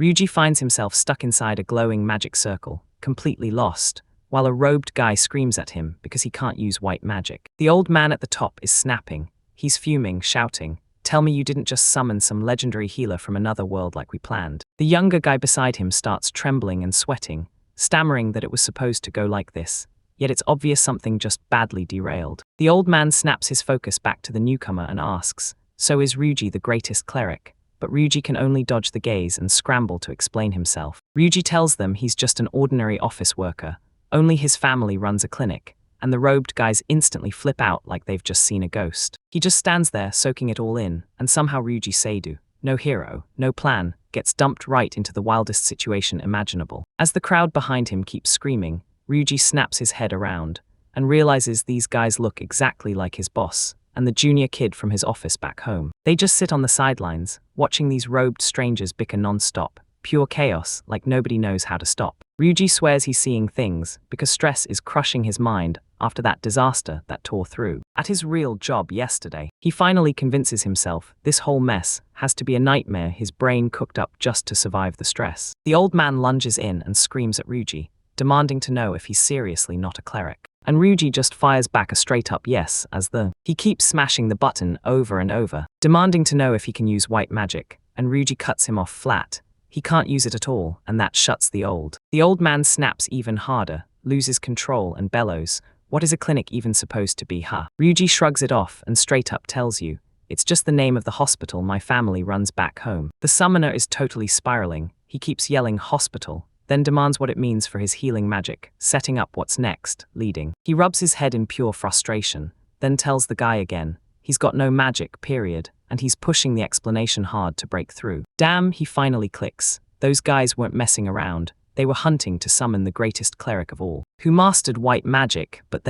Ryuji finds himself stuck inside a glowing magic circle, completely lost, while a robed guy screams at him because he can't use white magic. The old man at the top is snapping. He's fuming, shouting, "Tell me you didn't just summon some legendary healer from another world like we planned." The younger guy beside him starts trembling and sweating, stammering that it was supposed to go like this, yet it's obvious something just badly derailed. The old man snaps his focus back to the newcomer and asks, "So is Ryuji the greatest cleric?" But Ryuji can only dodge the gaze and scramble to explain himself. Ryuji tells them he's just an ordinary office worker, only his family runs a clinic, and the robed guys instantly flip out like they've just seen a ghost. He just stands there soaking it all in, and somehow Ryuji Seidu, no hero, no plan, gets dumped right into the wildest situation imaginable. As the crowd behind him keeps screaming, Ryuji snaps his head around and realizes these guys look exactly like his boss and the junior kid from his office back home. They just sit on the sidelines, watching these robed strangers bicker non-stop, pure chaos like nobody knows how to stop. Ryuji swears he's seeing things because stress is crushing his mind after that disaster that tore through. At his real job yesterday, he finally convinces himself this whole mess has to be a nightmare his brain cooked up just to survive the stress. The old man lunges in and screams at Ryuji, demanding to know if he's seriously not a cleric. And Ryuji just fires back a straight-up yes as he keeps smashing the button over and over, demanding to know if he can use white magic, and Ryuji cuts him off flat. He can't use it at all, and that shuts the old man snaps even harder, loses control and bellows, "What is a clinic even supposed to be, huh?" Ryuji shrugs it off and straight up tells you, "It's just the name of the hospital my family runs back home." The summoner is totally spiraling. He keeps yelling hospital, then demands what it means for his healing magic, setting up what's next, leading. He rubs his head in pure frustration, then tells the guy again, he's got no magic, period, and he's pushing the explanation hard to break through. Damn, he finally clicks. Those guys weren't messing around. They were hunting to summon the greatest cleric of all, who mastered white magic, but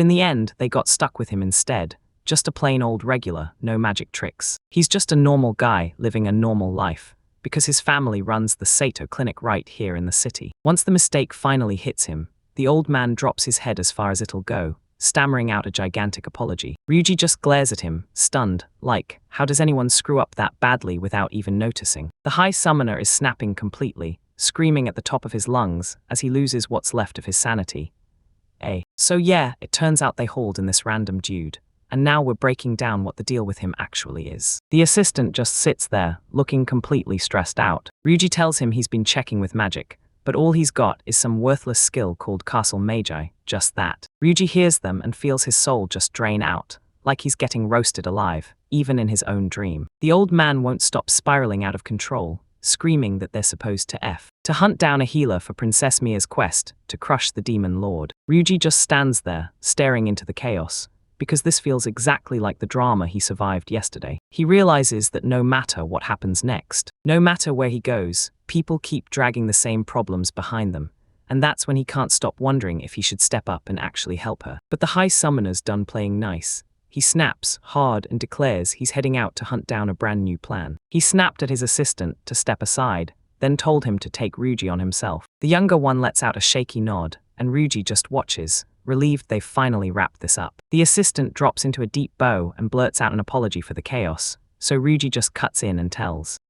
in the end, they got stuck with him instead. Just a plain old regular, no magic tricks. He's just a normal guy living a normal life, because his family runs the Sato clinic right here in the city. Once the mistake finally hits him, the old man drops his head as far as it'll go, stammering out a gigantic apology. Ryuji just glares at him, stunned, like, how does anyone screw up that badly without even noticing? The high summoner is snapping completely, screaming at the top of his lungs as he loses what's left of his sanity. So yeah, it turns out they hauled in this random dude. And now we're breaking down what the deal with him actually is. The assistant just sits there, looking completely stressed out. Ryuji tells him he's been checking with magic, but all he's got is some worthless skill called Castle Mage, just that. Ryuji hears them and feels his soul just drain out, like he's getting roasted alive, even in his own dream. The old man won't stop spiraling out of control, screaming that they're supposed to hunt down a healer for Princess Mia's quest to crush the demon lord. Ryuji just stands there, staring into the chaos, because this feels exactly like the drama he survived yesterday. He realizes that no matter what happens next, no matter where he goes, people keep dragging the same problems behind them, and that's when he can't stop wondering if he should step up and actually help her. But the high summoner's done playing nice. He snaps hard and declares he's heading out to hunt down a brand new plan. He snapped at his assistant to step aside, then told him to take Ryuji on himself. The younger one lets out a shaky nod, and Ryuji just watches, relieved they've finally wrapped this up. The assistant drops into a deep bow and blurts out an apology for the chaos, so Ryuji just cuts in and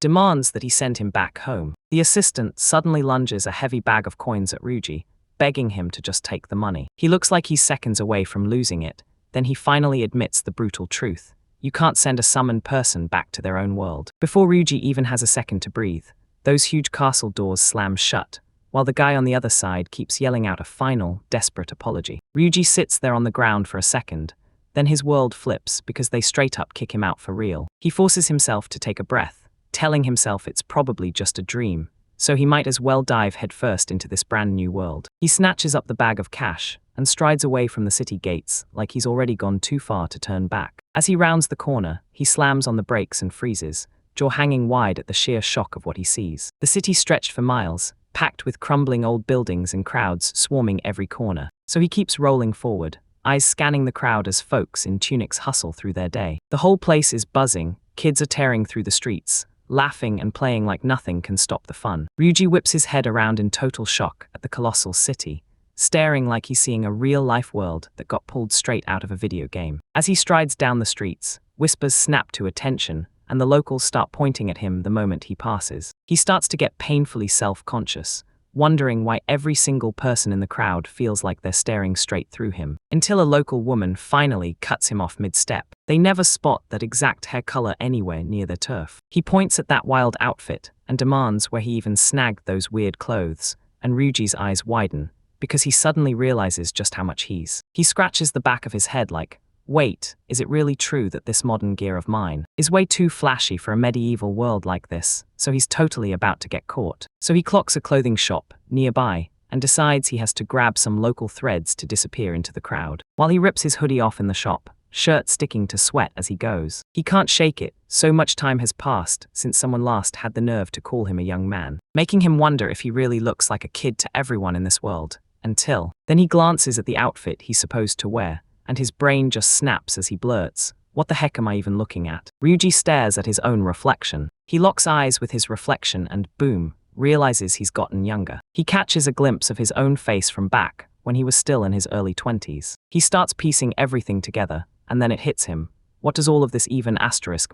demands that he send him back home. The assistant suddenly lunges a heavy bag of coins at Ryuji, begging him to just take the money. He looks like he's seconds away from losing it, then he finally admits the brutal truth. You can't send a summoned person back to their own world. Before Ryuji even has a second to breathe, those huge castle doors slam shut, while the guy on the other side keeps yelling out a final, desperate apology. Ryuji sits there on the ground for a second, then his world flips because they straight up kick him out for real. He forces himself to take a breath, telling himself it's probably just a dream, so he might as well dive headfirst into this brand new world. He snatches up the bag of cash and strides away from the city gates like he's already gone too far to turn back. As he rounds the corner, he slams on the brakes and freezes, jaw hanging wide at the sheer shock of what he sees. The city stretched for miles, packed with crumbling old buildings and crowds swarming every corner. So he keeps rolling forward, eyes scanning the crowd as folks in tunics hustle through their day. The whole place is buzzing, kids are tearing through the streets, laughing and playing like nothing can stop the fun. Ryuji whips his head around in total shock at the colossal city, staring like he's seeing a real-life world that got pulled straight out of a video game. As he strides down the streets, whispers snap to attention, and the locals start pointing at him the moment he passes. He starts to get painfully self-conscious, wondering why every single person in the crowd feels like they're staring straight through him, until a local woman finally cuts him off mid-step. They never spot that exact hair color anywhere near their turf. He points at that wild outfit and demands where he even snagged those weird clothes, and Ryuji's eyes widen, because he suddenly realizes just how much he scratches the back of his head like, wait, is it really true that this modern gear of mine is way too flashy for a medieval world like this? So he's totally about to get caught. So he clocks a clothing shop nearby and decides he has to grab some local threads to disappear into the crowd. While he rips his hoodie off in the shop, shirt sticking to sweat as he goes. He can't shake it, so much time has passed since someone last had the nerve to call him a young man, making him wonder if he really looks like a kid to everyone in this world. Until then he glances at the outfit he's supposed to wear, and his brain just snaps as he blurts, "What the heck am I even looking at?" Ryuji stares at his own reflection. He locks eyes with his reflection and, boom, realizes he's gotten younger. He catches a glimpse of his own face from back when he was still in his early 20s. He starts piecing everything together, and then it hits him. What does all of this even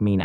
mean?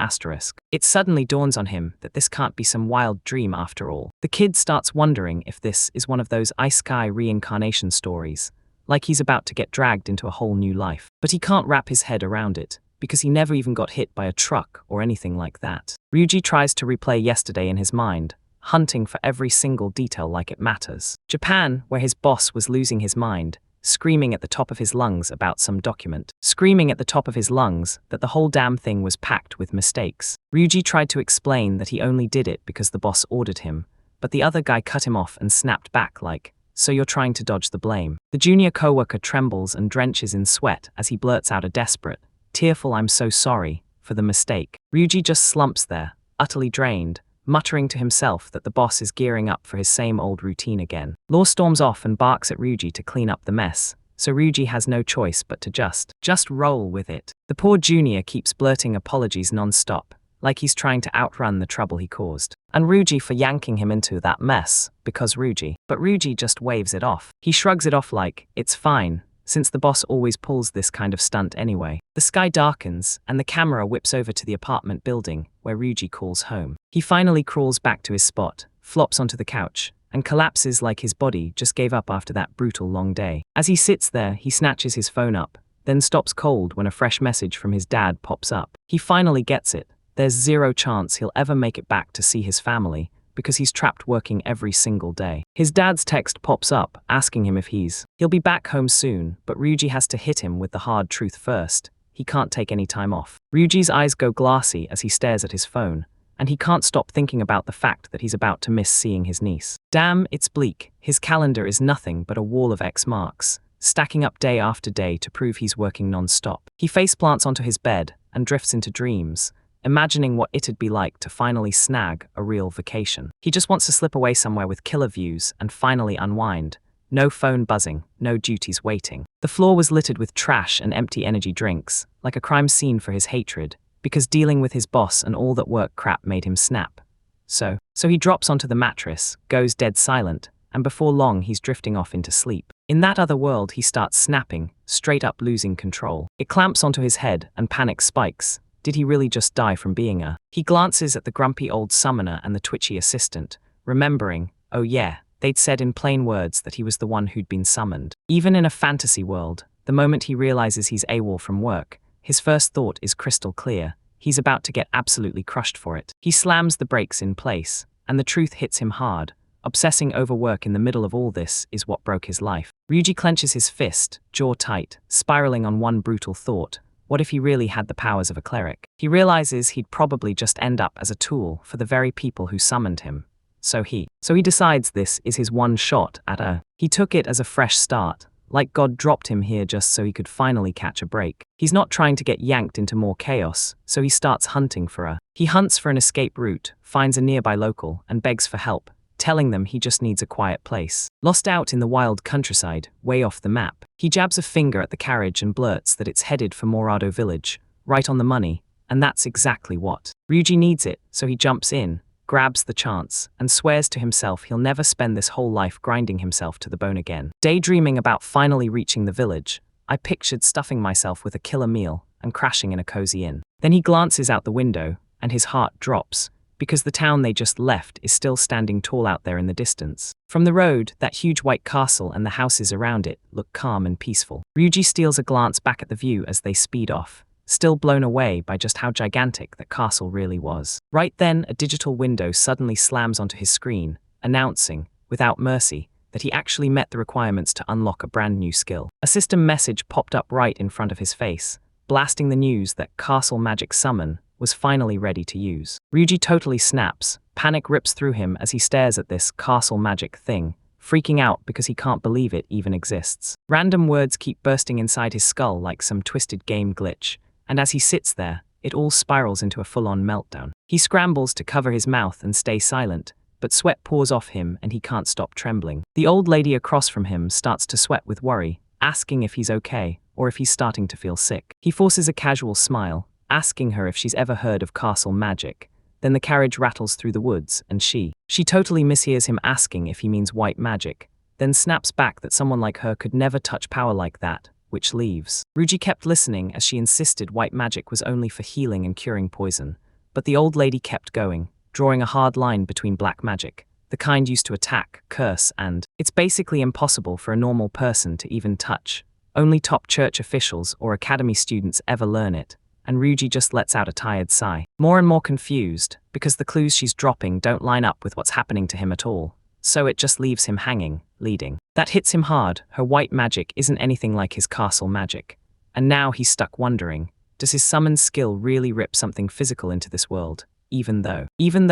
It suddenly dawns on him that this can't be some wild dream after all. The kid starts wondering if this is one of those isekai reincarnation stories, like he's about to get dragged into a whole new life. But he can't wrap his head around it, because he never even got hit by a truck or anything like that. Ryuji tries to replay yesterday in his mind, hunting for every single detail like it matters. Japan, where his boss was losing his mind, screaming at the top of his lungs about some document. Screaming at the top of his lungs that the whole damn thing was packed with mistakes. Ryuji tried to explain that he only did it because the boss ordered him, but the other guy cut him off and snapped back like, "So you're trying to dodge the blame." The junior coworker trembles and drenches in sweat as he blurts out a desperate, tearful "I'm so sorry" for the mistake. Ryuji just slumps there, utterly drained, muttering to himself that the boss is gearing up for his same old routine again. Law storms off and barks at Ryuji to clean up the mess, so Ryuji has no choice but to just roll with it. The poor junior keeps blurting apologies non-stop, like he's trying to outrun the trouble he caused. And Ryuji for yanking him into that mess, but Ryuji just waves it off. He shrugs it off like, it's fine, since the boss always pulls this kind of stunt anyway. The sky darkens, and the camera whips over to the apartment building, where Ryuji calls home. He finally crawls back to his spot, flops onto the couch, and collapses like his body just gave up after that brutal long day. As he sits there, he snatches his phone up, then stops cold when a fresh message from his dad pops up. He finally gets it. There's zero chance he'll ever make it back to see his family, because he's trapped working every single day. His dad's text pops up, asking him if he'll be back home soon, but Ryuji has to hit him with the hard truth first. He can't take any time off. Ryuji's eyes go glassy as he stares at his phone, and he can't stop thinking about the fact that he's about to miss seeing his niece. Damn, it's bleak. His calendar is nothing but a wall of X marks, stacking up day after day to prove he's working non-stop. He faceplants onto his bed and drifts into dreams, imagining what it'd be like to finally snag a real vacation. He just wants to slip away somewhere with killer views and finally unwind. No phone buzzing, no duties waiting. The floor was littered with trash and empty energy drinks, like a crime scene for his hatred, because dealing with his boss and all that work crap made him snap. So he drops onto the mattress, goes dead silent, and before long he's drifting off into sleep. In that other world he starts snapping, straight up losing control. It clamps onto his head and panic spikes. Did he really just die from being a? He glances at the grumpy old summoner and the twitchy assistant, remembering, oh yeah, they'd said in plain words that he was the one who'd been summoned. Even in a fantasy world, the moment he realizes he's AWOL from work, his first thought is crystal clear. He's about to get absolutely crushed for it. He slams the brakes in place, and the truth hits him hard. Obsessing over work in the middle of all this is what broke his life. Ryuji clenches his fist, jaw tight, spiraling on one brutal thought. What if he really had the powers of a cleric? He realizes he'd probably just end up as a tool for the very people who summoned him. So he decides this is his one shot at a. He took it as a fresh start, like God dropped him here just so he could finally catch a break. He's not trying to get yanked into more chaos, so he starts hunting for a. He hunts for an escape route, finds a nearby local, and begs for help, telling them he just needs a quiet place. Lost out in the wild countryside, way off the map, he jabs a finger at the carriage and blurts that it's headed for Morado village, right on the money, and that's exactly what. Ryuji needs it, so he jumps in, grabs the chance, and swears to himself he'll never spend this whole life grinding himself to the bone again. Daydreaming about finally reaching the village, I pictured stuffing myself with a killer meal and crashing in a cozy inn. Then he glances out the window, and his heart drops, because the town they just left is still standing tall out there in the distance. From the road, that huge white castle and the houses around it look calm and peaceful. Ryuji steals a glance back at the view as they speed off, still blown away by just how gigantic that castle really was. Right then, a digital window suddenly slams onto his screen, announcing, without mercy, that he actually met the requirements to unlock a brand new skill. A system message popped up right in front of his face, blasting the news that Castle Magic Summon was finally ready to use. Ryuji totally snaps, panic rips through him as he stares at this castle magic thing, freaking out because he can't believe it even exists. Random words keep bursting inside his skull like some twisted game glitch, and as he sits there, it all spirals into a full-on meltdown. He scrambles to cover his mouth and stay silent, but sweat pours off him and he can't stop trembling. The old lady across from him starts to sweat with worry, asking if he's okay, or if he's starting to feel sick. He forces a casual smile, asking her if she's ever heard of castle magic. Then the carriage rattles through the woods, and she totally mishears him asking if he means white magic, then snaps back that someone like her could never touch power like that, which leaves. Ryuji kept listening as she insisted white magic was only for healing and curing poison, but the old lady kept going, drawing a hard line between black magic, the kind used to attack, curse, and it's basically impossible for a normal person to even touch. Only top church officials or academy students ever learn it, and Ryuji just lets out a tired sigh. More and more confused, because the clues she's dropping don't line up with what's happening to him at all, so it just leaves him hanging, leading. That hits him hard. Her white magic isn't anything like his castle magic, and now he's stuck wondering, does his summon skill really rip something physical into this world? Even though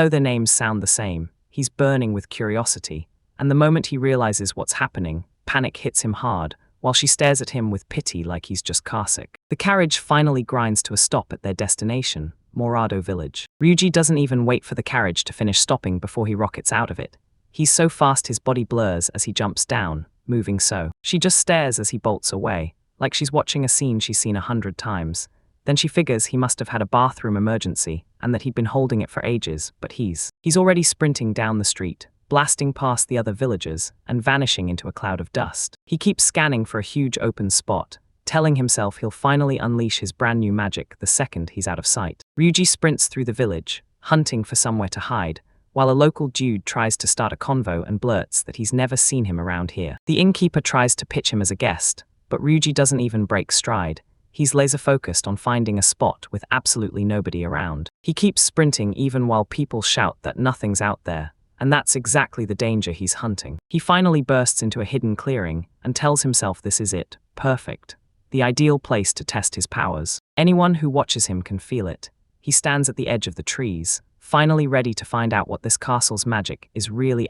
their names sound the same, he's burning with curiosity, and the moment he realizes what's happening, panic hits him hard, while she stares at him with pity like he's just carsick. The carriage finally grinds to a stop at their destination, Morado Village. Ryuji doesn't even wait for the carriage to finish stopping before he rockets out of it. He's so fast his body blurs as he jumps down, moving so. She just stares as he bolts away, like she's watching a scene she's seen 100 times. Then she figures he must have had a bathroom emergency, and that he'd been holding it for ages, but he's already sprinting down the street, blasting past the other villagers, and vanishing into a cloud of dust. He keeps scanning for a huge open spot, telling himself he'll finally unleash his brand new magic the second he's out of sight. Ryuji sprints through the village, hunting for somewhere to hide, while a local dude tries to start a convo and blurts that he's never seen him around here. The innkeeper tries to pitch him as a guest, but Ryuji doesn't even break stride. He's laser-focused on finding a spot with absolutely nobody around. He keeps sprinting even while people shout that nothing's out there, and that's exactly the danger he's hunting. He finally bursts into a hidden clearing and tells himself this is it, perfect, the ideal place to test his powers. Anyone who watches him can feel it. He stands at the edge of the trees, finally ready to find out what this castle's magic is really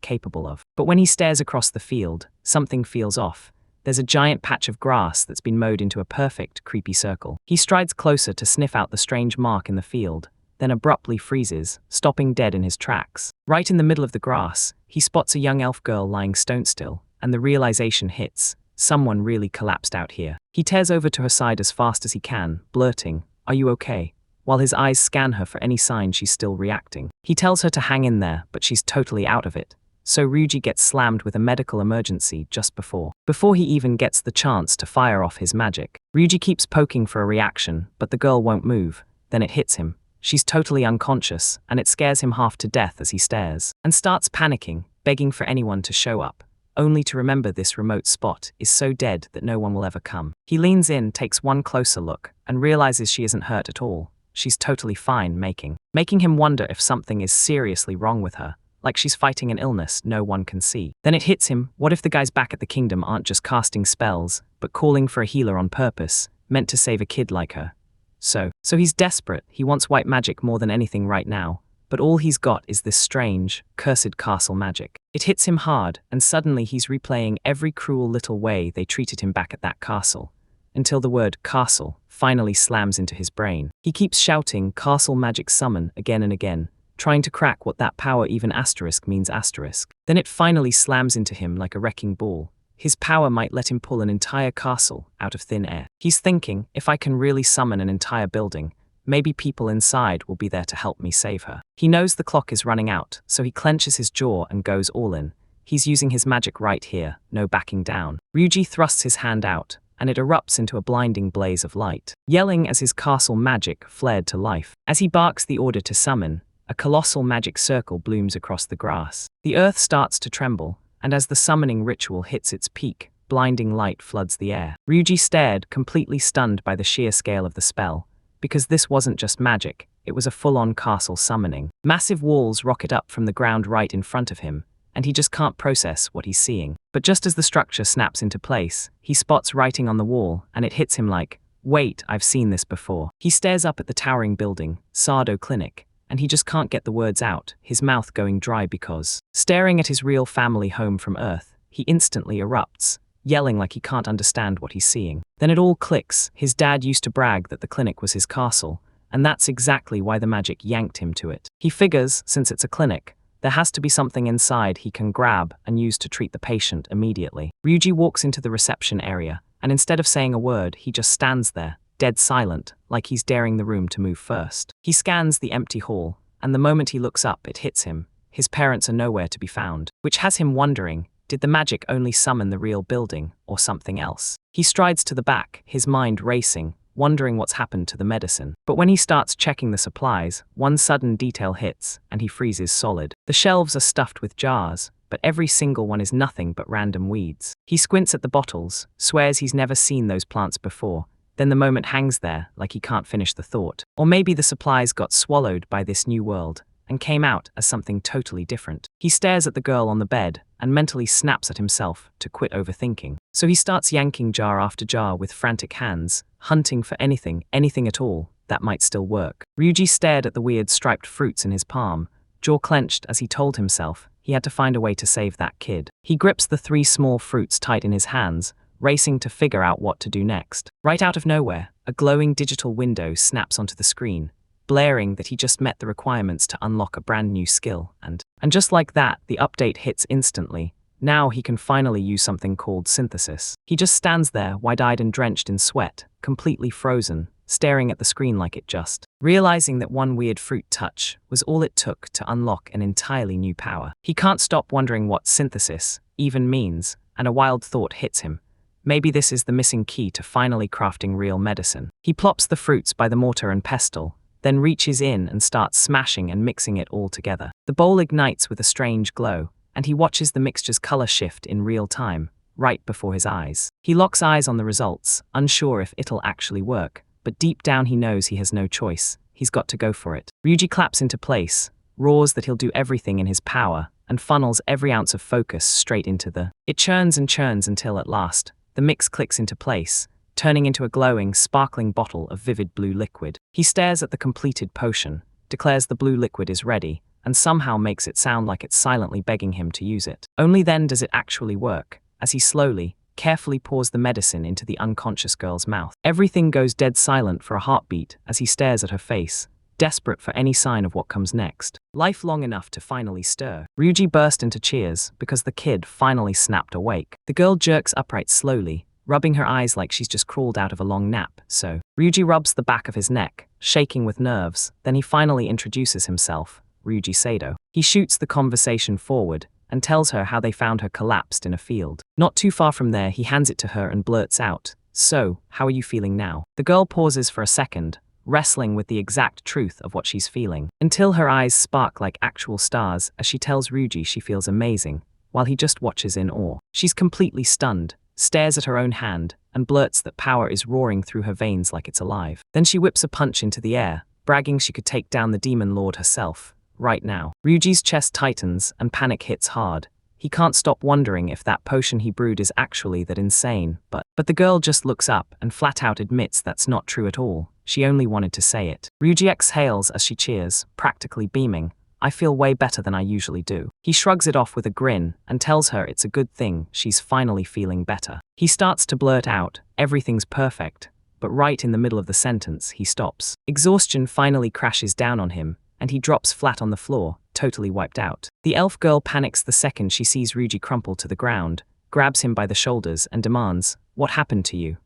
capable of. But when he stares across the field, something feels off. There's a giant patch of grass that's been mowed into a perfect, creepy circle. He strides closer to sniff out the strange mark in the field, then abruptly freezes, stopping dead in his tracks. Right in the middle of the grass, he spots a young elf girl lying stone still, and the realization hits, someone really collapsed out here. He tears over to her side as fast as he can, blurting, "Are you okay?" while his eyes scan her for any sign she's still reacting. He tells her to hang in there, but she's totally out of it. So Ryuji gets slammed with a medical emergency just before he even gets the chance to fire off his magic. Ryuji keeps poking for a reaction, but the girl won't move. Then it hits him. She's totally unconscious, and it scares him half to death as he stares, and starts panicking, begging for anyone to show up, only to remember this remote spot is so dead that no one will ever come. He leans in, takes one closer look, and realizes she isn't hurt at all. She's totally fine, making him wonder if something is seriously wrong with her, like she's fighting an illness no one can see. Then it hits him, what if the guys back at the kingdom aren't just casting spells, but calling for a healer on purpose, meant to save a kid like her? So he's desperate, he wants white magic more than anything right now, but all he's got is this strange, cursed castle magic. It hits him hard, and suddenly he's replaying every cruel little way they treated him back at that castle, until the word castle finally slams into his brain. He keeps shouting castle magic summon again and again, trying to crack what that power even asterisk means asterisk. Then it finally slams into him like a wrecking ball. His power might let him pull an entire castle out of thin air. He's thinking, if I can really summon an entire building, maybe people inside will be there to help me save her. He knows the clock is running out, so he clenches his jaw and goes all in. He's using his magic right here, no backing down. Ryuji thrusts his hand out, and it erupts into a blinding blaze of light, yelling as his castle magic flared to life. As he barks the order to summon, a colossal magic circle blooms across the grass. The earth starts to tremble, and as the summoning ritual hits its peak, blinding light floods the air. Ryuji stared, completely stunned by the sheer scale of the spell, because this wasn't just magic, it was a full-on castle summoning. Massive walls rocket up from the ground right in front of him, and he just can't process what he's seeing. But just as the structure snaps into place, he spots writing on the wall, and it hits him like, wait, I've seen this before. He stares up at the towering building, Sardo Clinic, and he just can't get the words out, his mouth going dry because, staring at his real family home from Earth, he instantly erupts, yelling like he can't understand what he's seeing. Then it all clicks. His dad used to brag that the clinic was his castle, and that's exactly why the magic yanked him to it. He figures, since it's a clinic, there has to be something inside he can grab and use to treat the patient immediately. Ryuji walks into the reception area, and instead of saying a word, he just stands there, dead silent, like he's daring the room to move first. He scans the empty hall, and the moment he looks up, it hits him. His parents are nowhere to be found, which has him wondering, did the magic only summon the real building, or something else? He strides to the back, his mind racing, wondering what's happened to the medicine. But when he starts checking the supplies, one sudden detail hits, and he freezes solid. The shelves are stuffed with jars, but every single one is nothing but random weeds. He squints at the bottles, swears he's never seen those plants before, then the moment hangs there, like he can't finish the thought. Or maybe the supplies got swallowed by this new world, and came out as something totally different. He stares at the girl on the bed, and mentally snaps at himself to quit overthinking. So he starts yanking jar after jar with frantic hands, hunting for anything at all, that might still work. Ryuji stared at the weird striped fruits in his palm, jaw clenched as he told himself he had to find a way to save that kid. He grips the 3 small fruits tight in his hands, racing to figure out what to do next. Right out of nowhere, a glowing digital window snaps onto the screen, blaring that he just met the requirements to unlock a brand new skill, and just like that, the update hits instantly. Now he can finally use something called synthesis. He just stands there, wide-eyed and drenched in sweat, completely frozen, staring at the screen like it just, realizing that one weird fruit touch was all it took to unlock an entirely new power. He can't stop wondering what synthesis even means, and a wild thought hits him. Maybe this is the missing key to finally crafting real medicine. He plops the fruits by the mortar and pestle, then reaches in and starts smashing and mixing it all together. The bowl ignites with a strange glow, and he watches the mixture's color shift in real time, right before his eyes. He locks eyes on the results, unsure if it'll actually work, but deep down he knows he has no choice. He's got to go for it. Ryuji claps into place, roars that he'll do everything in his power, and funnels every ounce of focus straight into the... It churns and churns until at last, the mix clicks into place, turning into a glowing, sparkling bottle of vivid blue liquid. He stares at the completed potion, declares the blue liquid is ready, and somehow makes it sound like it's silently begging him to use it. Only then does it actually work, as he slowly, carefully pours the medicine into the unconscious girl's mouth. Everything goes dead silent for a heartbeat as he stares at her face, desperate for any sign of what comes next. Life long enough to finally stir. Ryuji burst into cheers because the kid finally snapped awake. The girl jerks upright slowly, rubbing her eyes like she's just crawled out of a long nap, so Ryuji rubs the back of his neck, shaking with nerves, then he finally introduces himself, Ryuji Sado. He shoots the conversation forward and tells her how they found her collapsed in a field. Not too far from there, he hands it to her and blurts out, "So, how are you feeling now?" The girl pauses for a second, wrestling with the exact truth of what she's feeling, until her eyes spark like actual stars as she tells Ryuji she feels amazing, while he just watches in awe. She's completely stunned, stares at her own hand, and blurts that power is roaring through her veins like it's alive. Then she whips a punch into the air, bragging she could take down the demon lord herself, right now. Ryuji's chest tightens and panic hits hard. He can't stop wondering if that potion he brewed is actually that insane, but the girl just looks up and flat out admits that's not true at all. She only wanted to say it. Ryuji exhales as she cheers, practically beaming. "I feel way better than I usually do." He shrugs it off with a grin and tells her it's a good thing she's finally feeling better. He starts to blurt out, "Everything's perfect," but right in the middle of the sentence, he stops. Exhaustion finally crashes down on him, and he drops flat on the floor, totally wiped out. The elf girl panics the second she sees Ryuji crumple to the ground, grabs him by the shoulders and demands, "What happened to you?"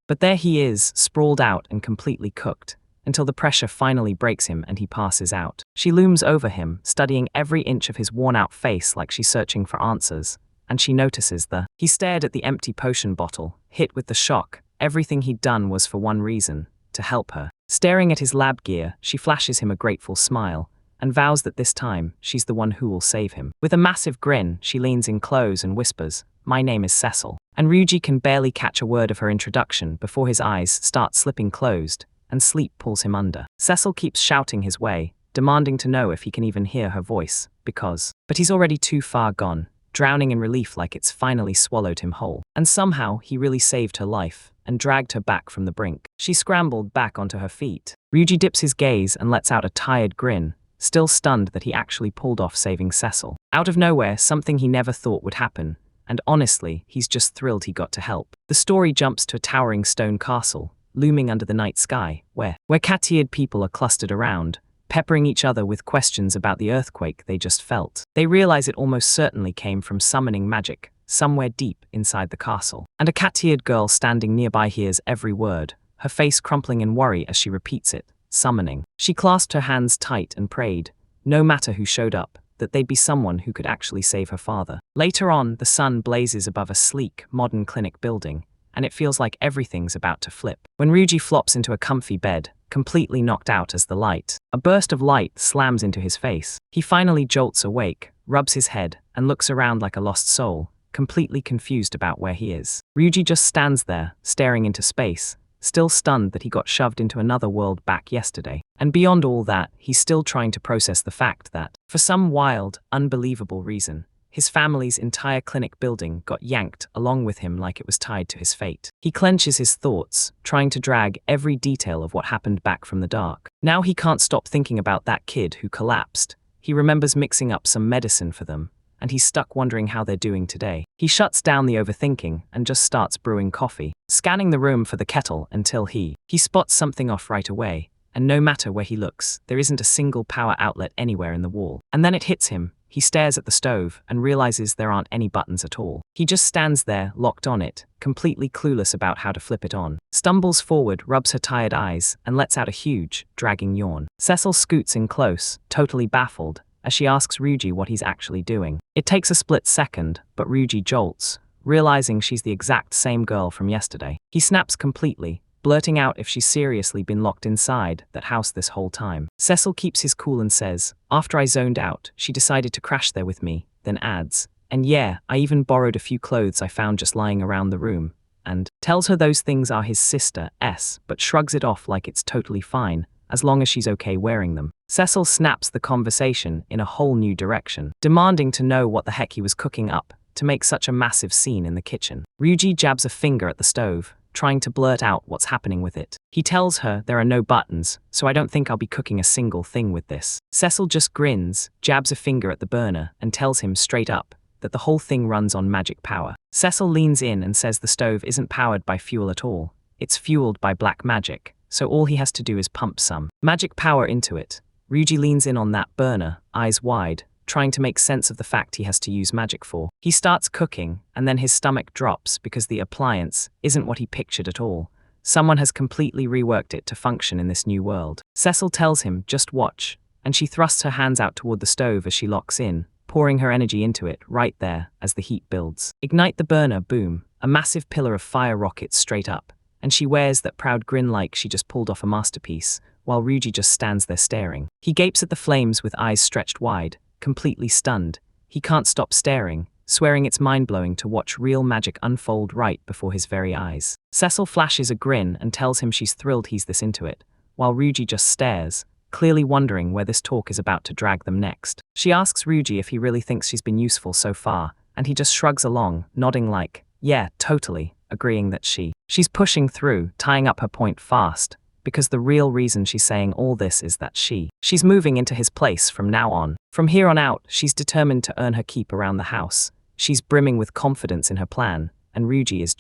But there he is, sprawled out and completely cooked, until the pressure finally breaks him and he passes out. She looms over him, studying every inch of his worn-out face like she's searching for answers, and she notices He stared at the empty potion bottle, hit with the shock. Everything he'd done was for one reason, to help her. Staring at his lab gear, she flashes him a grateful smile, and vows that this time, she's the one who will save him. With a massive grin, she leans in close and whispers, "My name is Cecil." And Ryuji can barely catch a word of her introduction before his eyes start slipping closed, and sleep pulls him under. Cecil keeps shouting his way, demanding to know if he can even hear her voice, but he's already too far gone, drowning in relief like it's finally swallowed him whole. And somehow, he really saved her life, and dragged her back from the brink. She scrambled back onto her feet. Ryuji dips his gaze and lets out a tired grin, still stunned that he actually pulled off saving Cecil. Out of nowhere, something he never thought would happen, and honestly, he's just thrilled he got to help. The story jumps to a towering stone castle, looming under the night sky, where cat-eared people are clustered around, peppering each other with questions about the earthquake they just felt. They realize it almost certainly came from summoning magic, somewhere deep inside the castle. And a cat-eared girl standing nearby hears every word, her face crumpling in worry as she repeats it, summoning. She clasped her hands tight and prayed, no matter who showed up, that they'd be someone who could actually save her father. Later on, the sun blazes above a sleek, modern clinic building, and it feels like everything's about to flip. When Ryuji flops into a comfy bed, completely knocked out as a burst of light slams into his face. He finally jolts awake, rubs his head, and looks around like a lost soul, completely confused about where he is. Ryuji just stands there, staring into space, still stunned that he got shoved into another world back yesterday. And beyond all that, he's still trying to process the fact that, for some wild, unbelievable reason, his family's entire clinic building got yanked along with him like it was tied to his fate. He clenches his thoughts, trying to drag every detail of what happened back from the dark. Now he can't stop thinking about that kid who collapsed. He remembers mixing up some medicine for them, and he's stuck wondering how they're doing today. He shuts down the overthinking and just starts brewing coffee, scanning the room for the kettle until he spots something off right away, and no matter where he looks, there isn't a single power outlet anywhere in the wall. And then it hits him. He stares at the stove and realizes there aren't any buttons at all. He just stands there, locked on it, completely clueless about how to flip it on. Stumbles forward, rubs her tired eyes, and lets out a huge, dragging yawn. Cecil scoots in close, totally baffled, as she asks Ryuji what he's actually doing. It takes a split second, but Ryuji jolts, realizing she's the exact same girl from yesterday. He snaps completely, blurting out if she's seriously been locked inside that house this whole time. Cecil keeps his cool and says, "After I zoned out, she decided to crash there with me," then adds, "And yeah, I even borrowed a few clothes I found just lying around the room," and tells her those things are his sister's, but shrugs it off like it's totally fine, as long as she's okay wearing them. Cecil snaps the conversation in a whole new direction, demanding to know what the heck he was cooking up to make such a massive scene in the kitchen. Ryuji jabs a finger at the stove, trying to blurt out what's happening with it. He tells her there are no buttons, so I don't think I'll be cooking a single thing with this. Cecil just grins, jabs a finger at the burner, and tells him straight up that the whole thing runs on magic power. Cecil leans in and says the stove isn't powered by fuel at all. It's fueled by black magic, so all he has to do is pump some magic power into it. Ryuji leans in on that burner, eyes wide, trying to make sense of the fact he has to use magic for. He starts cooking, and then his stomach drops because the appliance isn't what he pictured at all. Someone has completely reworked it to function in this new world. Cecil tells him, "Just watch," and she thrusts her hands out toward the stove as she locks in, pouring her energy into it right there as the heat builds. Ignite the burner, boom. A massive pillar of fire rockets straight up, and she wears that proud grin like she just pulled off a masterpiece, while Ryuji just stands there staring. He gapes at the flames with eyes stretched wide, completely stunned. He can't stop staring, swearing it's mind-blowing to watch real magic unfold right before his very eyes. Cecil flashes a grin and tells him she's thrilled he's this into it, while Ryuji just stares, clearly wondering where this talk is about to drag them next. She asks Ryuji if he really thinks she's been useful so far, and he just shrugs along, nodding like, "Yeah, totally," agreeing that she's pushing through, tying up her point fast, because the real reason she's saying all this is that she's moving into his place from now on. From here on out, she's determined to earn her keep around the house. She's brimming with confidence in her plan, and Ryuji is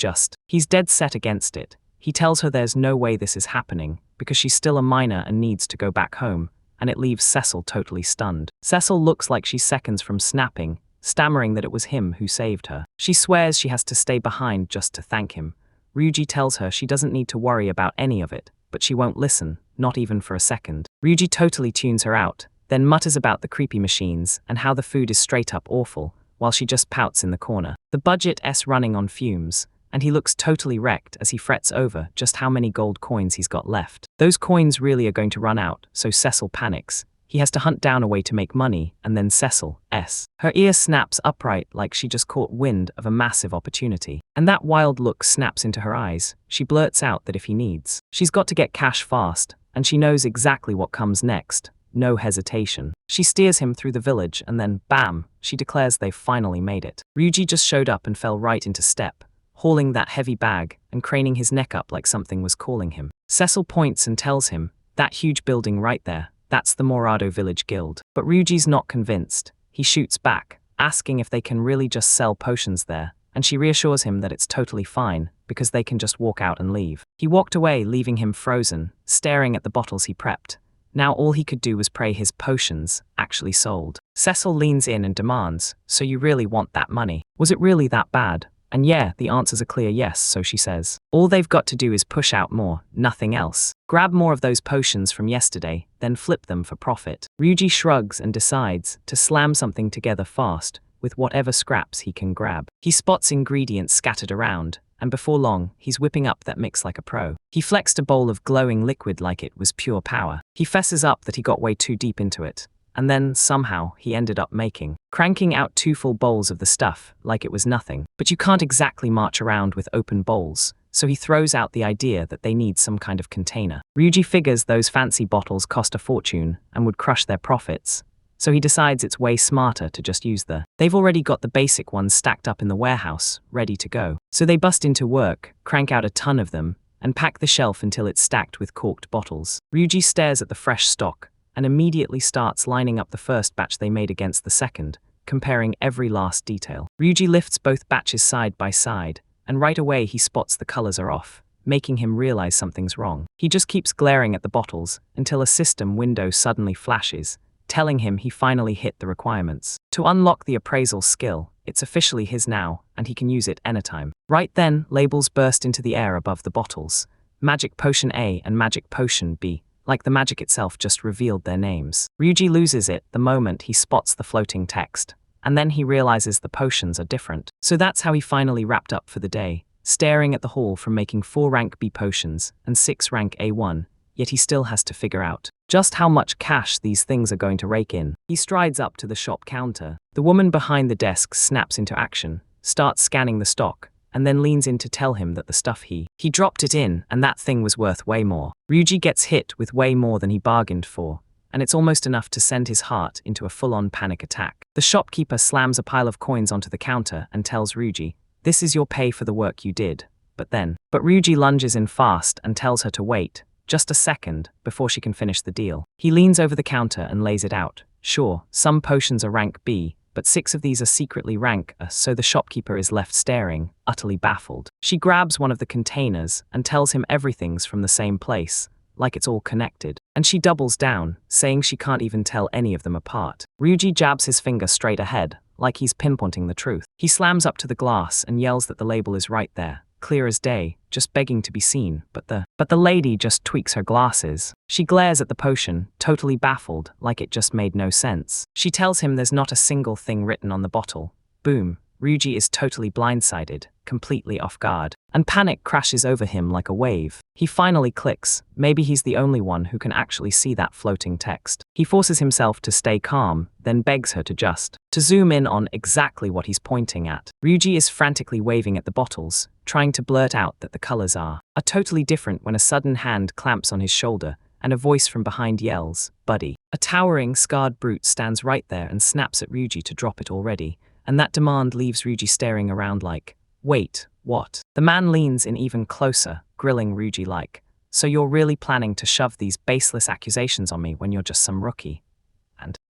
he's dead set against it. He tells her there's no way this is happening, because she's still a minor and needs to go back home, and it leaves Cecil totally stunned. Cecil looks like she's seconds from snapping, stammering that it was him who saved her. She swears she has to stay behind just to thank him. Ryuji tells her she doesn't need to worry about any of it, but she won't listen, not even for a second. Ryuji totally tunes her out, then mutters about the creepy machines and how the food is straight up awful, while she just pouts in the corner. The budget's running on fumes, and he looks totally wrecked as he frets over just how many gold coins he's got left. Those coins really are going to run out, so Cecil panics. He has to hunt down a way to make money, and then her ear snaps upright like she just caught wind of a massive opportunity. And that wild look snaps into her eyes. She blurts out that if he needs, she's got to get cash fast, and she knows exactly what comes next. No hesitation. She steers him through the village, and then, bam, she declares they've finally made it. Ryuji just showed up and fell right into step, hauling that heavy bag and craning his neck up like something was calling him. Cecil points and tells him, that huge building right there, that's the Morado Village Guild. But Ryuji's not convinced. He shoots back, asking if they can really just sell potions there, and she reassures him that it's totally fine, because they can just walk out and leave. He walked away, leaving him frozen, staring at the bottles he prepped. Now all he could do was pray his potions actually sold. Cecil leans in and demands, so you really want that money? Was it really that bad? And yeah, the answer's a clear yes, so she says. All they've got to do is push out more, nothing else. Grab more of those potions from yesterday, then flip them for profit. Ryuji shrugs and decides to slam something together fast with whatever scraps he can grab. He spots ingredients scattered around, and before long, he's whipping up that mix like a pro. He flexed a bowl of glowing liquid like it was pure power. He fesses up that he got way too deep into it. And then, somehow, he ended up cranking out 2 full bowls of the stuff, like it was nothing. But you can't exactly march around with open bowls, so he throws out the idea that they need some kind of container. Ryuji figures those fancy bottles cost a fortune and would crush their profits, so he decides it's way smarter to just use they've already got the basic ones stacked up in the warehouse, ready to go. So they bust into work, crank out a ton of them, and pack the shelf until it's stacked with corked bottles. Ryuji stares at the fresh stock, and immediately starts lining up the first batch they made against the second, comparing every last detail. Ryuji lifts both batches side by side, and right away he spots the colors are off, making him realize something's wrong. He just keeps glaring at the bottles until a system window suddenly flashes, telling him he finally hit the requirements. To unlock the appraisal skill, it's officially his now, and he can use it anytime. Right then, labels burst into the air above the bottles. Magic Potion A and Magic Potion B. Like the magic itself just revealed their names. Ryuji loses it the moment he spots the floating text, and then he realizes the potions are different. So that's how he finally wrapped up for the day, staring at the haul from making 4 rank B potions and 6 rank A1, yet he still has to figure out just how much cash these things are going to rake in. He strides up to the shop counter. The woman behind the desk snaps into action, starts scanning the stock, and then leans in to tell him that the stuff he dropped it in, and that thing was worth way more. Ryuji gets hit with way more than he bargained for, and it's almost enough to send his heart into a full-on panic attack. The shopkeeper slams a pile of coins onto the counter and tells Ryuji, "This is your pay for the work you did." But Ryuji lunges in fast and tells her to wait just a second before she can finish the deal. He leans over the counter and lays it out. Sure, some potions are rank B, but 6 of these are secretly rank A, so the shopkeeper is left staring, utterly baffled. She grabs one of the containers and tells him everything's from the same place, like it's all connected. And she doubles down, saying she can't even tell any of them apart. Ryuji jabs his finger straight ahead, like he's pinpointing the truth. He slams up to the glass and yells that the label is right there, clear as day, just begging to be seen, but the lady just tweaks her glasses. She glares at the potion, totally baffled, like it just made no sense. She tells him there's not a single thing written on the bottle. Boom. Ryuji is totally blindsided, completely off guard, and panic crashes over him like a wave. He finally clicks. Maybe he's the only one who can actually see that floating text. He forces himself to stay calm, then begs her to zoom in on exactly what he's pointing at. Ryuji is frantically waving at the bottles, trying to blurt out that the colors are totally different when a sudden hand clamps on his shoulder, and a voice from behind yells, "Buddy." A towering, scarred brute stands right there and snaps at Ryuji to drop it already, and that demand leaves Ryuji staring around like, wait, what? The man leans in even closer, grilling Ryuji like, "So you're really planning to shove these baseless accusations on me when you're just some rookie?"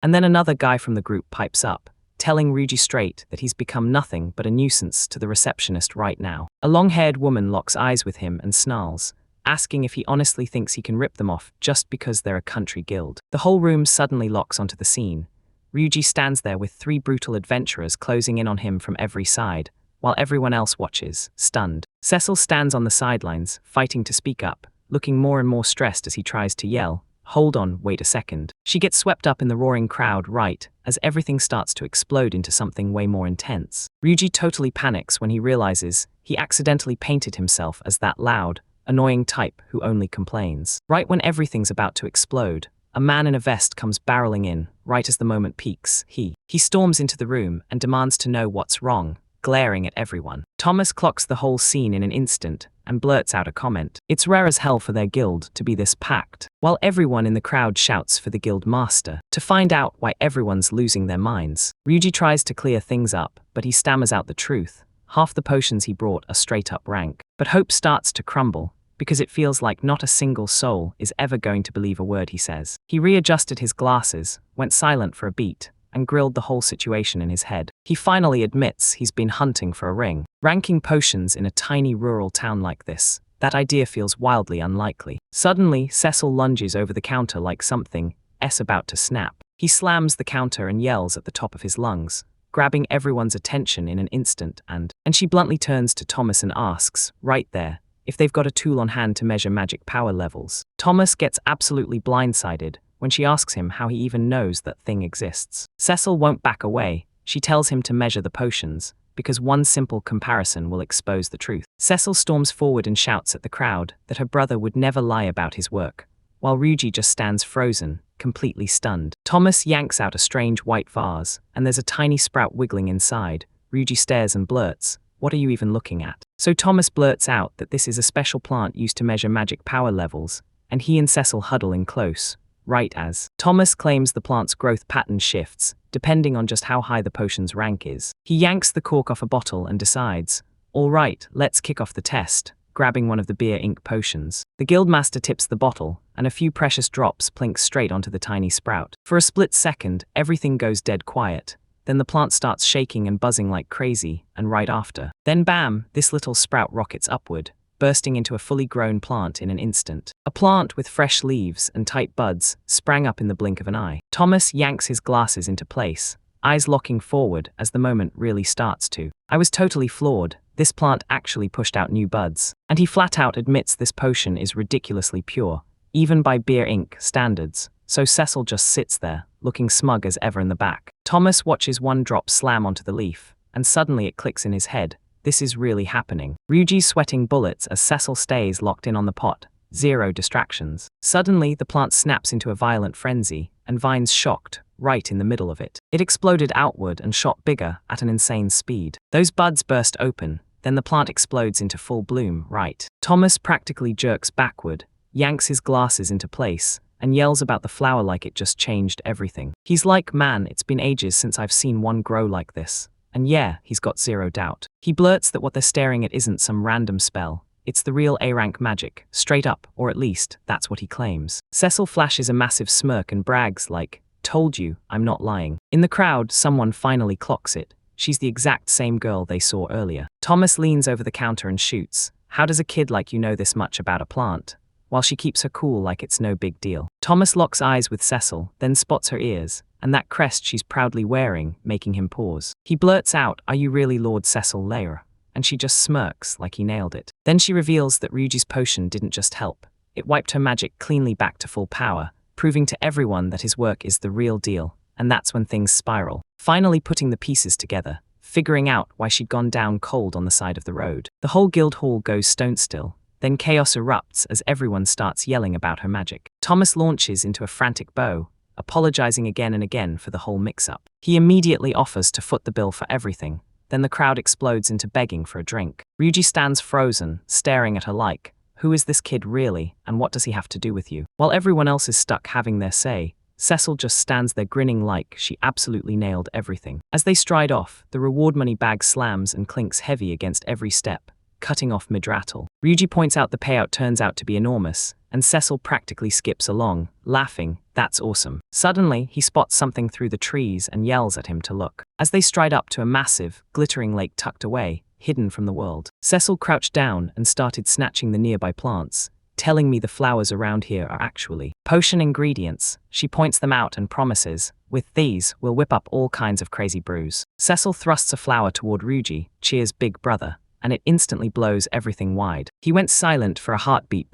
And then another guy from the group pipes up, telling Ryuji straight that he's become nothing but a nuisance to the receptionist right now. A long-haired woman locks eyes with him and snarls, asking if he honestly thinks he can rip them off just because they're a country guild. The whole room suddenly locks onto the scene. Ryuji stands there with 3 brutal adventurers closing in on him from every side, while everyone else watches, stunned. Cecil stands on the sidelines, fighting to speak up, looking more and more stressed as he tries to yell, hold on, wait a second. She gets swept up in the roaring crowd right as everything starts to explode into something way more intense. Ryuji totally panics when he realizes he accidentally painted himself as that loud, annoying type who only complains. Right when everything's about to explode, a man in a vest comes barreling in, right as the moment peaks. He storms into the room and demands to know what's wrong, glaring at everyone. Thomas clocks the whole scene in an instant and blurts out a comment. It's rare as hell for their guild to be this packed, while everyone in the crowd shouts for the guild master. To find out why everyone's losing their minds, Ryuji tries to clear things up, but he stammers out the truth. Half the potions he brought are straight up rank. But hope starts to crumble, because it feels like not a single soul is ever going to believe a word he says. He readjusted his glasses, went silent for a beat, and grilled the whole situation in his head. He finally admits he's been hunting for a ring. Ranking potions in a tiny rural town like this, that idea feels wildly unlikely. Suddenly, Cecil lunges over the counter like something's about to snap. He slams the counter and yells at the top of his lungs, grabbing everyone's attention in an instant, and she bluntly turns to Thomas and asks, right there, if they've got a tool on hand to measure magic power levels. Thomas gets absolutely blindsided when she asks him how he even knows that thing exists. Cecil won't back away. She tells him to measure the potions, because one simple comparison will expose the truth. Cecil storms forward and shouts at the crowd that her brother would never lie about his work, while Ryuji just stands frozen, completely stunned. Thomas yanks out a strange white vase, and there's a tiny sprout wiggling inside. Ryuji stares and blurts, "What are you even looking at?" So Thomas blurts out that this is a special plant used to measure magic power levels, and he and Cecil huddle in close, right as Thomas claims the plant's growth pattern shifts, depending on just how high the potion's rank is. He yanks the cork off a bottle and decides, all right, let's kick off the test, grabbing one of the beer ink potions. The guildmaster tips the bottle, and a few precious drops plink straight onto the tiny sprout. For a split second, everything goes dead quiet. Then the plant starts shaking and buzzing like crazy, and right after, then bam, this little sprout rockets upward, bursting into a fully grown plant in an instant. A plant with fresh leaves and tight buds sprang up in the blink of an eye. Thomas yanks his glasses into place, eyes locking forward as the moment really starts to. I was totally floored. This plant actually pushed out new buds. And he flat out admits this potion is ridiculously pure, even by beer ink standards. So Cecil just sits there, looking smug as ever in the back. Thomas watches one drop slam onto the leaf, and suddenly it clicks in his head. This is really happening. Ryuji's sweating bullets as Cecil stays locked in on the pot. Zero distractions. Suddenly, the plant snaps into a violent frenzy, and Vine's shocked, right in the middle of it. It exploded outward and shot bigger at an insane speed. Those buds burst open, then the plant explodes into full bloom, right. Thomas practically jerks backward, yanks his glasses into place, and yells about the flower like it just changed everything. He's like, man, it's been ages since I've seen one grow like this. And yeah, he's got zero doubt. He blurts that what they're staring at isn't some random spell. It's the real A-rank magic, straight up, or at least, that's what he claims. Cecil flashes a massive smirk and brags like, told you, I'm not lying. In the crowd, someone finally clocks it. She's the exact same girl they saw earlier. Thomas leans over the counter and shoots. How does a kid like you know this much about a plant? While she keeps her cool like it's no big deal. Thomas locks eyes with Cecil, then spots her ears, and that crest she's proudly wearing, making him pause. He blurts out, are you really Lord Cecil Layer? And she just smirks like he nailed it. Then she reveals that Ryuji's potion didn't just help. It wiped her magic cleanly back to full power, proving to everyone that his work is the real deal, and that's when things spiral. Finally putting the pieces together, figuring out why she'd gone down cold on the side of the road. The whole guild hall goes stone still. Then chaos erupts as everyone starts yelling about her magic. Thomas launches into a frantic bow, apologizing again and again for the whole mix-up. He immediately offers to foot the bill for everything. Then the crowd explodes into begging for a drink. Ryuji stands frozen, staring at her like, who is this kid really, and what does he have to do with you? While everyone else is stuck having their say, Cecil just stands there grinning like she absolutely nailed everything. As they stride off, the reward money bag slams and clinks heavy against every step, cutting off mid-rattle. Ryuji points out the payout turns out to be enormous, and Cecil practically skips along, laughing, that's awesome. Suddenly, he spots something through the trees and yells at him to look. As they stride up to a massive, glittering lake tucked away, hidden from the world, Cecil crouched down and started snatching the nearby plants, telling me the flowers around here are actually potion ingredients. She points them out and promises, with these, we'll whip up all kinds of crazy brews. Cecil thrusts a flower toward Ryuji, cheers big brother, and it instantly blows everything wide. He went silent for a heartbeat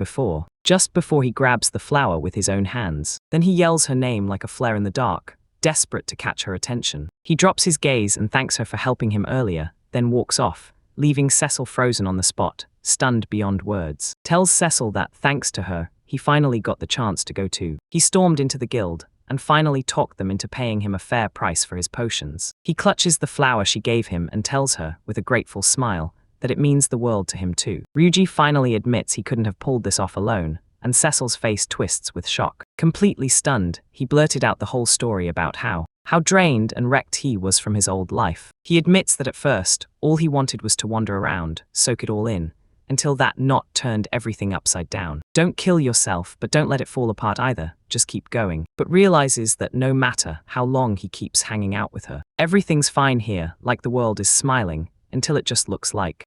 just before he grabs the flower with his own hands. Then he yells her name like a flare in the dark, desperate to catch her attention. He drops his gaze and thanks her for helping him earlier, then walks off, leaving Cecil frozen on the spot, stunned beyond words. Tells Cecil that, thanks to her, he finally got the chance to go too. He stormed into the guild, and finally talked them into paying him a fair price for his potions. He clutches the flower she gave him and tells her, with a grateful smile, that it means the world to him too. Ryuji finally admits he couldn't have pulled this off alone, and Cecil's face twists with shock. Completely stunned, he blurted out the whole story about how drained and wrecked he was from his old life. He admits that at first, all he wanted was to wander around, soak it all in, until that knot turned everything upside down. Don't kill yourself, but don't let it fall apart either, just keep going. But realizes that no matter how long he keeps hanging out with her, everything's fine here, like the world is smiling, until it just looks like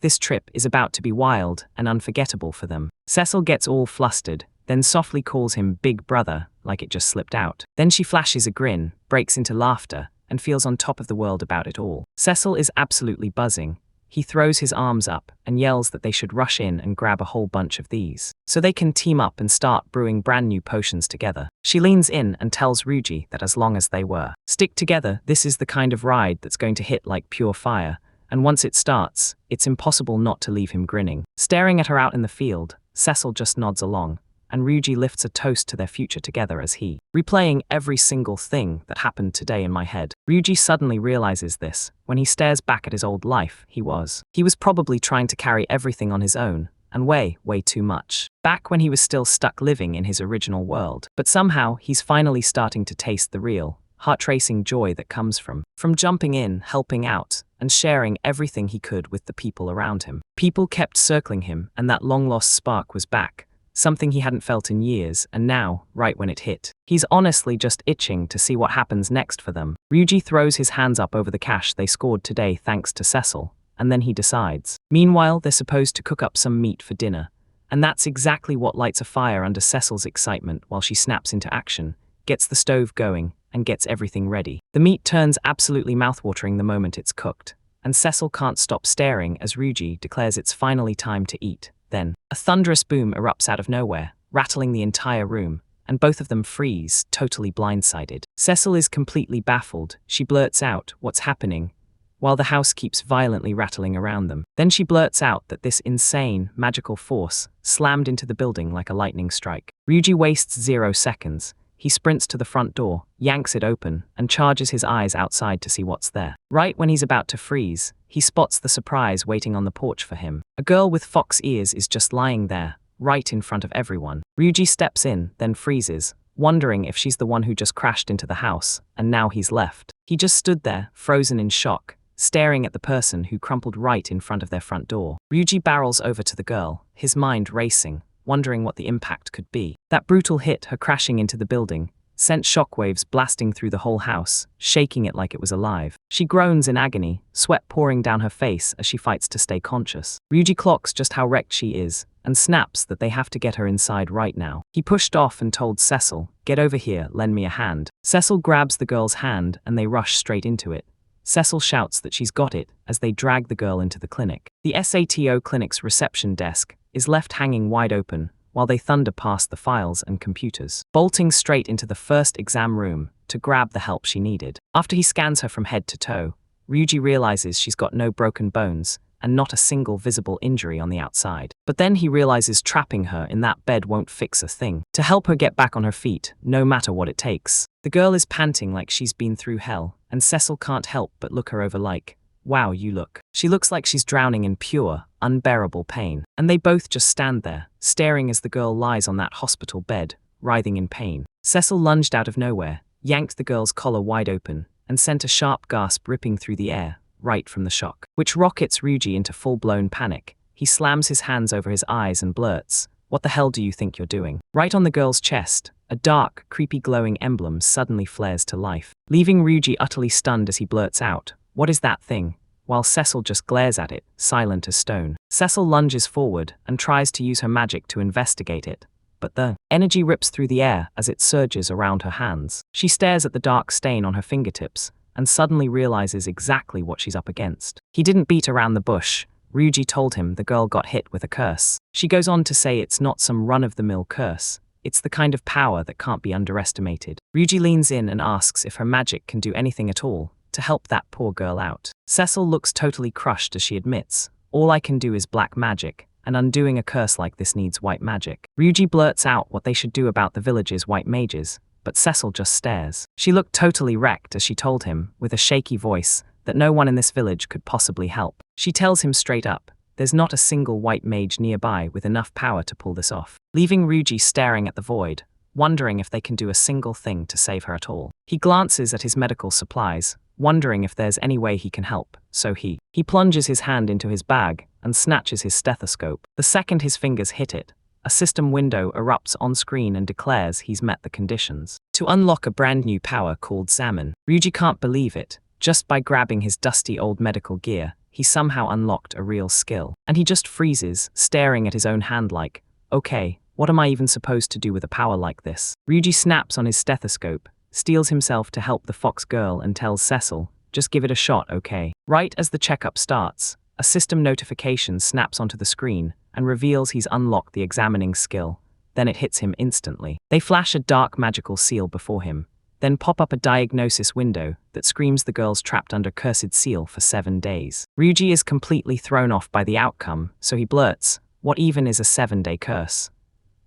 this trip is about to be wild and unforgettable for them. Cecil gets all flustered, then softly calls him Big Brother, like it just slipped out. Then she flashes a grin, breaks into laughter, and feels on top of the world about it all. Cecil is absolutely buzzing. He throws his arms up and yells that they should rush in and grab a whole bunch of these, so they can team up and start brewing brand new potions together. She leans in and tells Ryuji that as long as they stick together, this is the kind of ride that's going to hit like pure fire, and once it starts, it's impossible not to leave him grinning. Staring at her out in the field, Cecil just nods along, and Ryuji lifts a toast to their future together as he, replaying every single thing that happened today in my head. Ryuji suddenly realizes this, when he stares back at his old life. He was probably trying to carry everything on his own, and way too much. Back when he was still stuck living in his original world. But somehow, he's finally starting to taste the real, heart-racing joy that comes from jumping in, helping out, and sharing everything he could with the people around him. People kept circling him, and that long-lost spark was back, something he hadn't felt in years, and now, right when it hit, he's honestly just itching to see what happens next for them. Ryuji throws his hands up over the cash they scored today thanks to Cecil, and then he decides. Meanwhile, they're supposed to cook up some meat for dinner, and that's exactly what lights a fire under Cecil's excitement while she snaps into action, gets the stove going, and gets everything ready. The meat turns absolutely mouthwatering the moment it's cooked, and Cecil can't stop staring as Ryuji declares it's finally time to eat. Then, a thunderous boom erupts out of nowhere, rattling the entire room, and both of them freeze, totally blindsided. Cecil is completely baffled. She blurts out, "What's happening?" while the house keeps violently rattling around them. Then she blurts out that this insane, magical force slammed into the building like a lightning strike. Ryuji wastes 0 seconds. He sprints to the front door, yanks it open, and charges his eyes outside to see what's there. Right when he's about to freeze, he spots the surprise waiting on the porch for him. A girl with fox ears is just lying there, right in front of everyone. Ryuji steps in, then freezes, wondering if she's the one who just crashed into the house, and now he's left. He just stood there, frozen in shock, staring at the person who crumpled right in front of their front door. Ryuji barrels over to the girl, his mind racing, wondering what the impact could be. That brutal hit, her crashing into the building, sent shockwaves blasting through the whole house, shaking it like it was alive. She groans in agony, sweat pouring down her face as she fights to stay conscious. Ryuji clocks just how wrecked she is, and snaps that they have to get her inside right now. He pushed off and told Cecil, "Get over here, lend me a hand." Cecil grabs the girl's hand and they rush straight into it. Cecil shouts that she's got it as they drag the girl into the clinic. The SATO clinic's reception desk is left hanging wide open while they thunder past the files and computers, bolting straight into the first exam room to grab the help she needed. After he scans her from head to toe, Ryuji realizes she's got no broken bones and not a single visible injury on the outside. But then he realizes trapping her in that bed won't fix a thing. To help her get back on her feet, no matter what it takes. The girl is panting like she's been through hell, and Cecil can't help but look her over like, "Wow, you look." She looks like she's drowning in pure, unbearable pain. And they both just stand there, staring as the girl lies on that hospital bed, writhing in pain. Cecil lunged out of nowhere, yanked the girl's collar wide open, and sent a sharp gasp ripping through the air, right from the shock, which rockets Ryuji into full-blown panic. He slams his hands over his eyes and blurts, "What the hell do you think you're doing?" Right on the girl's chest, a dark, creepy glowing emblem suddenly flares to life, leaving Ryuji utterly stunned as he blurts out, "What is that thing?" while Cecil just glares at it, silent as stone. Cecil lunges forward and tries to use her magic to investigate it, but the energy rips through the air as it surges around her hands. She stares at the dark stain on her fingertips and suddenly realizes exactly what she's up against. He didn't beat around the bush. Ryuji told him the girl got hit with a curse. She goes on to say it's not some run-of-the-mill curse. It's the kind of power that can't be underestimated. Ryuji leans in and asks if her magic can do anything at all to help that poor girl out. Cecil looks totally crushed as she admits, "All I can do is black magic, and undoing a curse like this needs white magic." Ryuji blurts out what they should do about the village's white mages, but Cecil just stares. She looked totally wrecked as she told him, with a shaky voice, that no one in this village could possibly help. She tells him straight up, there's not a single white mage nearby with enough power to pull this off, leaving Ryuji staring at the void, wondering if they can do a single thing to save her at all. He glances at his medical supplies, wondering if there's any way he can help, so he plunges his hand into his bag and snatches his stethoscope. The second his fingers hit it, a system window erupts on screen and declares he's met the conditions to unlock a brand new power called Zaman. Ryuji can't believe it. Just by grabbing his dusty old medical gear, he somehow unlocked a real skill. And he just freezes, staring at his own hand like, okay, what am I even supposed to do with a power like this? Ryuji snaps on his stethoscope, steels himself to help the fox girl and tells Cecil, just give it a shot, okay? Right as the checkup starts, a system notification snaps onto the screen and reveals he's unlocked the examining skill. Then it hits him instantly. They flash a dark magical seal before him, then pop up a diagnosis window that screams the girl's trapped under cursed seal for 7 days. Ryuji is completely thrown off by the outcome, so he blurts, what even is a 7-day curse?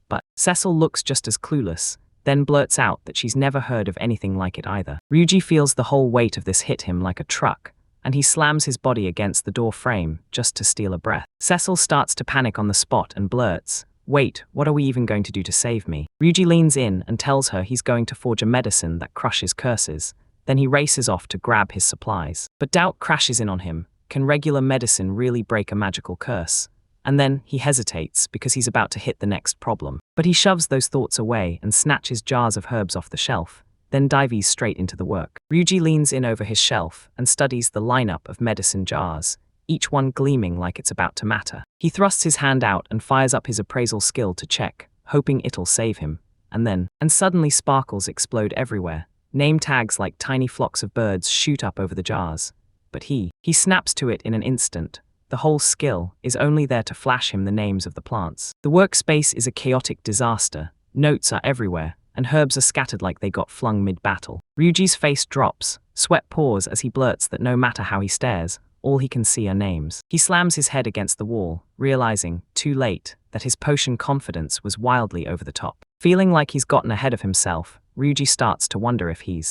But Cecil looks just as clueless, then blurts out that she's never heard of anything like it either. Ryuji feels the whole weight of this hit him like a truck, and he slams his body against the door frame just to steal a breath. Cecil starts to panic on the spot and blurts, wait, what are we even going to do to save me? Ryuji leans in and tells her he's going to forge a medicine that crushes curses. Then he races off to grab his supplies. But doubt crashes in on him. Can regular medicine really break a magical curse? And then he hesitates because he's about to hit the next problem. But he shoves those thoughts away and snatches jars of herbs off the shelf, then dives straight into the work. Ryuji leans in over his shelf and studies the lineup of medicine jars, each one gleaming like it's about to matter. He thrusts his hand out and fires up his appraisal skill to check, hoping it'll save him. And suddenly sparkles explode everywhere. Name tags like tiny flocks of birds shoot up over the jars. But he snaps to it in an instant. The whole skill is only there to flash him the names of the plants. The workspace is a chaotic disaster. Notes are everywhere, and herbs are scattered like they got flung mid-battle. Ryuji's face drops, sweat pours as he blurts that no matter how he stares, all he can see are names. He slams his head against the wall, realizing, too late, that his potion confidence was wildly over the top. Feeling like he's gotten ahead of himself, Ryuji starts to wonder if he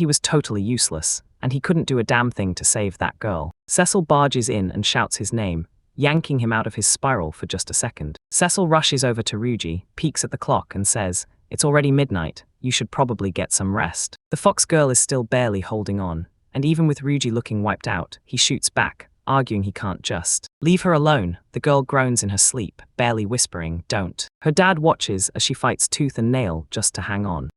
was totally useless, and he couldn't do a damn thing to save that girl. Cecil barges in and shouts his name, yanking him out of his spiral for just a second. Cecil rushes over to Ryuji, peeks at the clock and says, it's already midnight, you should probably get some rest. The fox girl is still barely holding on, and even with Ryuji looking wiped out, he shoots back, arguing he can't just leave her alone. The girl groans in her sleep, barely whispering, don't. Her dad watches as she fights tooth and nail just to hang on.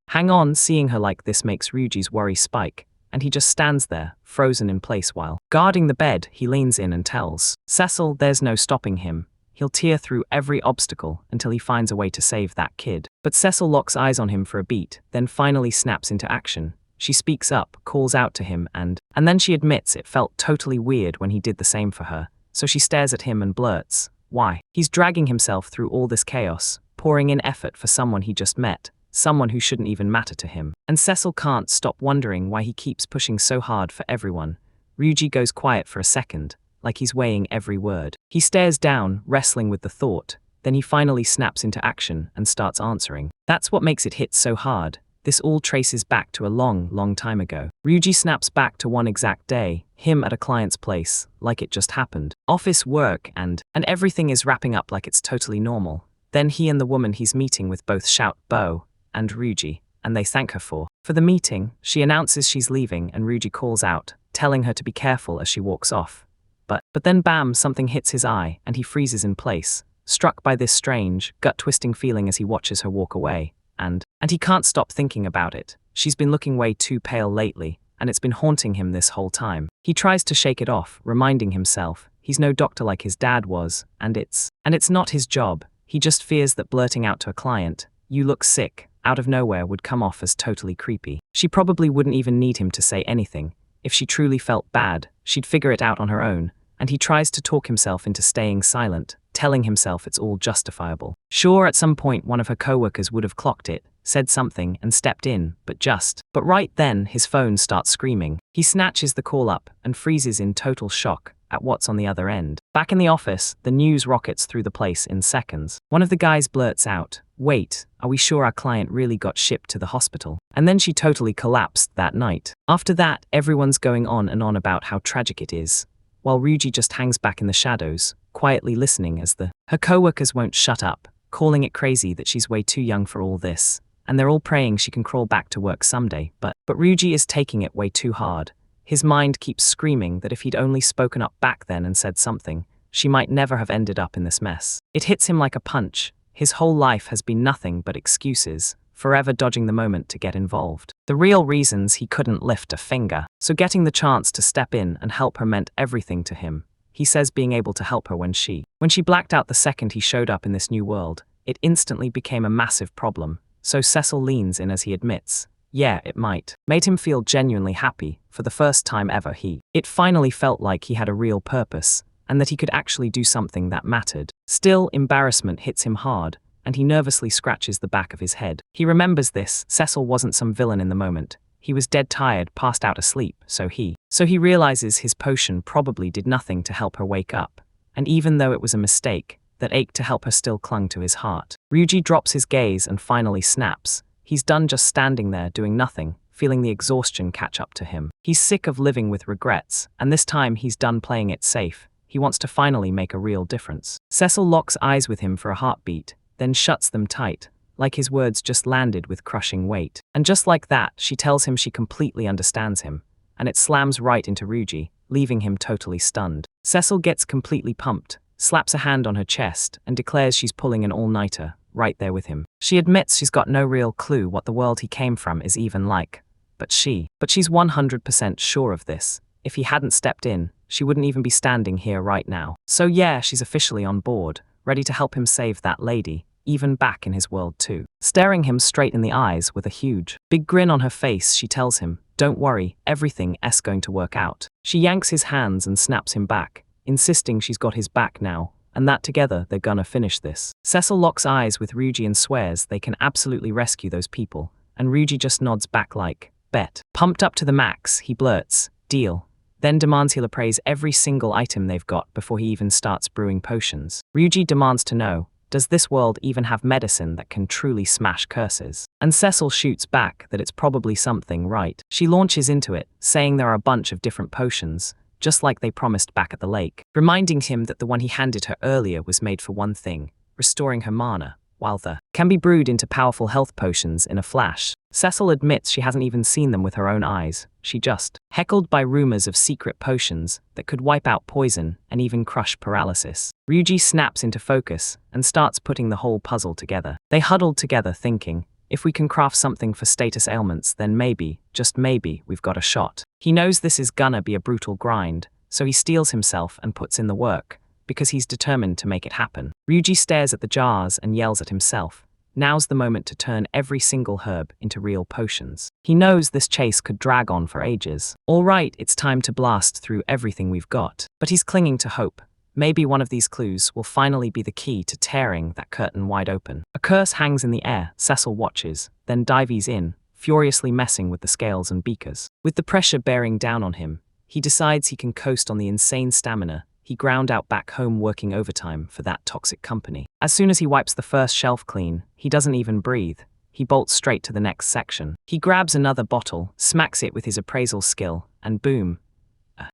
Seeing her like this makes Ryuji's worry spike, and he just stands there, frozen in place while guarding the bed. He leans in and tells Cecil there's no stopping him. He'll tear through every obstacle until he finds a way to save that kid. But Cecil locks eyes on him for a beat, then finally snaps into action. She speaks up, calls out to him, and then she admits it felt totally weird when he did the same for her, so she stares at him and blurts, why? He's dragging himself through all this chaos, pouring in effort for someone he just met, someone who shouldn't even matter to him. And Cecil can't stop wondering why he keeps pushing so hard for everyone. Ryuji goes quiet for a second, like he's weighing every word. He stares down, wrestling with the thought, then he finally snaps into action and starts answering. That's what makes it hit so hard. This all traces back to a long time ago. Ryuji snaps back to one exact day, him at a client's place, like it just happened. Office work and everything is wrapping up like it's totally normal. Then he and the woman he's meeting with both shout Bo and Ryuji, and they thank her for the meeting. She announces she's leaving and Ryuji calls out, telling her to be careful as she walks off. But then bam, something hits his eye and he freezes in place, struck by this strange, gut-twisting feeling as he watches her walk away. And he can't stop thinking about it. She's been looking way too pale lately, and it's been haunting him this whole time. He tries to shake it off, reminding himself he's no doctor like his dad was, and it's not his job. He just fears that blurting out to a client, "You look sick," out of nowhere would come off as totally creepy. She probably wouldn't even need him to say anything. If she truly felt bad, she'd figure it out on her own, and he tries to talk himself into staying silent, telling himself it's all justifiable. Sure, at some point one of her coworkers would have clocked it, said something, and stepped in, but right then his phone starts screaming. He snatches the call up and freezes in total shock at what's on the other end. Back in the office, the news rockets through the place in seconds. One of the guys blurts out, "Wait, are we sure our client really got shipped to the hospital?" And then she totally collapsed that night. After that, everyone's going on and on about how tragic it is, while Ryuji just hangs back in the shadows, quietly listening as her coworkers won't shut up, calling it crazy that she's way too young for all this, and they're all praying she can crawl back to work someday. But Ryuji is taking it way too hard. His mind keeps screaming that if he'd only spoken up back then and said something, she might never have ended up in this mess. It hits him like a punch. His whole life has been nothing but excuses, forever dodging the moment to get involved. The real reasons he couldn't lift a finger. So getting the chance to step in and help her meant everything to him. He says being able to help her when she blacked out the second he showed up in this new world, it instantly became a massive problem. So Cecil leans in as he admits, yeah, it made him feel genuinely happy. For the first time ever it finally felt like he had a real purpose, and that he could actually do something that mattered. Still, embarrassment hits him hard, and he nervously scratches the back of his head. He remembers this, Cecil wasn't some villain in the moment. He was dead tired, passed out asleep, so he realizes his potion probably did nothing to help her wake up, and even though it was a mistake, that ache to help her still clung to his heart. Ryuji drops his gaze and finally snaps. He's done just standing there doing nothing, feeling the exhaustion catch up to him. He's sick of living with regrets, and this time he's done playing it safe. He wants to finally make a real difference. Cecil locks eyes with him for a heartbeat, then shuts them tight, like his words just landed with crushing weight. And just like that, she tells him she completely understands him, and it slams right into Ryuji, leaving him totally stunned. Cecil gets completely pumped, slaps a hand on her chest, and declares she's pulling an all-nighter, right there with him. She admits she's got no real clue what the world he came from is even like, but she's 100% sure of this. If he hadn't stepped in, she wouldn't even be standing here right now. So yeah, she's officially on board, ready to help him save that lady, even back in his world too. Staring him straight in the eyes with a huge, big grin on her face, she tells him, "Don't worry, everything's going to work out." She yanks his hands and snaps him back, insisting she's got his back now, and that together they're gonna finish this. Cecil locks eyes with Ryuji and swears they can absolutely rescue those people, and Ryuji just nods back like, bet. Pumped up to the max, he blurts, "Deal," then demands he'll appraise every single item they've got before he even starts brewing potions. Ryuji demands to know, does this world even have medicine that can truly smash curses? And Cecil shoots back that it's probably something right. She launches into it, saying there are a bunch of different potions, just like they promised back at the lake, reminding him that the one he handed her earlier was made for one thing, restoring her mana, while the can be brewed into powerful health potions in a flash. Cecil admits she hasn't even seen them with her own eyes. She just heckled by rumors of secret potions that could wipe out poison and even crush paralysis. Ryuji snaps into focus and starts putting the whole puzzle together. They huddled together thinking, if we can craft something for status ailments, then maybe, just maybe, we've got a shot. He knows this is gonna be a brutal grind, so he steels himself and puts in the work, because he's determined to make it happen. Ryuji stares at the jars and yells at himself. Now's the moment to turn every single herb into real potions. He knows this chase could drag on for ages. All right, it's time to blast through everything we've got. But he's clinging to hope. Maybe one of these clues will finally be the key to tearing that curtain wide open. A curse hangs in the air. Cecil watches, then dives in, furiously messing with the scales and beakers. With the pressure bearing down on him, he decides he can coast on the insane stamina he ground out back home working overtime for that toxic company. As soon as he wipes the first shelf clean, he doesn't even breathe. He bolts straight to the next section. He grabs another bottle, smacks it with his appraisal skill, and boom.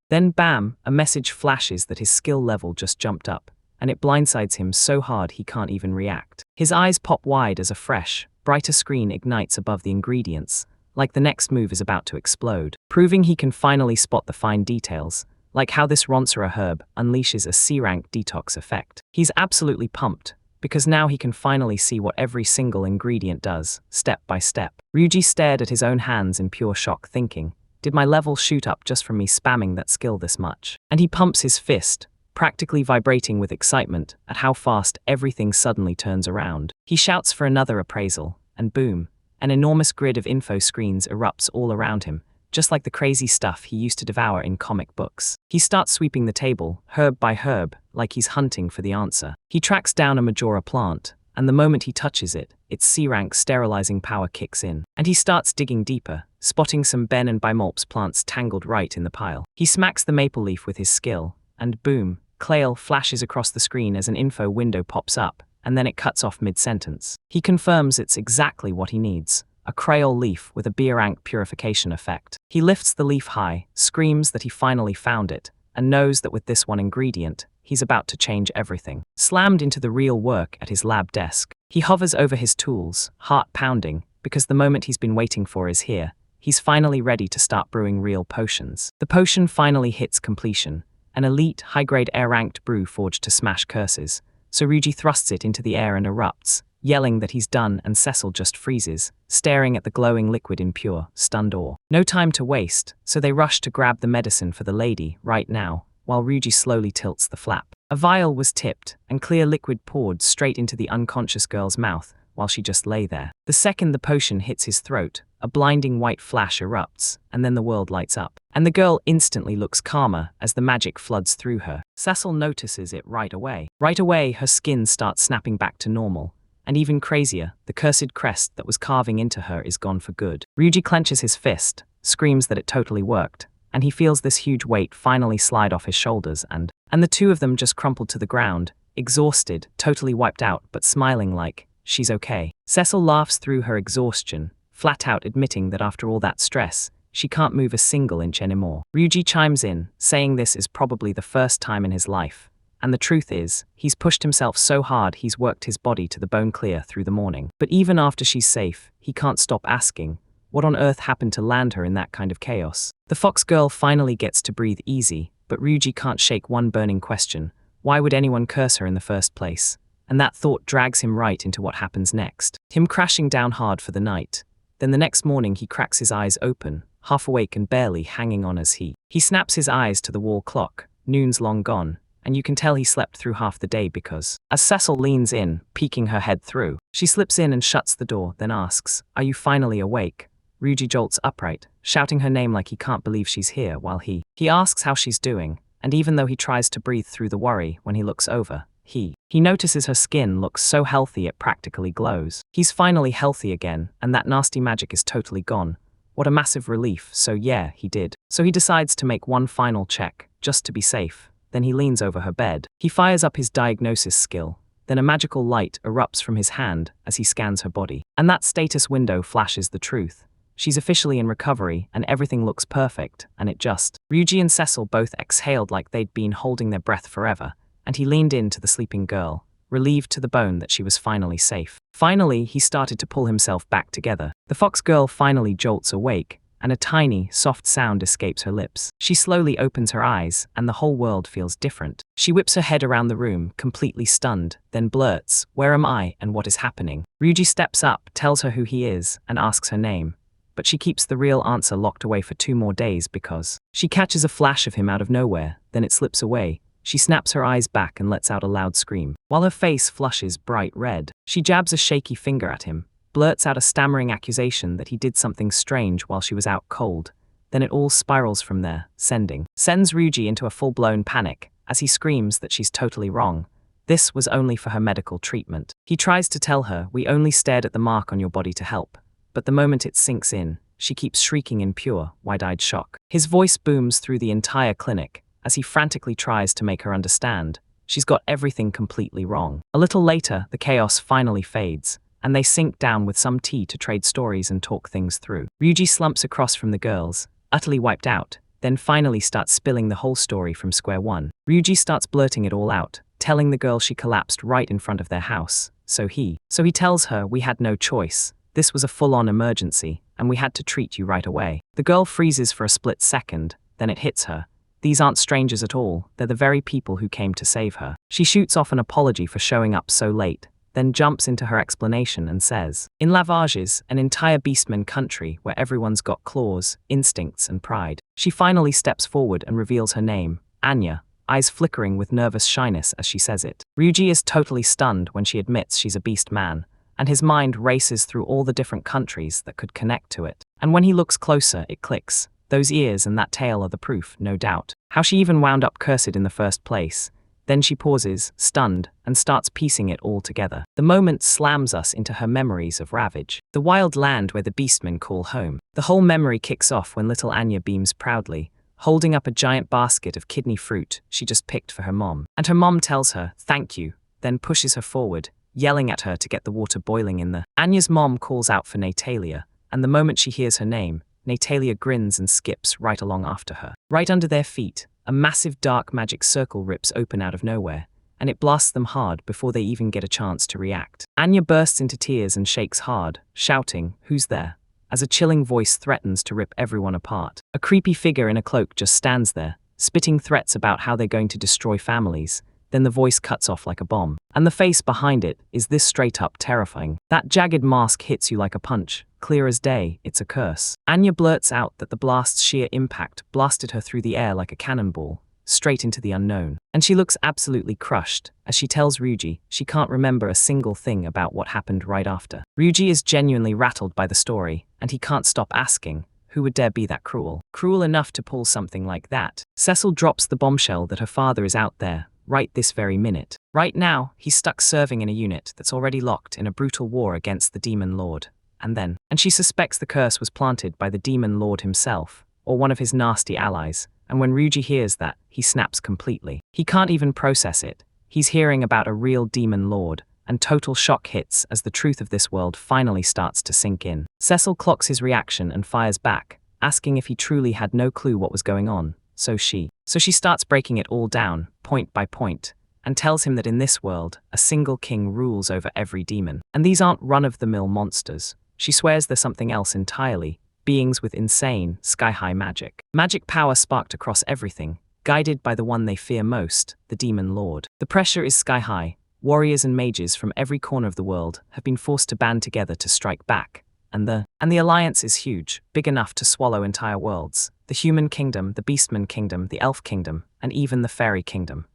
Then bam, a message flashes that his skill level just jumped up, and it blindsides him so hard he can't even react. His eyes pop wide as a fresh, brighter screen ignites above the ingredients, like the next move is about to explode, proving he can finally spot the fine details, like how this Ronsera herb unleashes a C-rank detox effect. He's absolutely pumped, because now he can finally see what every single ingredient does, step by step. Ryuji stared at his own hands in pure shock, thinking, did my level shoot up just from me spamming that skill this much? And he pumps his fist, practically vibrating with excitement at how fast everything suddenly turns around. He shouts for another appraisal, and boom, an enormous grid of info screens erupts all around him, just like the crazy stuff he used to devour in comic books. He starts sweeping the table, herb by herb, like he's hunting for the answer. He tracks down a Majora plant, and the moment he touches it, its C-rank sterilizing power kicks in. And he starts digging deeper, spotting some Ben and Bimolps plants tangled right in the pile. He smacks the maple leaf with his skill, and boom, Clail flashes across the screen as an info window pops up, and then it cuts off mid-sentence. He confirms it's exactly what he needs, a Crayola leaf with a B-rank purification effect. He lifts the leaf high, screams that he finally found it, and knows that with this one ingredient, he's about to change everything. Slammed into the real work at his lab desk, he hovers over his tools, heart pounding, because the moment he's been waiting for is here. He's finally ready to start brewing real potions. The potion finally hits completion, an elite, high-grade air-ranked brew forged to smash curses. So Ryuji thrusts it into the air and erupts, yelling that he's done, and Cecil just freezes, staring at the glowing liquid in pure, stunned awe. No time to waste, so they rush to grab the medicine for the lady, right now, while Ryuji slowly tilts the flap. A vial was tipped, and clear liquid poured straight into the unconscious girl's mouth, while she just lay there. The second the potion hits his throat, a blinding white flash erupts, and then the world lights up. And the girl instantly looks calmer as the magic floods through her. Cecil notices it right away. Right away, her skin starts snapping back to normal. And even crazier, the cursed crest that was carving into her is gone for good. Ryuji clenches his fist, screams that it totally worked, and he feels this huge weight finally slide off his shoulders and the two of them just crumpled to the ground, exhausted, totally wiped out, but smiling like, she's okay. Cecil laughs through her exhaustion, flat out admitting that after all that stress, she can't move a single inch anymore. Ryuji chimes in, saying this is probably the first time in his life. And the truth is, he's pushed himself so hard he's worked his body to the bone clear through the morning. But even after she's safe, he can't stop asking, what on earth happened to land her in that kind of chaos? The fox girl finally gets to breathe easy, but Ryuji can't shake one burning question. Why would anyone curse her in the first place? And that thought drags him right into what happens next. Him crashing down hard for the night. Then the next morning he cracks his eyes open, half awake and barely hanging on as he snaps his eyes to the wall clock. Noon's long gone, and you can tell he slept through half the day because, as Cecil leans in, peeking her head through, she slips in and shuts the door, then asks, "Are you finally awake?" Ryuji jolts upright, shouting her name like he can't believe she's here while he asks how she's doing, and even though he tries to breathe through the worry when he looks over, he notices her skin looks so healthy it practically glows. He's finally healthy again, and that nasty magic is totally gone. What a massive relief, so yeah, he did. So he decides to make one final check, just to be safe. Then he leans over her bed. He fires up his diagnosis skill. Then a magical light erupts from his hand as he scans her body. And that status window flashes the truth. She's officially in recovery, and everything looks perfect, and it just. Ryuji and Cecil both exhaled like they'd been holding their breath forever, and he leaned into the sleeping girl, relieved to the bone that she was finally safe. Finally, he started to pull himself back together. The fox girl finally jolts awake, and a tiny, soft sound escapes her lips. She slowly opens her eyes, and the whole world feels different. She whips her head around the room, completely stunned, then blurts, "Where am I, and what is happening?" Ryuji steps up, tells her who he is, and asks her name. But she keeps the real answer locked away for 2 more days because she catches a flash of him out of nowhere, then it slips away. She snaps her eyes back and lets out a loud scream. While her face flushes bright red, she jabs a shaky finger at him, blurts out a stammering accusation that he did something strange while she was out cold. Then it all spirals from there, sends Ryuji into a full-blown panic, as he screams that she's totally wrong. This was only for her medical treatment. He tries to tell her, "We only stared at the mark on your body to help." But the moment it sinks in, she keeps shrieking in pure, wide-eyed shock. His voice booms through the entire clinic, as he frantically tries to make her understand. She's got everything completely wrong. A little later, the chaos finally fades, and they sink down with some tea to trade stories and talk things through. Ryuji slumps across from the girls, utterly wiped out, then finally starts spilling the whole story from square one. Ryuji starts blurting it all out, telling the girl she collapsed right in front of their house. So he tells her, "We had no choice. This was a full-on emergency, and we had to treat you right away." The girl freezes for a split second, then it hits her. These aren't strangers at all, they're the very people who came to save her. She shoots off an apology for showing up so late, then jumps into her explanation and says, "In Lavages, an entire beastman country where everyone's got claws, instincts, and pride." She finally steps forward and reveals her name, Anya, eyes flickering with nervous shyness as she says it. Ryuji is totally stunned when she admits she's a beast man, and his mind races through all the different countries that could connect to it. And when he looks closer, it clicks. Those ears and that tail are the proof, no doubt. How she even wound up cursed in the first place. Then she pauses, stunned, and starts piecing it all together. The moment slams us into her memories of Ravage, the wild land where the beastmen call home. The whole memory kicks off when little Anya beams proudly, holding up a giant basket of kidney fruit she just picked for her mom. And her mom tells her, "Thank you," then pushes her forward, yelling at her to get the water boiling in the... Anya's mom calls out for Natalia, and the moment she hears her name, Natalia grins and skips right along after her. Right under their feet, a massive dark magic circle rips open out of nowhere, and it blasts them hard before they even get a chance to react. Anya bursts into tears and shakes hard, shouting, "Who's there?" as a chilling voice threatens to rip everyone apart. A creepy figure in a cloak just stands there, spitting threats about how they're going to destroy families. Then the voice cuts off like a bomb. And the face behind it is this straight up terrifying. That jagged mask hits you like a punch. Clear as day, it's a curse. Anya blurts out that the blast's sheer impact blasted her through the air like a cannonball, straight into the unknown. And she looks absolutely crushed, as she tells Ryuji she can't remember a single thing about what happened right after. Ryuji is genuinely rattled by the story, and he can't stop asking, who would dare be that cruel? Cruel enough to pull something like that? Cecil drops the bombshell that her father is out there, right this very minute. Right now, he's stuck serving in a unit that's already locked in a brutal war against the Demon Lord. And she suspects the curse was planted by the Demon Lord himself, or one of his nasty allies, and when Ryuji hears that, he snaps completely. He can't even process it. He's hearing about a real Demon Lord, and total shock hits as the truth of this world finally starts to sink in. Cecil clocks his reaction and fires back, asking if he truly had no clue what was going on. So she starts breaking it all down, point by point, and tells him that in this world, a single king rules over every demon. And these aren't run-of-the-mill monsters. She swears they're something else entirely, beings with insane, sky-high magic. Magic power sparked across everything, guided by the one they fear most, the Demon Lord. The pressure is sky-high. Warriors and mages from every corner of the world have been forced to band together to strike back. And the alliance is huge, big enough to swallow entire worlds. The human kingdom, the beastman kingdom, the elf kingdom, and even the fairy kingdom.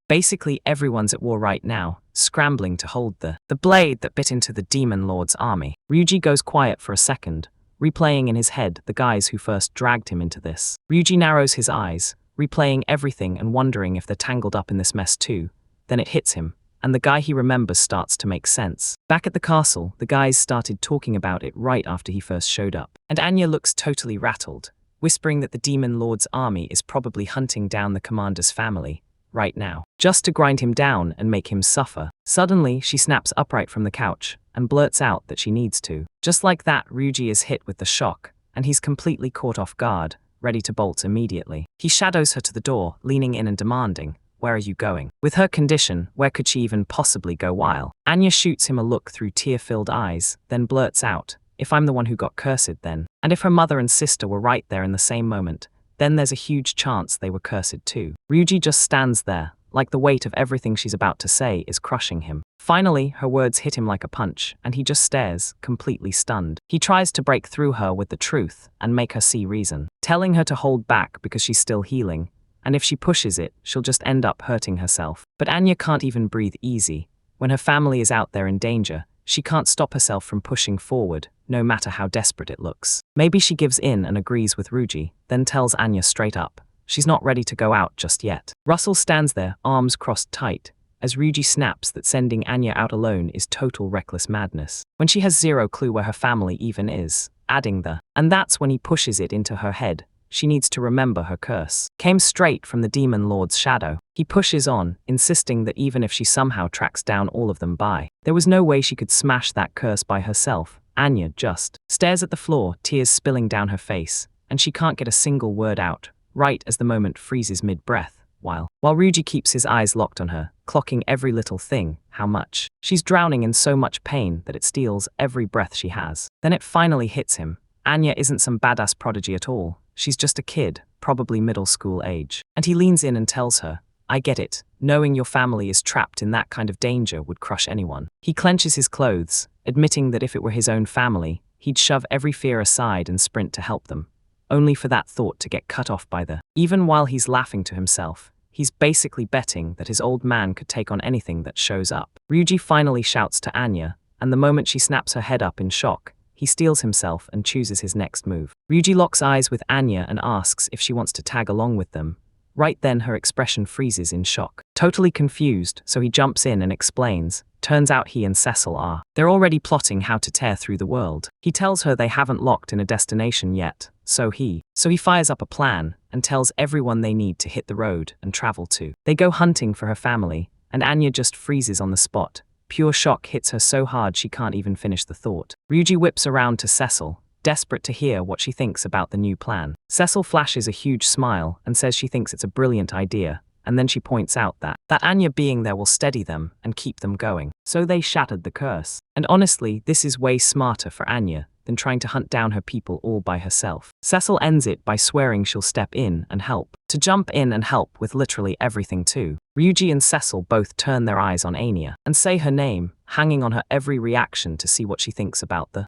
Basically everyone's at war right now, scrambling to hold the blade that bit into the Demon Lord's army. Ryuji goes quiet for a second, replaying in his head the guys who first dragged him into this. Ryuji narrows his eyes, replaying everything and wondering if they're tangled up in this mess too. Then it hits him, and the guy he remembers starts to make sense. Back at the castle, the guys started talking about it right after he first showed up. And Anya looks totally rattled, whispering that the Demon Lord's army is probably hunting down the commander's family right now, just to grind him down and make him suffer. Suddenly, she snaps upright from the couch and blurts out that she needs to. Just like that, Ryuji is hit with the shock, and he's completely caught off guard, ready to bolt immediately. He shadows her to the door, leaning in and demanding, "Where are you going?" With her condition, where could she even possibly go while? Anya shoots him a look through tear-filled eyes, then blurts out, "If I'm the one who got cursed then, and if her mother and sister were right there in the same moment, then there's a huge chance they were cursed too." Ryuji just stands there, like the weight of everything she's about to say is crushing him. Finally, her words hit him like a punch, and he just stares, completely stunned. He tries to break through her with the truth and make her see reason, telling her to hold back because she's still healing, and if she pushes it, she'll just end up hurting herself. But Anya can't even breathe easy. When her family is out there in danger, she can't stop herself from pushing forward, no matter how desperate it looks. Maybe she gives in and agrees with Ryuji, then tells Anya straight up she's not ready to go out just yet. Russell stands there, arms crossed tight, as Ryuji snaps that sending Anya out alone is total reckless madness, when she has zero clue where her family even is, adding and that's when he pushes it into her head. She needs to remember her curse came straight from the Demon Lord's shadow. He pushes on, insisting that even if she somehow tracks down all of them there was no way she could smash that curse by herself. Anya just stares at the floor, tears spilling down her face, and she can't get a single word out, right as the moment freezes mid-breath, while Ryuji keeps his eyes locked on her, clocking every little thing, how much she's drowning in so much pain that it steals every breath she has. Then it finally hits him. Anya isn't some badass prodigy at all. She's just a kid, probably middle school age. And he leans in and tells her, "I get it. Knowing your family is trapped in that kind of danger would crush anyone." He clenches his clothes, admitting that if it were his own family, he'd shove every fear aside and sprint to help them, only for that thought to get cut off by Even while he's laughing to himself, he's basically betting that his old man could take on anything that shows up. Ryuji finally shouts to Anya, and the moment she snaps her head up in shock, he steels himself and chooses his next move. Ryuji locks eyes with Anya and asks if she wants to tag along with them. Right then her expression freezes in shock. Totally confused, so he jumps in and explains. Turns out he and Cecil are. They're already plotting how to tear through the world. He tells her they haven't locked in a destination yet, so he fires up a plan and tells everyone they need to hit the road and travel to. They go hunting for her family, and Anya just freezes on the spot. Pure shock hits her so hard she can't even finish the thought. Ryuji whips around to Cecil, desperate to hear what she thinks about the new plan. Cecil flashes a huge smile and says she thinks it's a brilliant idea, and then she points out that Anya being there will steady them and keep them going. So they shattered the curse. And honestly, this is way smarter for Anya than trying to hunt down her people all by herself. Cecil ends it by swearing she'll step in and help. To jump in and help with literally everything too. Ryuji and Cecil both turn their eyes on Anya and say her name, hanging on her every reaction to see what she thinks about the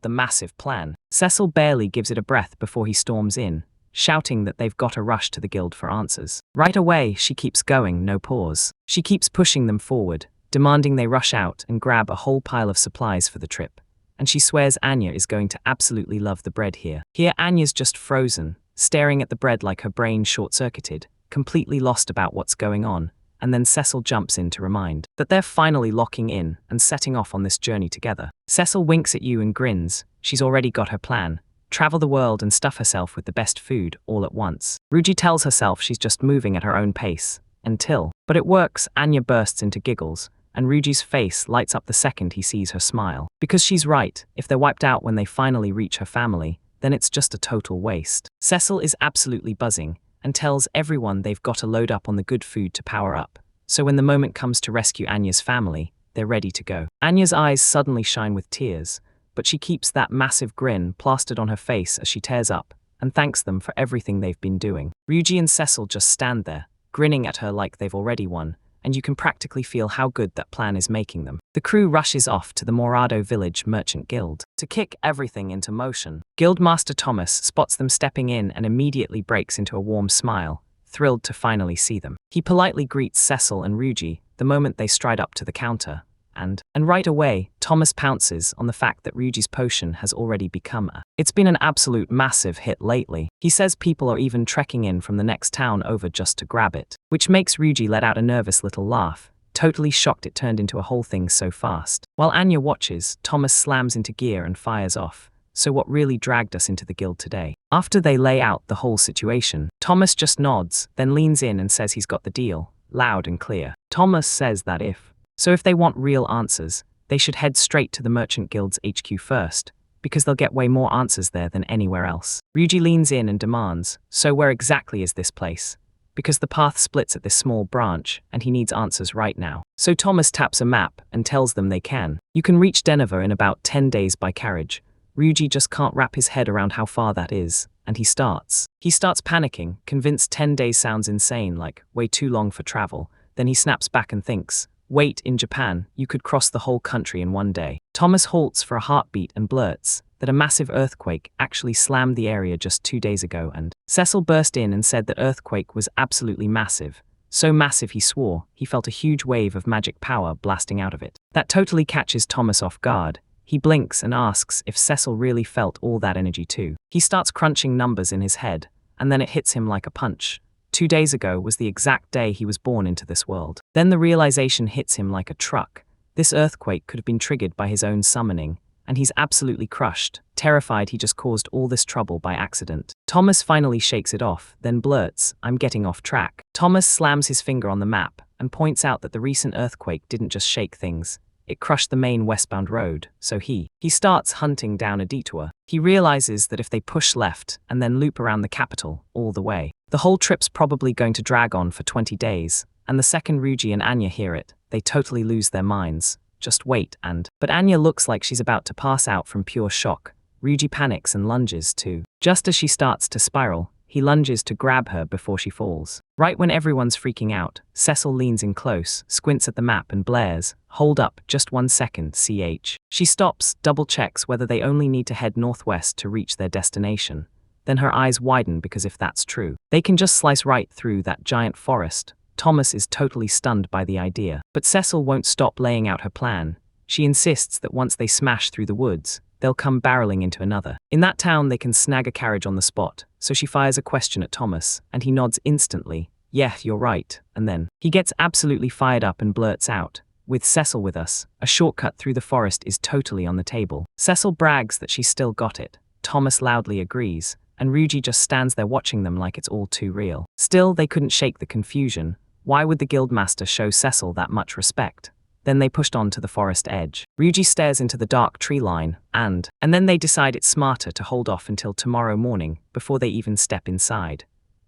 massive plan. Cecil barely gives it a breath before he storms in, shouting that they've got to rush to the guild for answers. Right away, she keeps going, no pause. She keeps pushing them forward, demanding they rush out and grab a whole pile of supplies for the trip. And she swears Anya is going to absolutely love the bread here. Here Anya's just frozen, staring at the bread like her brain short-circuited, completely lost about what's going on, and then Cecil jumps in to remind that they're finally locking in and setting off on this journey together. Cecil winks at you and grins. She's already got her plan. Travel the world and stuff herself with the best food all at once. Ryuji tells herself she's just moving at her own pace, but it works. Anya bursts into giggles, and Ryuji's face lights up the second he sees her smile. Because she's right, if they're wiped out when they finally reach her family, then it's just a total waste. Cecil is absolutely buzzing, and tells everyone they've got to load up on the good food to power up, so when the moment comes to rescue Anya's family, they're ready to go. Anya's eyes suddenly shine with tears, but she keeps that massive grin plastered on her face as she tears up, and thanks them for everything they've been doing. Ryuji and Cecil just stand there, grinning at her like they've already won, and you can practically feel how good that plan is making them. The crew rushes off to the Morado Village Merchant Guild to kick everything into motion. Guildmaster Thomas spots them stepping in and immediately breaks into a warm smile, thrilled to finally see them. He politely greets Cecil and Ryuji the moment they stride up to the counter, and right away, Thomas pounces on the fact that Ryuji's potion has already become it's been an absolute massive hit lately. He says people are even trekking in from the next town over just to grab it, which makes Ryuji let out a nervous little laugh, totally shocked it turned into a whole thing so fast. While Anya watches, Thomas slams into gear and fires off. So what really dragged us into the guild today? After they lay out the whole situation, Thomas just nods, then leans in and says he's got the deal, loud and clear. Thomas says that if they want real answers, they should head straight to the Merchant Guild's HQ first, because they'll get way more answers there than anywhere else. Ryuji leans in and demands, so where exactly is this place? Because the path splits at this small branch, and he needs answers right now. So Thomas taps a map and tells them they can. You can reach Denver in about 10 days by carriage. Ryuji just can't wrap his head around how far that is, and he starts panicking, convinced 10 days sounds insane, like way too long for travel. Then he snaps back and thinks, wait, in Japan, you could cross the whole country in one day. Thomas halts for a heartbeat and blurts that a massive earthquake actually slammed the area just 2 days ago, and Cecil burst in and said that earthquake was absolutely massive. So massive he swore he felt a huge wave of magic power blasting out of it. That totally catches Thomas off guard. He blinks and asks if Cecil really felt all that energy too. He starts crunching numbers in his head, and then it hits him like a punch. 2 days ago was the exact day he was born into this world. Then the realization hits him like a truck. This earthquake could have been triggered by his own summoning, and he's absolutely crushed, terrified he just caused all this trouble by accident. Thomas finally shakes it off, then blurts, I'm getting off track. Thomas slams his finger on the map and points out that the recent earthquake didn't just shake things. It crushed the main westbound road, so he starts hunting down a detour. He realizes that if they push left and then loop around the capital all the way, the whole trip's probably going to drag on for 20 days, and the second Ryuji and Anya hear it, they totally lose their minds. Just wait but Anya looks like she's about to pass out from pure shock. Ryuji panics and lunges too. Just as she starts to spiral, he lunges to grab her before she falls. Right when everyone's freaking out, Cecil leans in close, squints at the map and blares, hold up, just 1 second, CH. She stops, double-checks whether they only need to head northwest to reach their destination. Then her eyes widen because if that's true, they can just slice right through that giant forest. Thomas is totally stunned by the idea. But Cecil won't stop laying out her plan. She insists that once they smash through the woods, they'll come barreling into another. In that town, they can snag a carriage on the spot, so she fires a question at Thomas, and he nods instantly. Yeah, you're right. And then he gets absolutely fired up and blurts out, with Cecil with us, a shortcut through the forest is totally on the table. Cecil brags that she's still got it. Thomas loudly agrees, and Ryuji just stands there watching them like it's all too real. Still, they couldn't shake the confusion. Why would the guildmaster show Cecil that much respect? Then they pushed on to the forest edge. Ryuji stares into the dark tree line, and then they decide it's smarter to hold off until tomorrow morning before they even step inside.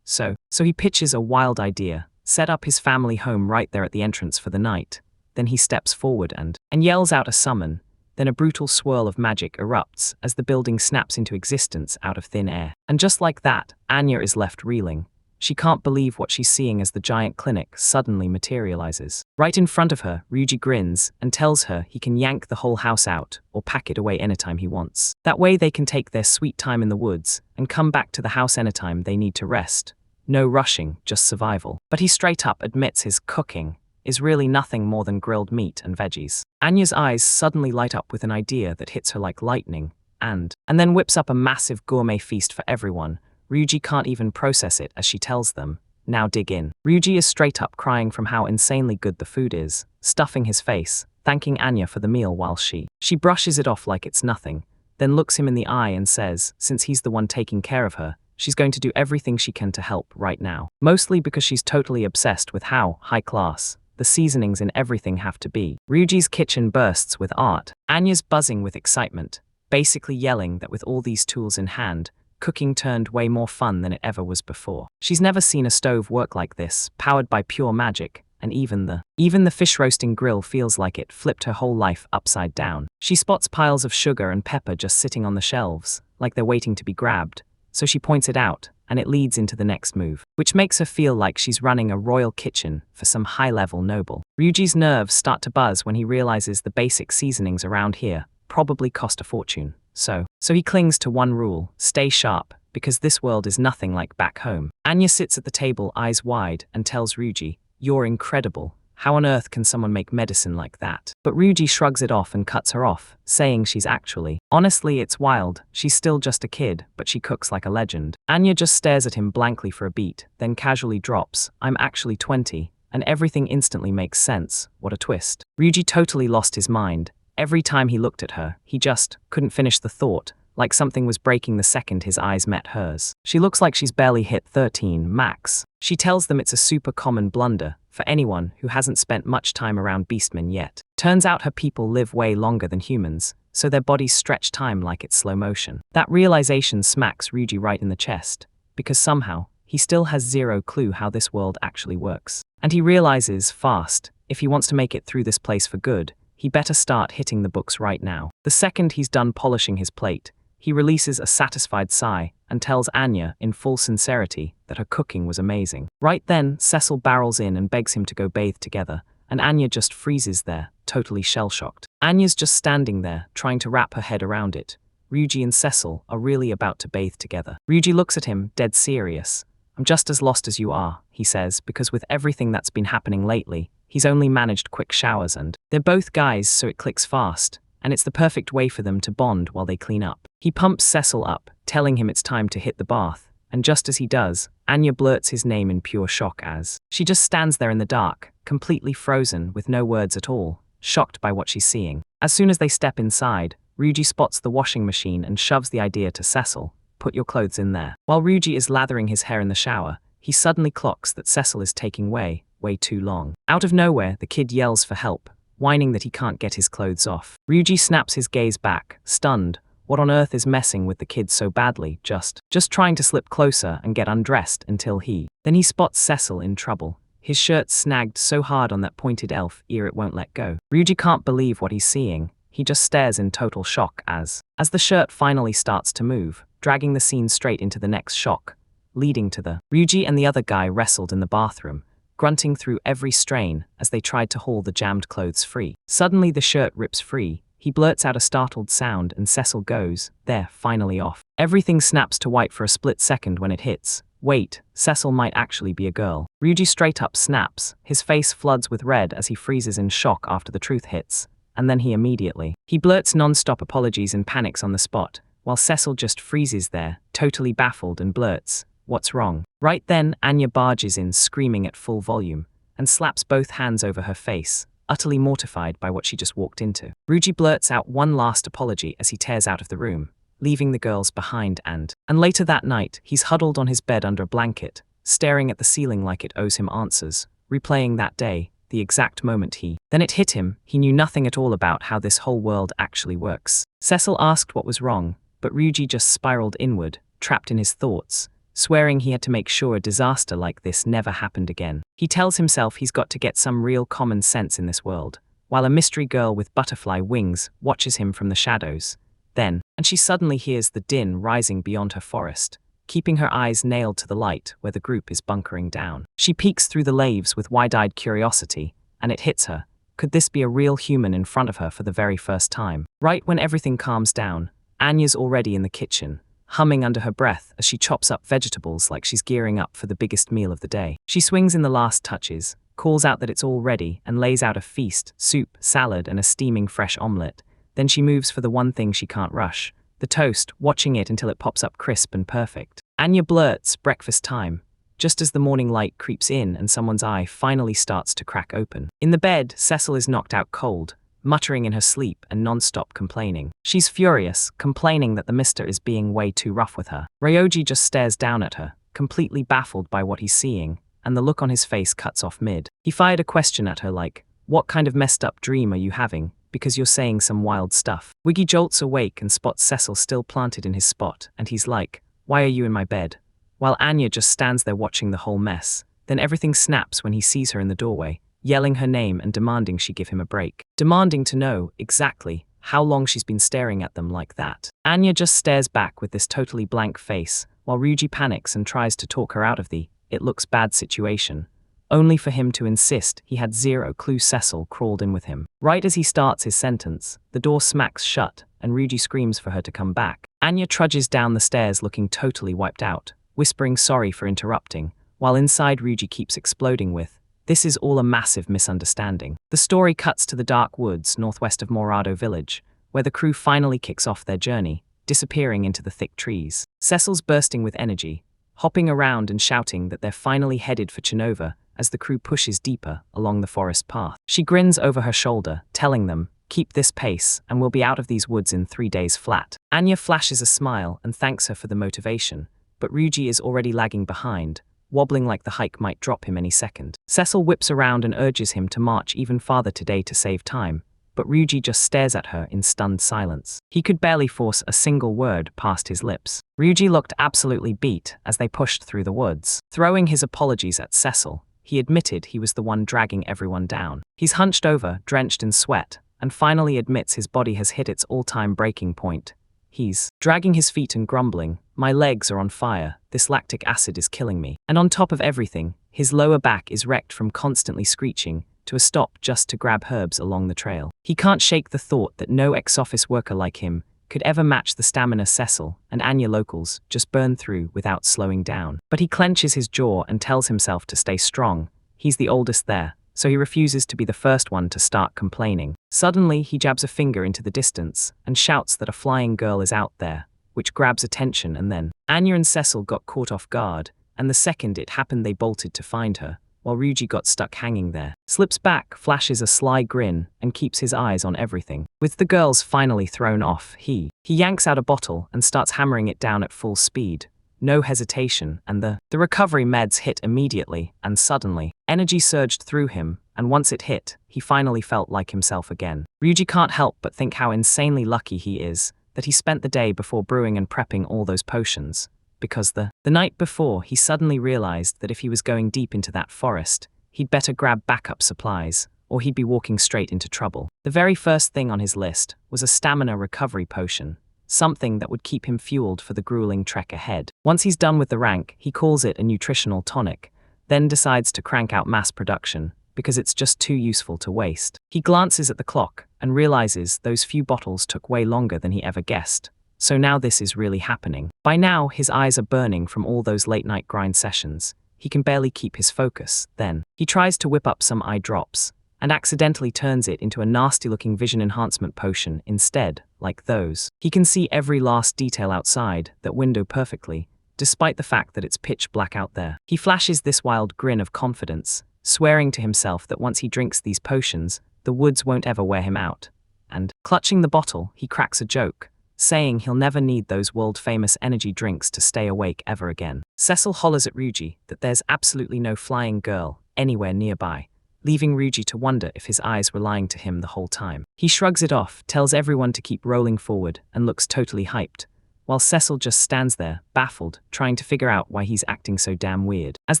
So he pitches a wild idea, set up his family home right there at the entrance for the night. Then he steps forward and yells out a summon. Then a brutal swirl of magic erupts as the building snaps into existence out of thin air. And just like that, Anya is left reeling. She can't believe what she's seeing as the giant clinic suddenly materializes. Right in front of her, Ryuji grins and tells her he can yank the whole house out or pack it away anytime he wants. That way they can take their sweet time in the woods and come back to the house anytime they need to rest. No rushing, just survival. But he straight up admits his cooking is really nothing more than grilled meat and veggies. Anya's eyes suddenly light up with an idea that hits her like lightning, and then whips up a massive gourmet feast for everyone. Ryuji can't even process it as she tells them, now dig in. Ryuji is straight up crying from how insanely good the food is, stuffing his face, thanking Anya for the meal while she brushes it off like it's nothing, then looks him in the eye and says, since he's the one taking care of her, she's going to do everything she can to help right now. Mostly because she's totally obsessed with how high class the seasonings in everything have to be. Ryuji's kitchen bursts with art. Anya's buzzing with excitement, basically yelling that with all these tools in hand, cooking turned way more fun than it ever was before. She's never seen a stove work like this, powered by pure magic, and even the fish roasting grill feels like it flipped her whole life upside down. She spots piles of sugar and pepper just sitting on the shelves, like they're waiting to be grabbed, so she points it out, and it leads into the next move, which makes her feel like she's running a royal kitchen for some high-level noble. Ryuji's nerves start to buzz when he realizes the basic seasonings around here probably cost a fortune. So he clings to one rule, stay sharp, because this world is nothing like back home. Anya sits at the table eyes wide and tells Ryuji, you're incredible. How on earth can someone make medicine like that? But Ryuji shrugs it off and cuts her off, saying she's actually. Honestly, it's wild. She's still just a kid, but she cooks like a legend. Anya just stares at him blankly for a beat, then casually drops, I'm actually 20, and everything instantly makes sense. What a twist. Ryuji totally lost his mind. Every time he looked at her, he just couldn't finish the thought, like something was breaking the second his eyes met hers. She looks like she's barely hit 13, max. She tells them it's a super common blunder for anyone who hasn't spent much time around beastmen yet. Turns out her people live way longer than humans, so their bodies stretch time like it's slow motion. That realization smacks Ryuji right in the chest, because somehow, he still has zero clue how this world actually works. And he realizes, fast, if he wants to make it through this place for good, he better start hitting the books right now. The second he's done polishing his plate, he releases a satisfied sigh and tells Anya in full sincerity that her cooking was amazing. Right then, Cecil barrels in and begs him to go bathe together, and Anya just freezes there, totally shell-shocked. Anya's just standing there, trying to wrap her head around it. Ryuji and Cecil are really about to bathe together. Ryuji looks at him, dead serious. I'm just as lost as you are, he says, because with everything that's been happening lately, he's only managed quick showers and they're both guys, so it clicks fast, and it's the perfect way for them to bond while they clean up. He pumps Cecil up, telling him it's time to hit the bath, and just as he does, Anya blurts his name in pure shock as she just stands there in the dark, completely frozen with no words at all, shocked by what she's seeing. As soon as they step inside, Ryuji spots the washing machine and shoves the idea to Cecil, put your clothes in there. While Ryuji is lathering his hair in the shower, he suddenly clocks that Cecil is taking way too long. Out of nowhere, the kid yells for help, whining that he can't get his clothes off. Ryuji snaps his gaze back, stunned. What on earth is messing with the kid so badly? Just trying to slip closer and get undressed until Then he spots Cecil in trouble. His shirt snagged so hard on that pointed elf ear it won't let go. Ryuji can't believe what he's seeing. He just stares in total shock as the shirt finally starts to move, dragging the scene straight into the next shock, leading to the Ryuji and the other guy wrestled in the bathroom, grunting through every strain as they tried to haul the jammed clothes free. Suddenly the shirt rips free, he blurts out a startled sound and Cecil goes, there, finally off. Everything snaps to white for a split second when it hits. Wait, Cecil might actually be a girl. Ryuji straight up snaps, his face floods with red as he freezes in shock after the truth hits, and then he blurts non-stop apologies and panics on the spot, while Cecil just freezes there, totally baffled, and blurts, "What's wrong?" Right then, Anya barges in screaming at full volume, and slaps both hands over her face, utterly mortified by what she just walked into. Ryuji blurts out one last apology as he tears out of the room, leaving the girls behind and later that night, he's huddled on his bed under a blanket, staring at the ceiling like it owes him answers, replaying that day, the exact moment then it hit him, he knew nothing at all about how this whole world actually works. Cecil asked what was wrong, but Ryuji just spiraled inward, trapped in his thoughts, swearing he had to make sure a disaster like this never happened again. He tells himself he's got to get some real common sense in this world, while a mystery girl with butterfly wings watches him from the shadows. Then, and she suddenly hears the din rising beyond her forest, keeping her eyes nailed to the light where the group is bunkering down. She peeks through the leaves with wide-eyed curiosity, and it hits her. Could this be a real human in front of her for the very first time? Right when everything calms down, Anya's already in the kitchen, humming under her breath as she chops up vegetables like she's gearing up for the biggest meal of the day. She swings in the last touches, calls out that it's all ready, and lays out a feast: soup, salad, and a steaming fresh omelette. Then she moves for the one thing she can't rush, the toast, watching it until it pops up crisp and perfect. Anya blurts, "Breakfast time," just as the morning light creeps in and someone's eye finally starts to crack open. In the bed, Cecil is knocked out cold, muttering in her sleep and non-stop complaining. She's furious, complaining that the mister is being way too rough with her. Ryoji just stares down at her, completely baffled by what he's seeing, and the look on his face cuts off mid. He fired a question at her like, "What kind of messed up dream are you having? Because you're saying some wild stuff." Wiggy jolts awake and spots Cecil still planted in his spot, and he's like, "Why are you in my bed?" While Anya just stands there watching the whole mess. Then everything snaps when he sees her in the doorway, yelling her name and demanding she give him a break. Demanding to know, exactly, how long she's been staring at them like that. Anya just stares back with this totally blank face, while Ryuji panics and tries to talk her out of the "it looks bad" situation, only for him to insist he had zero clue Cecil crawled in with him. Right as he starts his sentence, the door smacks shut, and Ryuji screams for her to come back. Anya trudges down the stairs looking totally wiped out, whispering sorry for interrupting, while inside Ryuji keeps exploding with, "This is all a massive misunderstanding." The story cuts to the dark woods northwest of Morado village, where the crew finally kicks off their journey, disappearing into the thick trees. Cecil's bursting with energy, hopping around and shouting that they're finally headed for Chinova as the crew pushes deeper along the forest path. She grins over her shoulder, telling them, "Keep this pace, and we'll be out of these woods in 3 days flat." Anya flashes a smile and thanks her for the motivation, but Ryuji is already lagging behind, wobbling like the hike might drop him any second. Cecil whips around and urges him to march even farther today to save time, but Ryuji just stares at her in stunned silence. He could barely force a single word past his lips. Ryuji looked absolutely beat as they pushed through the woods. Throwing his apologies at Cecil, he admitted he was the one dragging everyone down. He's hunched over, drenched in sweat, and finally admits his body has hit its all-time breaking point. He's dragging his feet and grumbling, "My legs are on fire, this lactic acid is killing me." And on top of everything, his lower back is wrecked from constantly screeching to a stop just to grab herbs along the trail. He can't shake the thought that no ex-office worker like him could ever match the stamina Cecil and Anya locals just burn through without slowing down. But he clenches his jaw and tells himself to stay strong. He's the oldest there, so he refuses to be the first one to start complaining. Suddenly, he jabs a finger into the distance and shouts that a flying girl is out there, which grabs attention, and then Anya and Cecil got caught off guard, and the second it happened they bolted to find her, while Ryuji got stuck hanging there. Slips back, flashes a sly grin, and keeps his eyes on everything. With the girls finally thrown off, he yanks out a bottle and starts hammering it down at full speed. No hesitation, and the recovery meds hit immediately, and suddenly, energy surged through him, and once it hit, he finally felt like himself again. Ryuji can't help but think how insanely lucky he is that he spent the day before brewing and prepping all those potions, because the night before he suddenly realized that if he was going deep into that forest, he'd better grab backup supplies, or he'd be walking straight into trouble. The very first thing on his list was a stamina recovery potion, something that would keep him fueled for the grueling trek ahead. Once he's done with the rank, he calls it a nutritional tonic, then decides to crank out mass production, because it's just too useful to waste. He glances at the clock and realizes those few bottles took way longer than he ever guessed. So now this is really happening. By now, his eyes are burning from all those late-night grind sessions. He can barely keep his focus. Then, he tries to whip up some eye drops, and accidentally turns it into a nasty-looking vision enhancement potion instead, like those. He can see every last detail outside that window perfectly, despite the fact that it's pitch black out there. He flashes this wild grin of confidence, swearing to himself that once he drinks these potions, the woods won't ever wear him out. And, clutching the bottle, he cracks a joke, saying he'll never need those world-famous energy drinks to stay awake ever again. Cecil hollers at Ryuji that there's absolutely no flying girl anywhere nearby, leaving Ryuji to wonder if his eyes were lying to him the whole time. He shrugs it off, tells everyone to keep rolling forward, and looks totally hyped, while Cecil just stands there, baffled, trying to figure out why he's acting so damn weird. As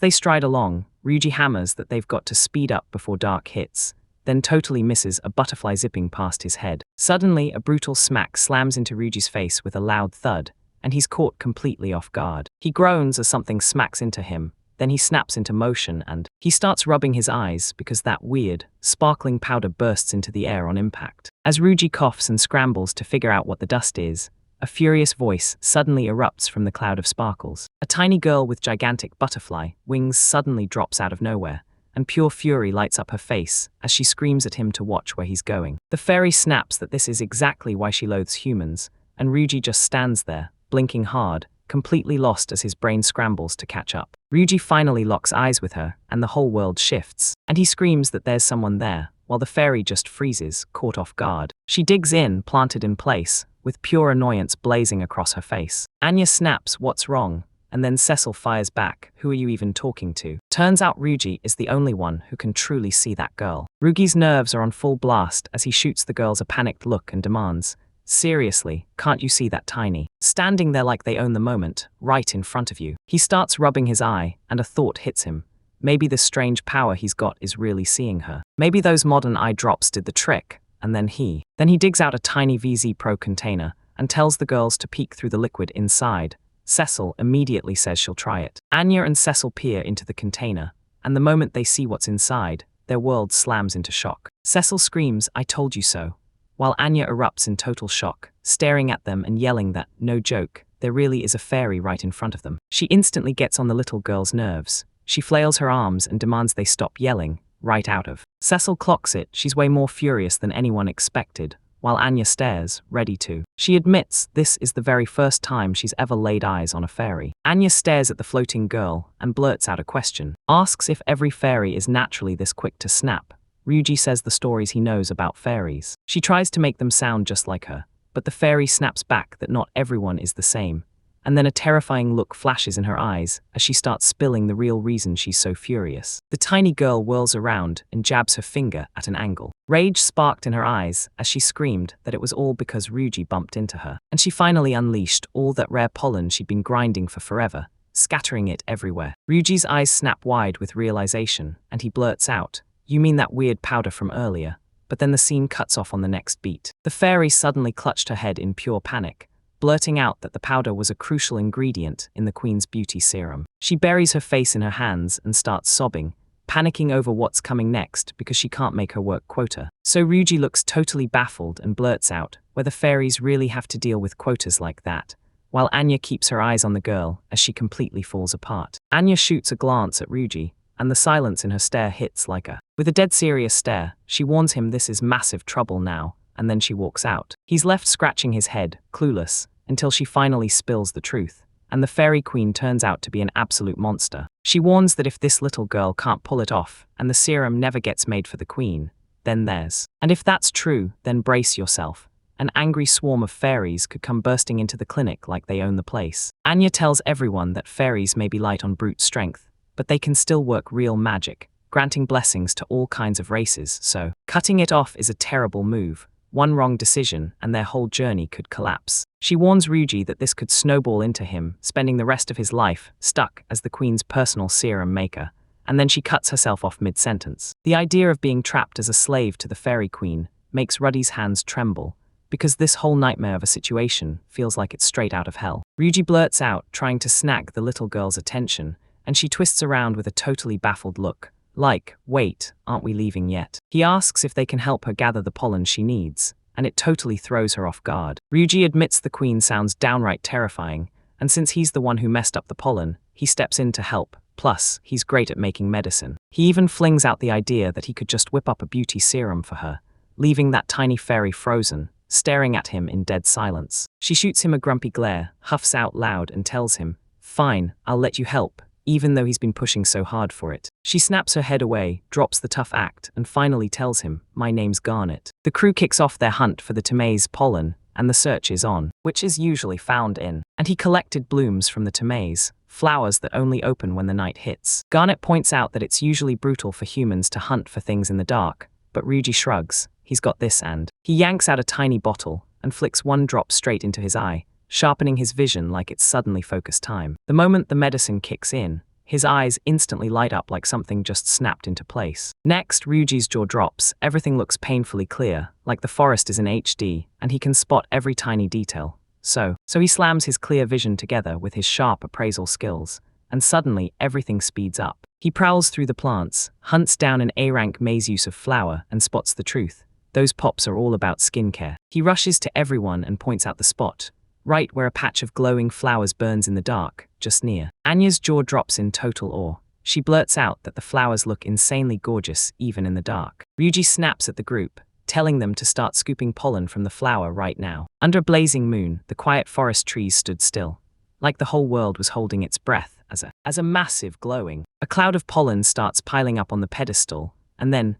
they stride along, Ryuji hammers that they've got to speed up before dark hits, then totally misses a butterfly zipping past his head. Suddenly, a brutal smack slams into Ryuji's face with a loud thud, and he's caught completely off guard. He groans as something smacks into him, then he snaps into motion and he starts rubbing his eyes because that weird, sparkling powder bursts into the air on impact. As Ryuji coughs and scrambles to figure out what the dust is, a furious voice suddenly erupts from the cloud of sparkles. A tiny girl with gigantic butterfly wings suddenly drops out of nowhere, and pure fury lights up her face as she screams at him to watch where he's going. The fairy snaps that this is exactly why she loathes humans, and Ryuji just stands there, blinking hard, completely lost as his brain scrambles to catch up. Ryuji finally locks eyes with her, and the whole world shifts, and he screams that there's someone there, while the fairy just freezes, caught off guard. She digs in, planted in place, with pure annoyance blazing across her face. Anya snaps, "What's wrong?" And then Cecil fires back, "Who are you even talking to?" Turns out Ryuji is the only one who can truly see that girl. Ryuji's nerves are on full blast as he shoots the girls a panicked look and demands, "Seriously, can't you see that tiny?" Standing there like they own the moment, right in front of you. He starts rubbing his eye, and a thought hits him. Maybe this strange power he's got is really seeing her. Maybe those modern eye drops did the trick, and then he digs out a tiny VZ Pro container and tells the girls to peek through the liquid inside. Cecil immediately says she'll try it. Anya and Cecil peer into the container, and the moment they see what's inside, their world slams into shock. Cecil screams, "I told you so," while Anya erupts in total shock, staring at them and yelling that, no joke, there really is a fairy right in front of them. She instantly gets on the little girl's nerves. She flails her arms and demands they stop yelling, right out of. Cecil clocks it, she's way more furious than anyone expected, while Anya stares, ready to. She admits this is the very first time she's ever laid eyes on a fairy. Anya stares at the floating girl and blurts out a question. Asks if every fairy is naturally this quick to snap. Ryuji says the stories he knows about fairies. She tries to make them sound just like her, but the fairy snaps back that not everyone is the same. And then a terrifying look flashes in her eyes as she starts spilling the real reason she's so furious. The tiny girl whirls around and jabs her finger at an angle. Rage sparked in her eyes as she screamed that it was all because Ryuji bumped into her. And she finally unleashed all that rare pollen she'd been grinding for forever, scattering it everywhere. Ryuji's eyes snap wide with realization, and he blurts out, "You mean that weird powder from earlier?" But then the scene cuts off on the next beat. The fairy suddenly clutched her head in pure panic, blurting out that the powder was a crucial ingredient in the Queen's beauty serum. She buries her face in her hands and starts sobbing, panicking over what's coming next because she can't make her work quota. So Ryuji looks totally baffled and blurts out whether fairies really have to deal with quotas like that, while Anya keeps her eyes on the girl as she completely falls apart. Anya shoots a glance at Ryuji, and the silence in her stare hits like a. With a dead serious stare, she warns him this is massive trouble now, and then she walks out. He's left scratching his head, clueless, until she finally spills the truth, and the fairy queen turns out to be an absolute monster. She warns that if this little girl can't pull it off, and the serum never gets made for the queen, then theirs. And if that's true, then brace yourself. An angry swarm of fairies could come bursting into the clinic like they own the place. Anya tells everyone that fairies may be light on brute strength, but they can still work real magic, granting blessings to all kinds of races, so cutting it off is a terrible move. One wrong decision, and their whole journey could collapse. She warns Ryuji that this could snowball into him, spending the rest of his life stuck as the Queen's personal serum maker, and then she cuts herself off mid-sentence. The idea of being trapped as a slave to the Fairy Queen makes Ruddy's hands tremble, because this whole nightmare of a situation feels like it's straight out of hell. Ryuji blurts out, trying to snag the little girl's attention, and she twists around with a totally baffled look. Like, wait, aren't we leaving yet? He asks if they can help her gather the pollen she needs, and it totally throws her off guard. Ryuji admits the queen sounds downright terrifying, and since he's the one who messed up the pollen, he steps in to help, Plus, he's great at making medicine. He even flings out the idea that he could just whip up a beauty serum for her, leaving that tiny fairy frozen, staring at him in dead silence. She shoots him a grumpy glare, huffs out loud and tells him, "Fine, I'll let you help," even though he's been pushing so hard for it. She snaps her head away, drops the tough act, and finally tells him, "My name's Garnet." The crew kicks off their hunt for the Tomei's pollen, and the search is on, which is usually found in. And he collected blooms from the Tomei's, flowers that only open when the night hits. Garnet points out that it's usually brutal for humans to hunt for things in the dark, but Ryuji shrugs. He's got this, and he yanks out a tiny bottle and flicks one drop straight into his eye, sharpening his vision like it's suddenly focus time. The moment the medicine kicks in, his eyes instantly light up like something just snapped into place. Next, Ryuji's jaw drops. Everything looks painfully clear, like the forest is in HD, and he can spot every tiny detail. So he slams his clear vision together with his sharp appraisal skills, and suddenly everything speeds up. He prowls through the plants, hunts down an A-rank Mage use of flower, and spots the truth. Those pops are all about skincare. He rushes to everyone and points out the spot, right where a patch of glowing flowers burns in the dark, just near. Anya's jaw drops in total awe. She blurts out that the flowers look insanely gorgeous even in the dark. Ryuji snaps at the group, telling them to start scooping pollen from the flower right now. Under a blazing moon, the quiet forest trees stood still, like the whole world was holding its breath as a massive glowing. A cloud of pollen starts piling up on the pedestal, and then,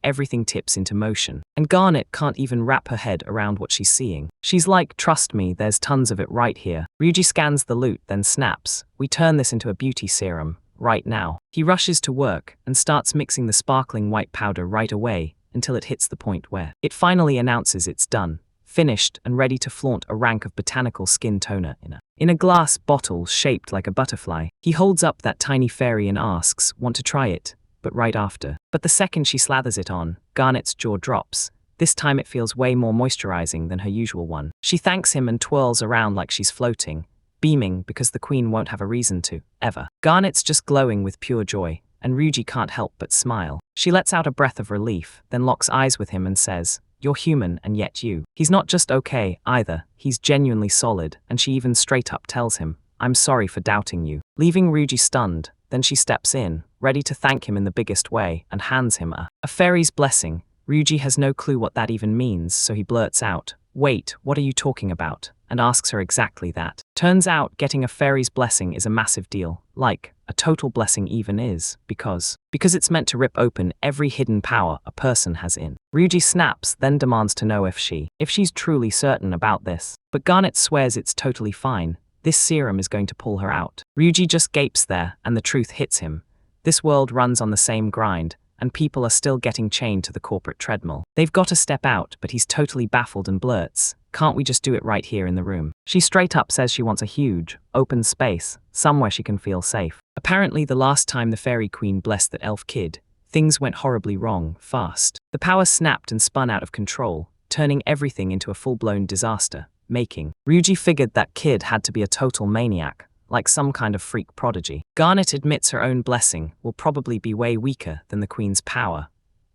everything tips into motion. And Garnet can't even wrap her head around what she's seeing. She's like, "Trust me, there's tons of it right here." Ryuji scans the loot, then snaps, "We turn this into a beauty serum, right now." He rushes to work and starts mixing the sparkling white powder right away until it hits the point where it finally announces it's done, finished, and ready to flaunt a rank of botanical skin toner in a glass bottle shaped like a butterfly. He holds up that tiny fairy and asks, "Want to try it?" But right after. But the second she slathers it on, Garnet's jaw drops. This time it feels way more moisturizing than her usual one. She thanks him and twirls around like she's floating, beaming because the queen won't have a reason to, ever. Garnet's just glowing with pure joy, and Ryuji can't help but smile. She lets out a breath of relief, then locks eyes with him and says, "You're human, and yet you." He's not just okay, either. He's genuinely solid, and she even straight up tells him, "I'm sorry for doubting you." Leaving Ryuji stunned, then she steps in, ready to thank him in the biggest way, and hands him a fairy's blessing. Ryuji has no clue what that even means, so he blurts out, "Wait, what are you talking about?" and asks her exactly that. Turns out, getting a fairy's blessing is a massive deal, like a total blessing even is, because it's meant to rip open every hidden power a person has in. Ryuji snaps, then demands to know if she's truly certain about this. But Garnet swears it's totally fine. This serum is going to pull her out. Ryuji just gapes there, and the truth hits him. This world runs on the same grind, and people are still getting chained to the corporate treadmill. They've got to step out, but he's totally baffled and blurts, "Can't we just do it right here in the room?" She straight up says she wants a huge, open space, somewhere she can feel safe. Apparently the last time the fairy queen blessed that elf kid, things went horribly wrong, fast. The power snapped and spun out of control, turning everything into a full-blown disaster, making Ryuji figured that kid had to be a total maniac, like some kind of freak prodigy. Garnet admits her own blessing will probably be way weaker than the queen's power,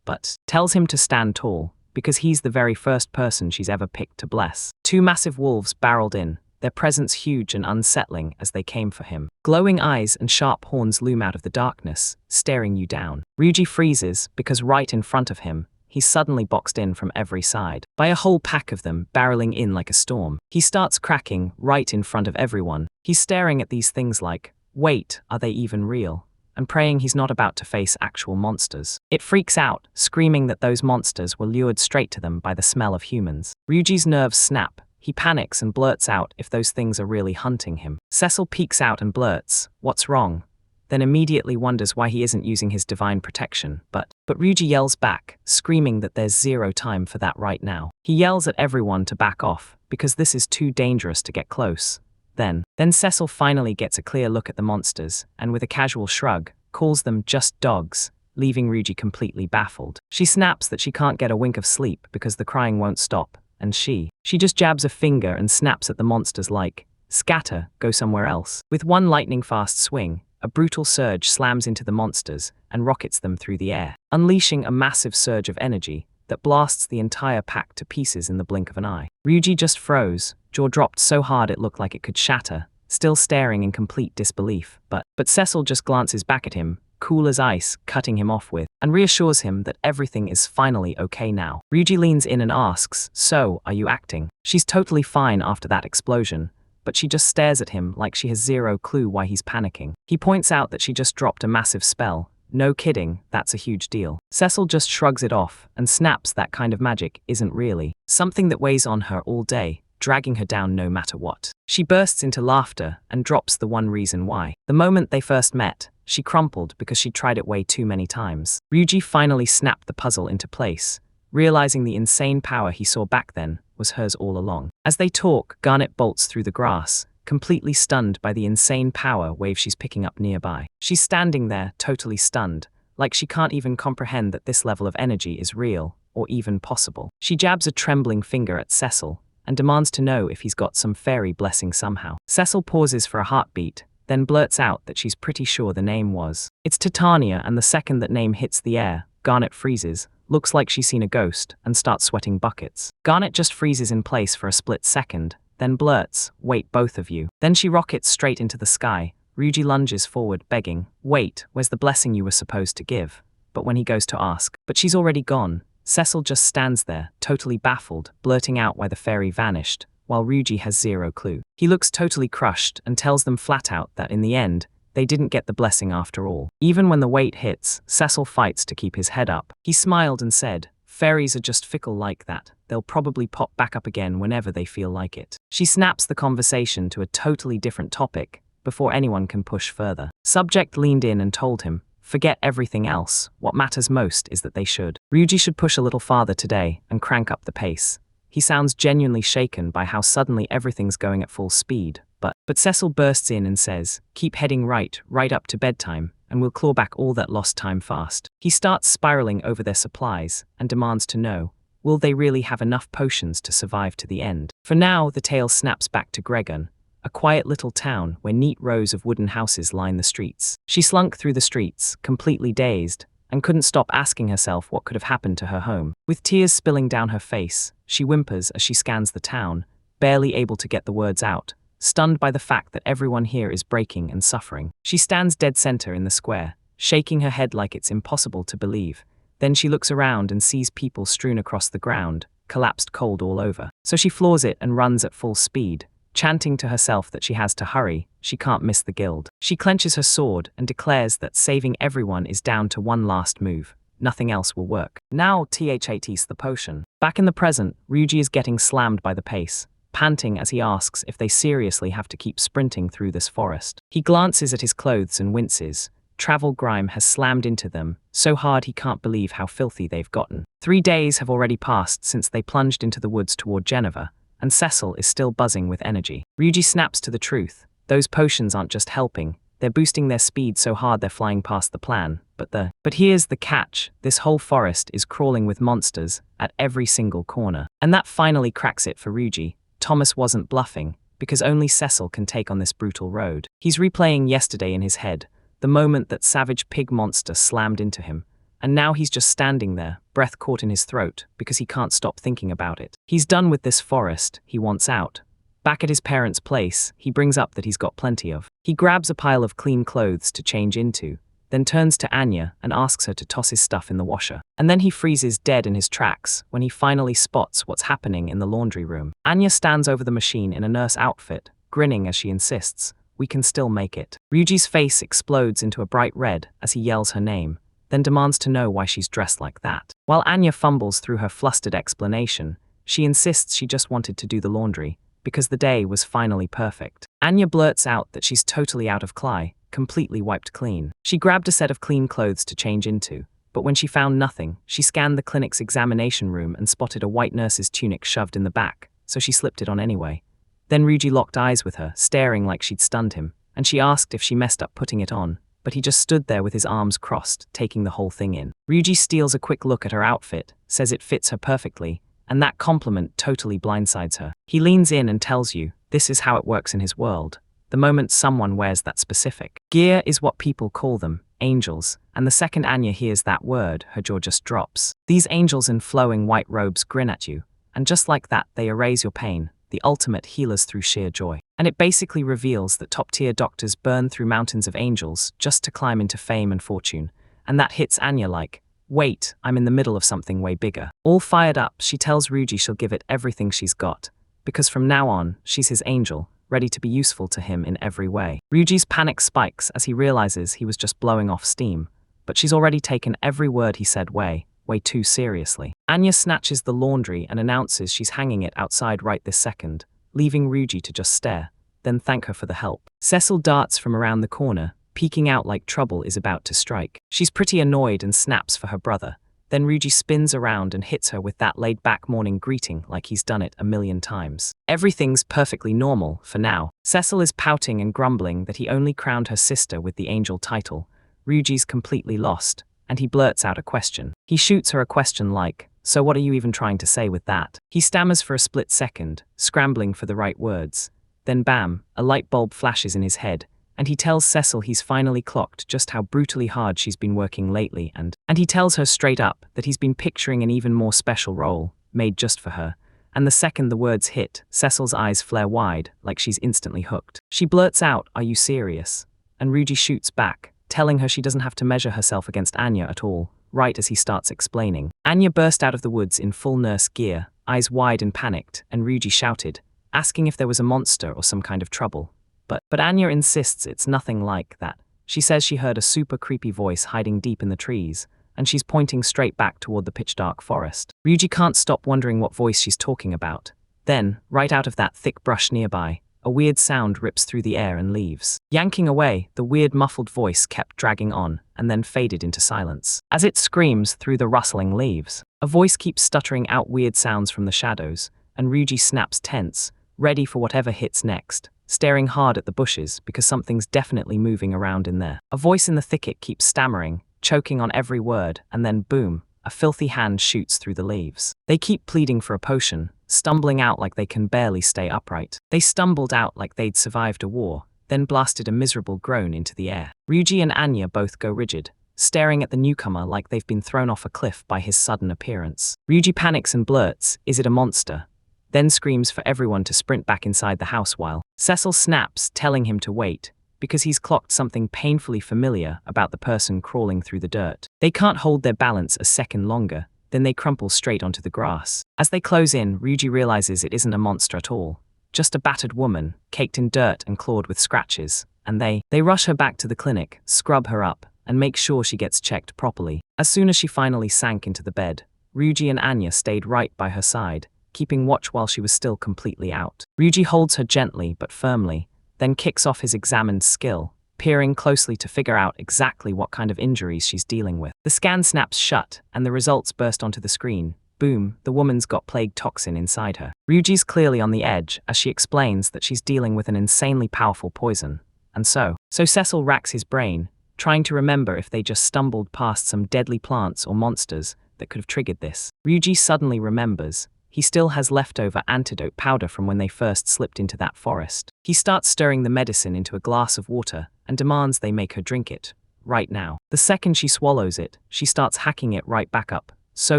but tells him to stand tall, because he's the very first person she's ever picked to bless. Two massive wolves barreled in, their presence huge and unsettling as they came for him. Glowing eyes and sharp horns loom out of the darkness, staring you down. Ryuji freezes, because right in front of him, he's suddenly boxed in from every side by a whole pack of them barreling in like a storm. He starts cracking right in front of everyone. He's staring at these things like, wait, are they even real? And praying he's not about to face actual monsters. It freaks out, screaming that those monsters were lured straight to them by the smell of humans. Ryuji's nerves snap. He panics and blurts out if those things are really hunting him. Cecil peeks out and blurts, "What's wrong?" Then immediately wonders why he isn't using his divine protection, but Ryuji yells back, screaming that there's zero time for that right now. He yells at everyone to back off, because this is too dangerous to get close. Then Cecil finally gets a clear look at the monsters, and with a casual shrug, calls them just dogs, leaving Ryuji completely baffled. She snaps that she can't get a wink of sleep because the crying won't stop, and she just jabs a finger and snaps at the monsters like, "Scatter, go somewhere else." With one lightning-fast swing, a brutal surge slams into the monsters and rockets them through the air, unleashing a massive surge of energy that blasts the entire pack to pieces in the blink of an eye. Ryuji just froze, jaw dropped so hard it looked like it could shatter, still staring in complete disbelief. But Cecil just glances back at him, cool as ice, cutting him off with, and reassures him that everything is finally okay now. Ryuji leans in and asks, "So, are you acting?" She's totally fine after that explosion, but she just stares at him like she has zero clue why he's panicking. He points out that she just dropped a massive spell. No kidding, that's a huge deal. Cecil just shrugs it off and snaps that kind of magic isn't really something that weighs on her all day, dragging her down no matter what. She bursts into laughter and drops the one reason why. The moment they first met, she crumpled because she'd tried it way too many times. Ryuji finally snapped the puzzle into place, realizing the insane power he saw back then was hers all along. As they talk, Garnet bolts through the grass, completely stunned by the insane power wave she's picking up nearby. She's standing there, totally stunned, like she can't even comprehend that this level of energy is real, or even possible. She jabs a trembling finger at Cecil, and demands to know if he's got some fairy blessing somehow. Cecil pauses for a heartbeat, then blurts out that she's pretty sure the name was. It's Titania, and the second that name hits the air, Garnet freezes, looks like she's seen a ghost, and starts sweating buckets. Garnet just freezes in place for a split second, then blurts, "Wait, both of you." Then she rockets straight into the sky. Ryuji lunges forward, begging, "Wait, where's the blessing you were supposed to give?" But when he goes to ask, but she's already gone. Cecil just stands there, totally baffled, blurting out why the fairy vanished, while Ryuji has zero clue. He looks totally crushed and tells them flat out that in the end, they didn't get the blessing after all. Even when the weight hits, Cecil fights to keep his head up. He smiled and said, "Fairies are just fickle like that. They'll probably pop back up again whenever they feel like it." She snaps the conversation to a totally different topic before anyone can push further. Subject leaned in and told him, "Forget everything else. What matters most is that they should. Ryuji should push a little farther today and crank up the pace." He sounds genuinely shaken by how suddenly everything's going at full speed. But Cecil bursts in and says, "Keep heading right up to bedtime, and we'll claw back all that lost time fast." He starts spiraling over their supplies and demands to know, will they really have enough potions to survive to the end? For now, the tale snaps back to Gregon, a quiet little town where neat rows of wooden houses line the streets. She slunk through the streets, completely dazed, and couldn't stop asking herself what could have happened to her home. With tears spilling down her face, she whimpers as she scans the town, barely able to get the words out, stunned by the fact that everyone here is breaking and suffering. She stands dead center in the square, shaking her head like it's impossible to believe. Then she looks around and sees people strewn across the ground, collapsed cold all over. So she floors it and runs at full speed, chanting to herself that she has to hurry, she can't miss the guild. She clenches her sword and declares that saving everyone is down to one last move. Nothing else will work. Now THAT's the potion. Back in the present, Ryuji is getting slammed by the pace, panting as he asks if they seriously have to keep sprinting through this forest. He glances at his clothes and winces. Travel grime has slammed into them, so hard he can't believe how filthy they've gotten. 3 days have already passed since they plunged into the woods toward Geneva, and Cecil is still buzzing with energy. Ryuji snaps to the truth. Those potions aren't just helping, they're boosting their speed so hard they're flying past the plan. But here's the catch, this whole forest is crawling with monsters at every single corner. And that finally cracks it for Ryuji. Thomas wasn't bluffing, because only Cecil can take on this brutal road. He's replaying yesterday in his head, the moment that savage pig monster slammed into him, and now he's just standing there, breath caught in his throat, because he can't stop thinking about it. He's done with this forest, he wants out. Back at his parents' place, he brings up that he's got plenty of. He grabs a pile of clean clothes to change into, then turns to Anya and asks her to toss his stuff in the washer. And then he freezes dead in his tracks when he finally spots what's happening in the laundry room. Anya stands over the machine in a nurse outfit, grinning as she insists, "We can still make it." Ryuji's face explodes into a bright red as he yells her name, then demands to know why she's dressed like that. While Anya fumbles through her flustered explanation, she insists she just wanted to do the laundry, because the day was finally perfect. Anya blurts out that she's totally out of Cly, completely wiped clean. She grabbed a set of clean clothes to change into, but when she found nothing, she scanned the clinic's examination room and spotted a white nurse's tunic shoved in the back, so she slipped it on anyway. Then Ryuji locked eyes with her, staring like she'd stunned him, and she asked if she messed up putting it on, but he just stood there with his arms crossed, taking the whole thing in. Ryuji steals a quick look at her outfit, says it fits her perfectly, and that compliment totally blindsides her. He leans in and tells you, this is how it works in his world. The moment someone wears that specific gear is what people call them, angels, and the second Anya hears that word, her jaw just drops. These angels in flowing white robes grin at you, and just like that they erase your pain, the ultimate healers through sheer joy. And it basically reveals that top-tier doctors burn through mountains of angels just to climb into fame and fortune. And that hits Anya like, wait, I'm in the middle of something way bigger. All fired up, she tells Ryuji she'll give it everything she's got, because from now on, she's his angel, ready to be useful to him in every way. Ryuji's panic spikes as he realizes he was just blowing off steam, but she's already taken every word he said way too seriously. Anya snatches the laundry and announces she's hanging it outside right this second, leaving Ryuji to just stare, then thank her for the help. Cecil darts from around the corner, peeking out like trouble is about to strike. She's pretty annoyed and snaps for her brother. Then Ryuji spins around and hits her with that laid-back morning greeting like he's done it a million times. Everything's perfectly normal, for now. Cecil is pouting and grumbling that he only crowned her sister with the angel title. Ryuji's completely lost, and he blurts out a question. He shoots her a question like, so what are you even trying to say with that? He stammers for a split second, scrambling for the right words. Then bam, a light bulb flashes in his head, and he tells Cecil he's finally clocked just how brutally hard she's been working lately, and he tells her straight up that he's been picturing an even more special role, made just for her. And the second the words hit, Cecil's eyes flare wide, like she's instantly hooked. She blurts out, "Are you serious?" And Ryuji shoots back, telling her she doesn't have to measure herself against Anya at all, right as he starts explaining. Anya burst out of the woods in full nurse gear, eyes wide and panicked, and Ryuji shouted, asking if there was a monster or some kind of trouble. But Anya insists it's nothing like that. She says she heard a super creepy voice hiding deep in the trees, and she's pointing straight back toward the pitch-dark forest. Ryuji can't stop wondering what voice she's talking about. Then, right out of that thick brush nearby, a weird sound rips through the air and leaves. Yanking away, the weird muffled voice kept dragging on, and then faded into silence. As it screams through the rustling leaves, a voice keeps stuttering out weird sounds from the shadows, and Ryuji snaps tense, ready for whatever hits next, staring hard at the bushes because something's definitely moving around in there. A voice in the thicket keeps stammering, choking on every word, and then boom, a filthy hand shoots through the leaves. They keep pleading for a potion, stumbling out like they can barely stay upright. They stumbled out like they'd survived a war, then blasted a miserable groan into the air. Ryuji and Anya both go rigid, staring at the newcomer like they've been thrown off a cliff by his sudden appearance. Ryuji panics and blurts, "Is it a monster?" Then screams for everyone to sprint back inside the house while Cecil snaps, telling him to wait, because he's clocked something painfully familiar about the person crawling through the dirt. They can't hold their balance a second longer, then they crumple straight onto the grass. As they close in, Ryuji realizes it isn't a monster at all, just a battered woman, caked in dirt and clawed with scratches, and they rush her back to the clinic, scrub her up, and make sure she gets checked properly. As soon as she finally sank into the bed, Ryuji and Anya stayed right by her side, keeping watch while she was still completely out. Ryuji holds her gently but firmly, then kicks off his examined skill, peering closely to figure out exactly what kind of injuries she's dealing with. The scan snaps shut, and the results burst onto the screen. Boom, the woman's got plague toxin inside her. Ryuji's clearly on the edge as she explains that she's dealing with an insanely powerful poison. And so Cecil racks his brain, trying to remember if they just stumbled past some deadly plants or monsters that could have triggered this. Ryuji suddenly remembers. He still has leftover antidote powder from when they first slipped into that forest. He starts stirring the medicine into a glass of water and demands they make her drink it, right now. The second she swallows it, she starts hacking it right back up. So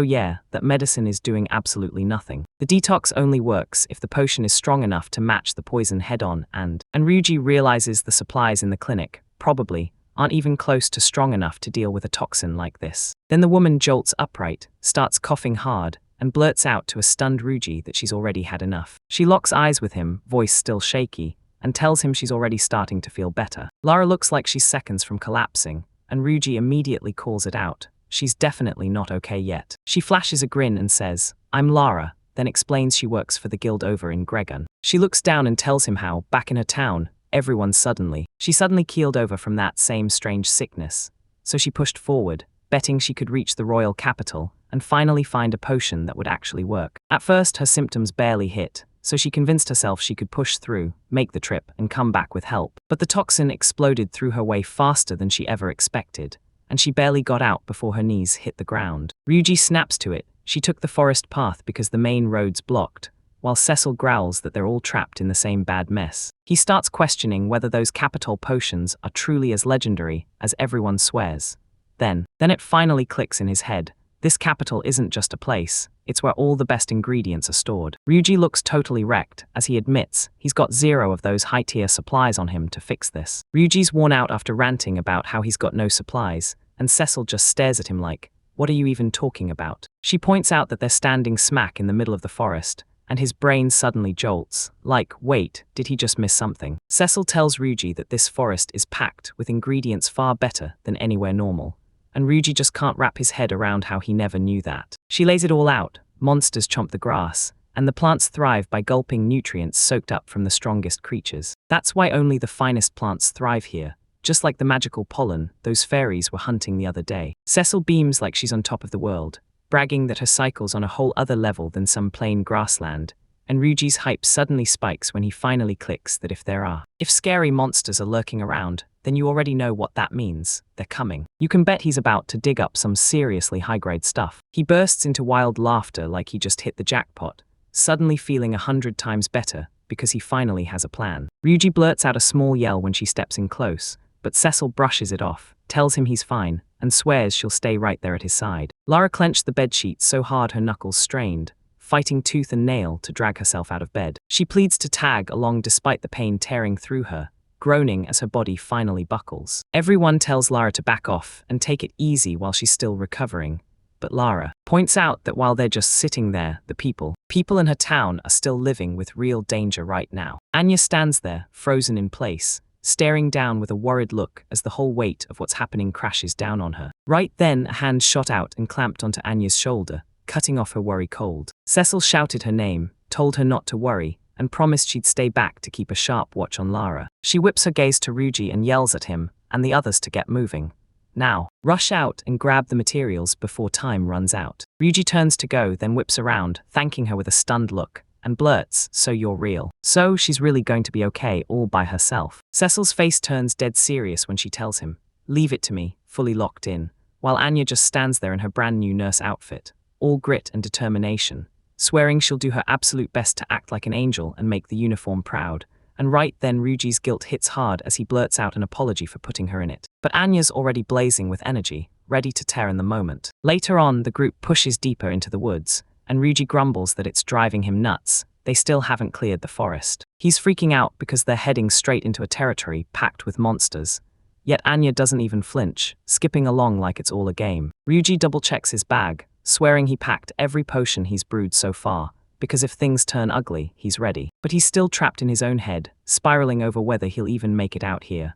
yeah, that medicine is doing absolutely nothing. The detox only works if the potion is strong enough to match the poison head-on, and Ryuji realizes the supplies in the clinic, probably, aren't even close to strong enough to deal with a toxin like this. Then the woman jolts upright, starts coughing hard, and blurts out to a stunned Ryuji that she's already had enough. She locks eyes with him, voice still shaky, and tells him she's already starting to feel better. Lara looks like she's seconds from collapsing, and Ryuji immediately calls it out. She's definitely not okay yet. She flashes a grin and says, "I'm Lara," then explains she works for the guild over in Gregun. She looks down and tells him how, back in her town, she suddenly keeled over from that same strange sickness. So she pushed forward, betting she could reach the royal capital and finally find a potion that would actually work. At first, her symptoms barely hit, so she convinced herself she could push through, make the trip, and come back with help. But the toxin exploded through her way faster than she ever expected, and she barely got out before her knees hit the ground. Ryuji snaps to it. She took the forest path because the main road's blocked, while Cecil growls that they're all trapped in the same bad mess. He starts questioning whether those capital potions are truly as legendary as everyone swears. Then it finally clicks in his head. This capital isn't just a place, it's where all the best ingredients are stored. Ryuji looks totally wrecked as he admits he's got 0 of those high-tier supplies on him to fix this. Ryuji's worn out after ranting about how he's got no supplies, and Cecil just stares at him like, "What are you even talking about?" She points out that they're standing smack in the middle of the forest, and his brain suddenly jolts, like, wait, did he just miss something? Cecil tells Ryuji that this forest is packed with ingredients far better than anywhere normal, and Ryuji just can't wrap his head around how he never knew that. She lays it all out. Monsters chomp the grass, and the plants thrive by gulping nutrients soaked up from the strongest creatures. That's why only the finest plants thrive here. Just like the magical pollen those fairies were hunting the other day. Cecil beams like she's on top of the world, bragging that her cycle's on a whole other level than some plain grassland, and Ryuji's hype suddenly spikes when he finally clicks that if scary monsters are lurking around, then you already know what that means. They're coming. You can bet he's about to dig up some seriously high-grade stuff. He bursts into wild laughter like he just hit the jackpot, suddenly feeling 100 times better because he finally has a plan. Ryuji blurts out a small yell when she steps in close, but Cecil brushes it off, tells him he's fine, and swears she'll stay right there at his side. Lara clenched the bedsheet so hard her knuckles strained, fighting tooth and nail to drag herself out of bed. She pleads to tag along despite the pain tearing through her, groaning as her body finally buckles. Everyone tells Lara to back off and take it easy while she's still recovering, but Lara points out that while they're just sitting there, the people in her town are still living with real danger right now. Anya stands there, frozen in place, staring down with a worried look as the whole weight of what's happening crashes down on her. Right then, a hand shot out and clamped onto Anya's shoulder, cutting off her worry cold. Cecil shouted her name, told her not to worry, and promised she'd stay back to keep a sharp watch on Lara. She whips her gaze to Ryuji and yells at him and the others to get moving. Now, rush out and grab the materials before time runs out. Ryuji turns to go, then whips around, thanking her with a stunned look, and blurts, "So you're real. So she's really going to be okay all by herself." Cecil's face turns dead serious when she tells him, "Leave it to me," fully locked in, while Anya just stands there in her brand new nurse outfit, all grit and determination, swearing she'll do her absolute best to act like an angel and make the uniform proud. And right then Ryuji's guilt hits hard as he blurts out an apology for putting her in it. But Anya's already blazing with energy, ready to tear in the moment. Later on, the group pushes deeper into the woods, and Ryuji grumbles that it's driving him nuts. They still haven't cleared the forest. He's freaking out because they're heading straight into a territory packed with monsters. Yet Anya doesn't even flinch, skipping along like it's all a game. Ryuji double-checks his bag, swearing he packed every potion he's brewed so far, because if things turn ugly, he's ready. But he's still trapped in his own head, spiraling over whether he'll even make it out here.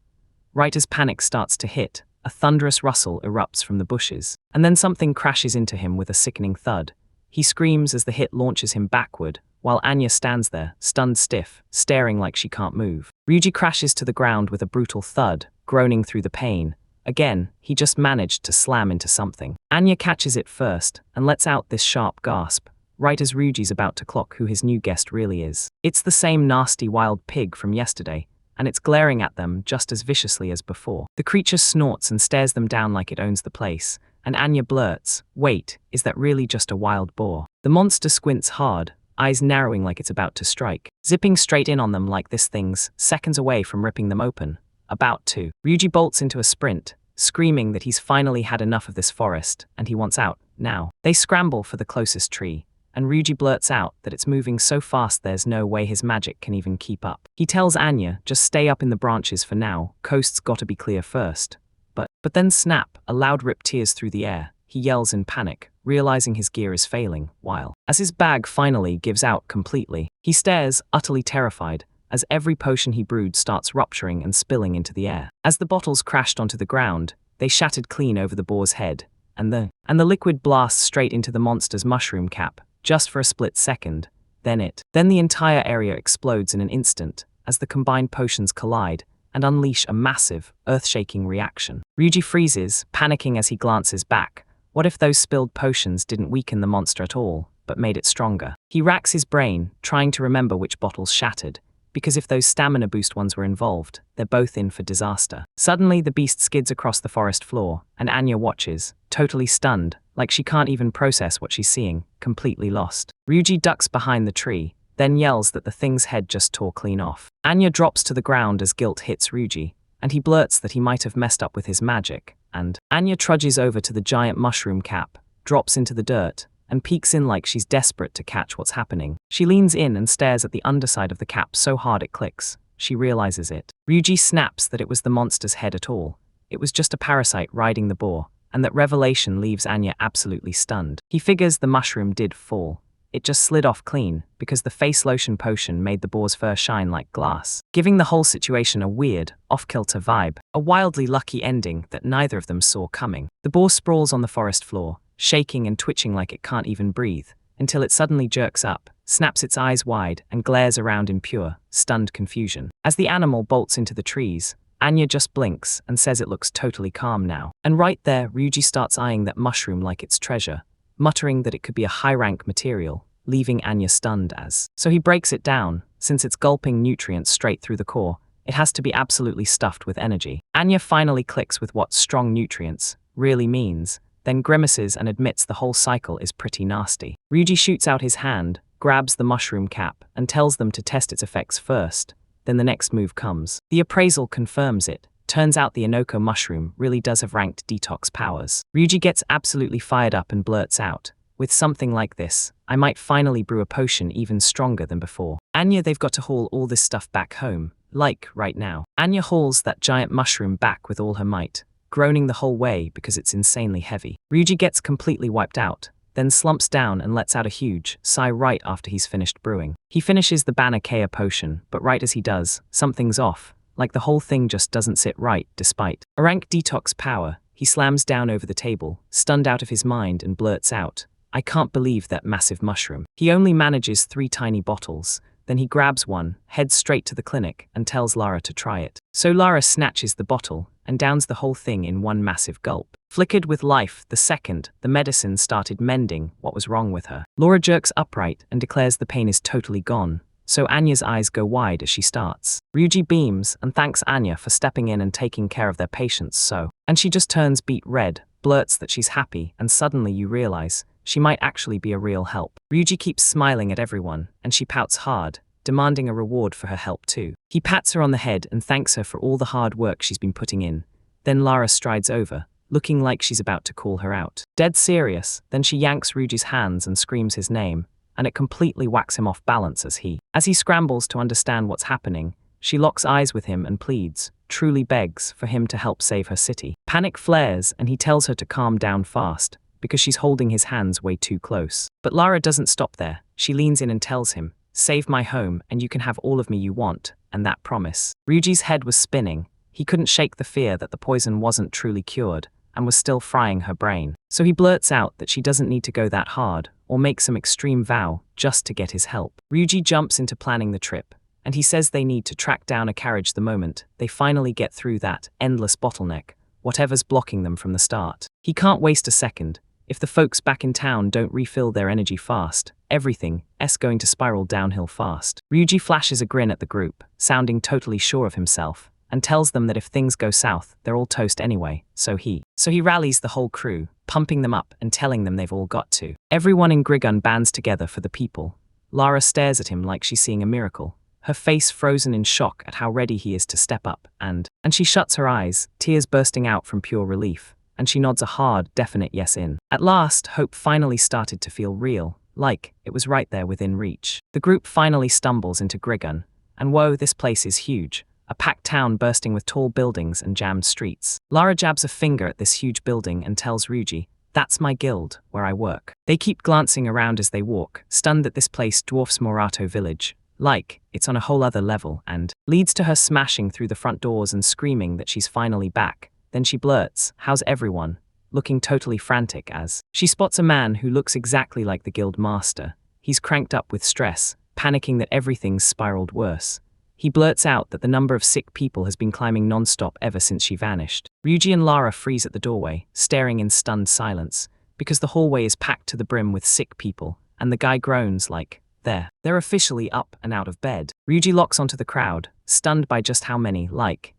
Right as panic starts to hit, a thunderous rustle erupts from the bushes, and then something crashes into him with a sickening thud. He screams as the hit launches him backward, while Anya stands there, stunned stiff, staring like she can't move. Ryuji crashes to the ground with a brutal thud, groaning through the pain. Again, he just managed to slam into something. Anya catches it first, and lets out this sharp gasp, right as Ryuji's about to clock who his new guest really is. It's the same nasty wild pig from yesterday, and it's glaring at them just as viciously as before. The creature snorts and stares them down like it owns the place, and Anya blurts, "Wait, is that really just a wild boar?" The monster squints hard, eyes narrowing like it's about to strike, zipping straight in on them like this thing's seconds away from ripping them open. About to. Ryuji bolts into a sprint, screaming that he's finally had enough of this forest, and he wants out, now. They scramble for the closest tree, and Ryuji blurts out that it's moving so fast there's no way his magic can even keep up. He tells Anya, just stay up in the branches for now, coast's gotta be clear first. But then snap, a loud rip tears through the air. He yells in panic, realizing his gear is failing, while, as his bag finally gives out completely, he stares, utterly terrified, as every potion he brewed starts rupturing and spilling into the air. As the bottles crashed onto the ground, they shattered clean over the boar's head, and the liquid blasts straight into the monster's mushroom cap, just for a split second. Then the entire area explodes in an instant, as the combined potions collide, and unleash a massive, earth-shaking reaction. Ryuji freezes, panicking as he glances back. What if those spilled potions didn't weaken the monster at all, but made it stronger? He racks his brain, trying to remember which bottles shattered, because if those stamina boost ones were involved, they're both in for disaster. Suddenly, the beast skids across the forest floor, and Anya watches, totally stunned, like she can't even process what she's seeing, completely lost. Ryuji ducks behind the tree, then yells that the thing's head just tore clean off. Anya drops to the ground as guilt hits Ryuji, and he blurts that he might have messed up with his magic, and Anya trudges over to the giant mushroom cap, drops into the dirt, and peeks in like she's desperate to catch what's happening. She leans in and stares at the underside of the cap so hard it clicks. She realizes it. Ryuji snaps that it was the monster's head at all. It was just a parasite riding the boar, and that revelation leaves Anya absolutely stunned. He figures the mushroom did fall. It just slid off clean, because the face lotion potion made the boar's fur shine like glass, giving the whole situation a weird, off-kilter vibe, a wildly lucky ending that neither of them saw coming. The boar sprawls on the forest floor, shaking and twitching like it can't even breathe, until it suddenly jerks up, snaps its eyes wide, and glares around in pure, stunned confusion. As the animal bolts into the trees, Anya just blinks and says it looks totally calm now. And right there, Ryuji starts eyeing that mushroom like it's treasure, muttering that it could be a high-rank material, leaving Anya stunned as. So he breaks it down. Since it's gulping nutrients straight through the core, it has to be absolutely stuffed with energy. Anya finally clicks with what strong nutrients really means, then grimaces and admits the whole cycle is pretty nasty. Ryuji shoots out his hand, grabs the mushroom cap, and tells them to test its effects first. Then the next move comes. The appraisal confirms it. Turns out the Inoko mushroom really does have ranked detox powers. Ryuji gets absolutely fired up and blurts out, "With something like this, I might finally brew a potion even stronger than before." Anya, they've got to haul all this stuff back home, like right now. Anya hauls that giant mushroom back with all her might, groaning the whole way because it's insanely heavy. Ryuji gets completely wiped out, then slumps down and lets out a huge sigh right after he's finished brewing. He finishes the Banakea potion, but right as he does, something's off. Like the whole thing just doesn't sit right, despite a rank detox power. He slams down over the table, stunned out of his mind, and blurts out, "I can't believe that massive mushroom." He only manages 3 tiny bottles, then he grabs one, heads straight to the clinic, and tells Lara to try it. So Lara snatches the bottle, and downs the whole thing in one massive gulp. Flickered with life the second the medicine started mending what was wrong with her. Laura jerks upright and declares the pain is totally gone. So Anya's eyes go wide as she starts. Ryuji beams and thanks Anya for stepping in and taking care of their patients and she just turns beet red, blurts that she's happy, and suddenly you realize she might actually be a real help. Ryuji keeps smiling at everyone, and she pouts hard, demanding a reward for her help too. He pats her on the head and thanks her for all the hard work she's been putting in. Then Lara strides over, looking like she's about to call her out. Dead serious, then she yanks Ryuji's hands and screams his name, and it completely whacks him off balance as he scrambles to understand what's happening. She locks eyes with him and pleads, truly begs for him to help save her city. Panic flares and he tells her to calm down fast, because she's holding his hands way too close. But Lara doesn't stop there. She leans in and tells him, "Save my home and you can have all of me you want," and that promise. Ryuji's head was spinning. He couldn't shake the fear that the poison wasn't truly cured, and was still frying her brain. So he blurts out that she doesn't need to go that hard, or make some extreme vow, just to get his help. Ryuji jumps into planning the trip, and he says they need to track down a carriage the moment they finally get through that endless bottleneck, whatever's blocking them from the start. He can't waste a second. If the folks back in town don't refill their energy fast, everything's going to spiral downhill fast. Ryuji flashes a grin at the group, sounding totally sure of himself, and tells them that if things go south, they're all toast anyway, so he rallies the whole crew, pumping them up and telling them they've all got to. Everyone in Grigun bands together for the people. Lara stares at him like she's seeing a miracle, her face frozen in shock at how ready he is to step up, and she shuts her eyes, tears bursting out from pure relief, and she nods a hard, definite yes in. At last, hope finally started to feel real, like it was right there within reach. The group finally stumbles into Grigun, and whoa, this place is huge. A packed town bursting with tall buildings and jammed streets. Lara jabs a finger at this huge building and tells Ryuji, "That's my guild, where I work." They keep glancing around as they walk, stunned that this place dwarfs Morato village, like it's on a whole other level, and leads to her smashing through the front doors and screaming that she's finally back. Then she blurts, "How's everyone?" looking totally frantic as she spots a man who looks exactly like the guild master. He's cranked up with stress, panicking that everything's spiraled worse. He blurts out that the number of sick people has been climbing non-stop ever since she vanished. Ryuji and Lara freeze at the doorway, staring in stunned silence, because the hallway is packed to the brim with sick people, and the guy groans like, they're officially up and out of bed. Ryuji locks onto the crowd, stunned by just how many,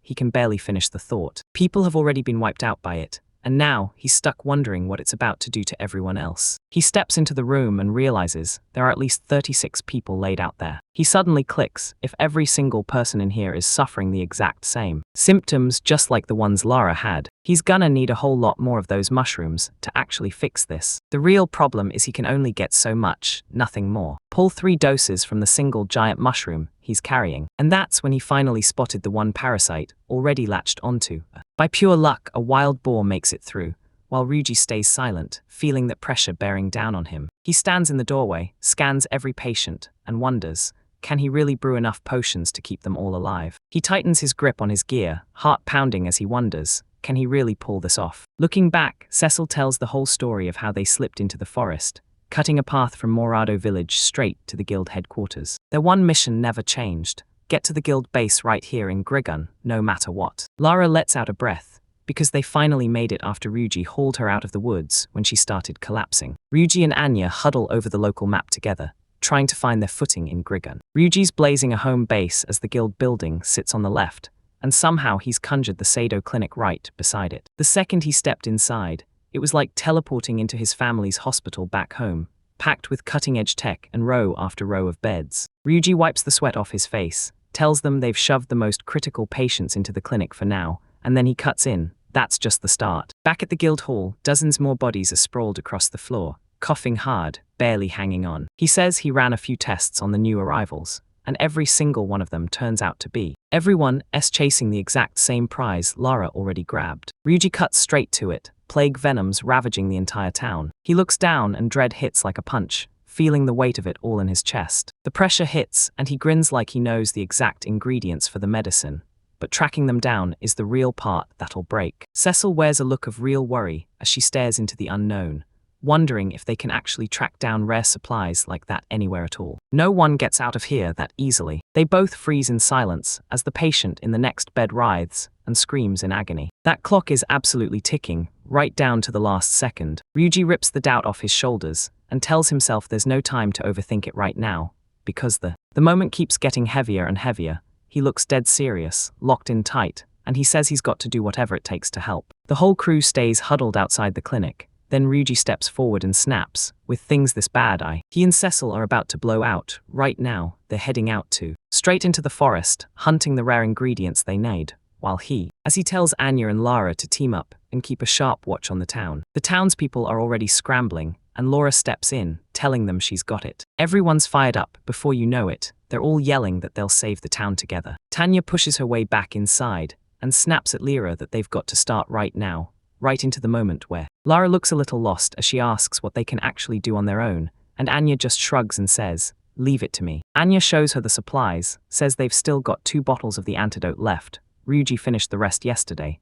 he can barely finish the thought. People have already been wiped out by it, and now he's stuck wondering what it's about to do to everyone else. He steps into the room and realizes there are at least 36 people laid out there. He suddenly clicks if every single person in here is suffering the exact same symptoms, just like the ones Lara had. He's gonna need a whole lot more of those mushrooms to actually fix this. The real problem is he can only get so much, nothing more. Pull 3 doses from the single giant mushroom he's carrying, and that's when he finally spotted the one parasite already latched onto. By pure luck, a wild boar makes it through, while Ryuji stays silent, feeling that pressure bearing down on him. He stands in the doorway, scans every patient, and wonders, can he really brew enough potions to keep them all alive? He tightens his grip on his gear, heart pounding as he wonders, can he really pull this off? Looking back, Cecil tells the whole story of how they slipped into the forest, cutting a path from Morado village straight to the guild headquarters. Their one mission never changed: get to the guild base right here in Grigun, no matter what. Lara lets out a breath, because they finally made it after Ryuji hauled her out of the woods when she started collapsing. Ryuji and Anya huddle over the local map together, trying to find their footing in Grigun. Ryuji's blazing a home base as the guild building sits on the left, and somehow he's conjured the Sado clinic right beside it. The second he stepped inside, it was like teleporting into his family's hospital back home, packed with cutting-edge tech and row after row of beds. Ryuji wipes the sweat off his face, tells them they've shoved the most critical patients into the clinic for now, and then he cuts in. That's just the start. Back at the guild hall, dozens more bodies are sprawled across the floor, coughing hard, barely hanging on. He says he ran a few tests on the new arrivals, and every single one of them turns out to be everyone chasing the exact same prize Lara already grabbed. Ryuji cuts straight to it, plague venoms ravaging the entire town. He looks down and dread hits like a punch, feeling the weight of it all in his chest. The pressure hits, and he grins like he knows the exact ingredients for the medicine, but tracking them down is the real part that'll break. Cecil wears a look of real worry as she stares into the unknown, wondering if they can actually track down rare supplies like that anywhere at all. No one gets out of here that easily. They both freeze in silence as the patient in the next bed writhes and screams in agony. That clock is absolutely ticking, right down to the last second. Ryuji rips the doubt off his shoulders and tells himself there's no time to overthink it right now, because the moment keeps getting heavier and heavier. He looks dead serious, locked in tight, and he says he's got to do whatever it takes to help. The whole crew stays huddled outside the clinic. Then Ryuji steps forward and snaps, with things this bad he and Cecil are about to blow out. Right now, they're heading out straight into the forest, hunting the rare ingredients they need, while as he tells Anya and Lara to team up and keep a sharp watch on the town. The townspeople are already scrambling, and Laura steps in, telling them she's got it. Everyone's fired up. Before you know it, they're all yelling that they'll save the town together. Tanya pushes her way back inside and snaps at Lyra that they've got to start right now, right into the moment where Lara looks a little lost as she asks what they can actually do on their own, and Anya just shrugs and says, "Leave it to me." Anya shows her the supplies, says they've still got 2 bottles of the antidote left. Ryuji finished the rest yesterday.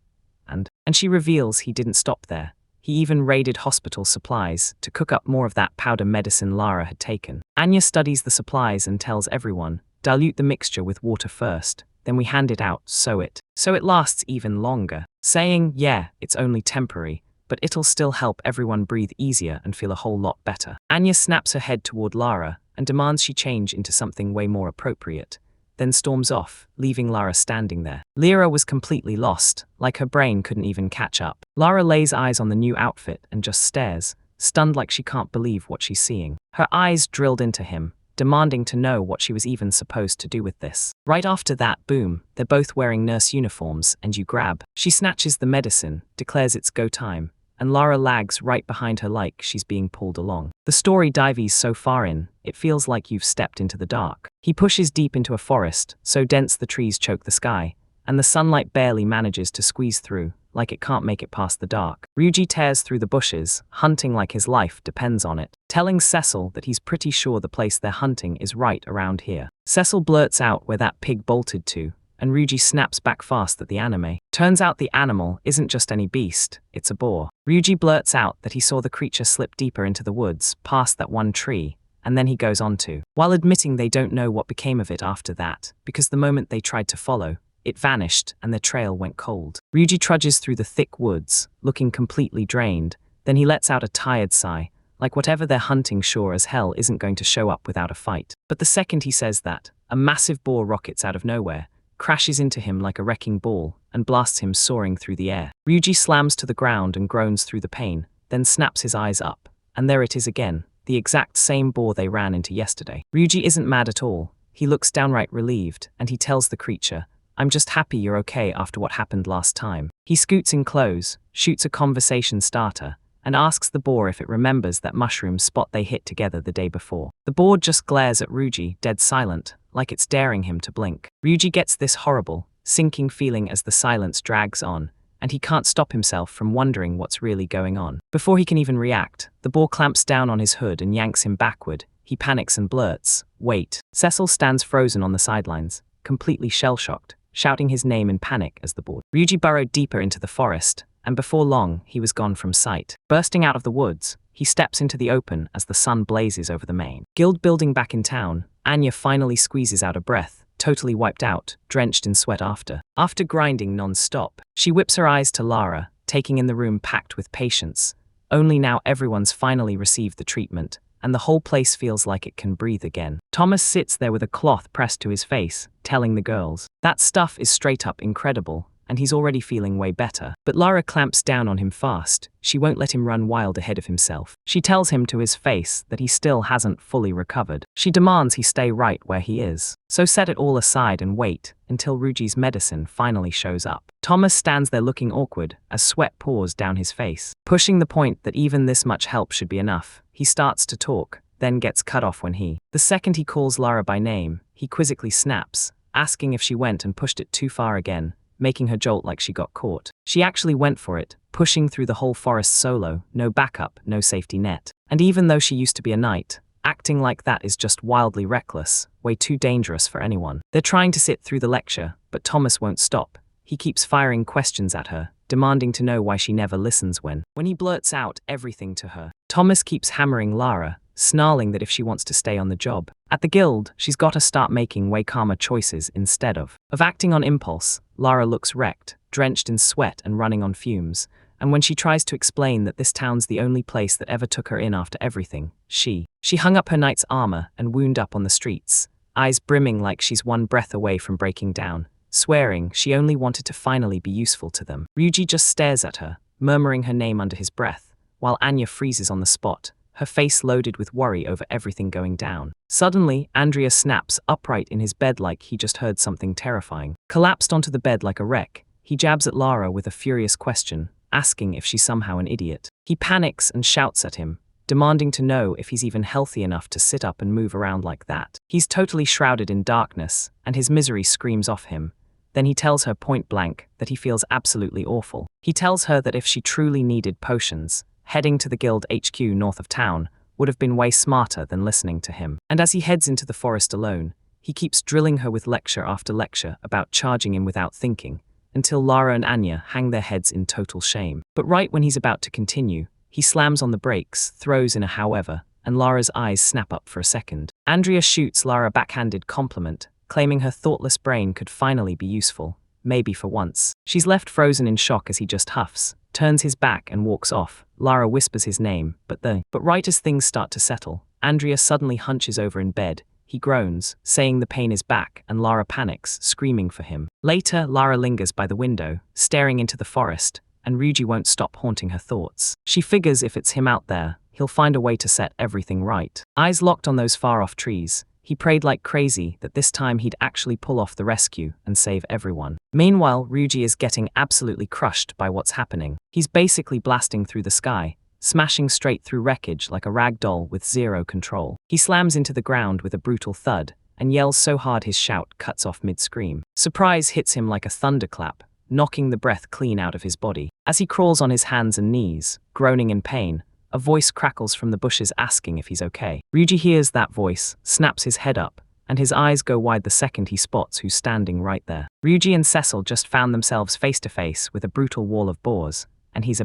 And she reveals he didn't stop there. He even raided hospital supplies to cook up more of that powder medicine Lara had taken. Anya studies the supplies and tells everyone, dilute the mixture with water first, then we hand it out so it lasts even longer, saying, yeah, it's only temporary, but it'll still help everyone breathe easier and feel a whole lot better. Anya snaps her head toward Lara and demands she change into something way more appropriate, then storms off, leaving Lara standing there. Lyra was completely lost, like her brain couldn't even catch up. Lara lays eyes on the new outfit and just stares, stunned like she can't believe what she's seeing. Her eyes drilled into him, demanding to know what she was even supposed to do with this. Right after that, boom, they're both wearing nurse uniforms, and you grab. She snatches the medicine, declares it's go time, and Lara lags right behind her like she's being pulled along. The story dives so far in, it feels like you've stepped into the dark. He pushes deep into a forest, so dense the trees choke the sky, and the sunlight barely manages to squeeze through, like it can't make it past the dark. Ryuji tears through the bushes, hunting like his life depends on it, telling Cecil that he's pretty sure the place they're hunting is right around here. Cecil blurts out where that pig bolted to, and Ryuji snaps back fast at the anime. Turns out the animal isn't just any beast, it's a boar. Ryuji blurts out that he saw the creature slip deeper into the woods, past that one tree, and then he goes on to, while admitting they don't know what became of it after that, because the moment they tried to follow, it vanished and their trail went cold. Ryuji trudges through the thick woods, looking completely drained, then he lets out a tired sigh, like whatever they're hunting sure as hell isn't going to show up without a fight. But the second he says that, a massive boar rockets out of nowhere, crashes into him like a wrecking ball, and blasts him soaring through the air. Ryuji slams to the ground and groans through the pain, then snaps his eyes up, and there it is again, the exact same boar they ran into yesterday. Ryuji isn't mad at all. He looks downright relieved, and he tells the creature, "I'm just happy you're okay after what happened last time." He scoots in close, shoots a conversation starter, and asks the boar if it remembers that mushroom spot they hit together the day before. The boar just glares at Ryuji, dead silent, like it's daring him to blink. Ryuji gets this horrible, sinking feeling as the silence drags on, and he can't stop himself from wondering what's really going on. Before he can even react, the boar clamps down on his hood and yanks him backward. He panics and blurts, "Wait." Cecil stands frozen on the sidelines, completely shell-shocked, shouting his name in panic as the boar. Ryuji burrowed deeper into the forest, and before long, he was gone from sight. Bursting out of the woods, he steps into the open as the sun blazes over the main guild building back in town. Anya finally squeezes out a breath, totally wiped out, drenched in sweat after grinding non-stop. She whips her eyes to Lara, taking in the room packed with patients. Only now everyone's finally received the treatment, and the whole place feels like it can breathe again. Thomas sits there with a cloth pressed to his face, telling the girls, "That stuff is straight up incredible," and he's already feeling way better. But Lara clamps down on him fast. She won't let him run wild ahead of himself. She tells him to his face that he still hasn't fully recovered. She demands he stay right where he is. So set it all aside and wait until Ryuji's medicine finally shows up. Thomas stands there looking awkward as sweat pours down his face. Pushing the point that even this much help should be enough, he starts to talk, then gets cut off when the second he calls Lara by name, he quizzically snaps, asking if she went and pushed it too far again, making her jolt like she got caught. She actually went for it, pushing through the whole forest solo, no backup, no safety net. And even though she used to be a knight, acting like that is just wildly reckless, way too dangerous for anyone. They're trying to sit through the lecture, but Thomas won't stop. He keeps firing questions at her, demanding to know why she never listens when he blurts out everything to her. Thomas keeps hammering Lara, snarling that if she wants to stay on the job at the guild, she's got to start making way calmer choices instead of acting on impulse. Lara looks wrecked, drenched in sweat and running on fumes, and when she tries to explain that this town's the only place that ever took her in after everything, she hung up her knight's armor and wound up on the streets, eyes brimming like she's one breath away from breaking down, swearing she only wanted to finally be useful to them. Ryuji just stares at her, murmuring her name under his breath, while Anya freezes on the spot, her face loaded with worry over everything going down. Suddenly, Andrea snaps upright in his bed like he just heard something terrifying. Collapsed onto the bed like a wreck, he jabs at Lara with a furious question, asking if she's somehow an idiot. He panics and shouts at him, demanding to know if he's even healthy enough to sit up and move around like that. He's totally shrouded in darkness, and his misery screams off him. Then he tells her point blank that he feels absolutely awful. He tells her that if she truly needed potions, heading to the guild HQ north of town would have been way smarter than listening to him. And as he heads into the forest alone, he keeps drilling her with lecture after lecture about charging in without thinking, until Lara and Anya hang their heads in total shame. But right when he's about to continue, he slams on the brakes, throws in a however, and Lara's eyes snap up for a second. Andrea shoots Lara a backhanded compliment, claiming her thoughtless brain could finally be useful, maybe for once. She's left frozen in shock as he just huffs, turns his back and walks off. Lara whispers his name, but right as things start to settle, Andrea suddenly hunches over in bed. He groans, saying the pain is back, and Lara panics, screaming for him. Later, Lara lingers by the window, staring into the forest, and Ryuji won't stop haunting her thoughts. She figures if it's him out there, he'll find a way to set everything right. Eyes locked on those far-off trees, he prayed like crazy that this time he'd actually pull off the rescue and save everyone. Meanwhile, Ryuji is getting absolutely crushed by what's happening. He's basically blasting through the sky, smashing straight through wreckage like a rag doll with zero control. He slams into the ground with a brutal thud and yells so hard his shout cuts off mid-scream. Surprise hits him like a thunderclap, knocking the breath clean out of his body. As he crawls on his hands and knees, groaning in pain, a voice crackles from the bushes asking if he's okay. Ryuji hears that voice, snaps his head up, and his eyes go wide the second he spots who's standing right there. Ryuji and Cecil just found themselves face to face with a brutal wall of boars, and he's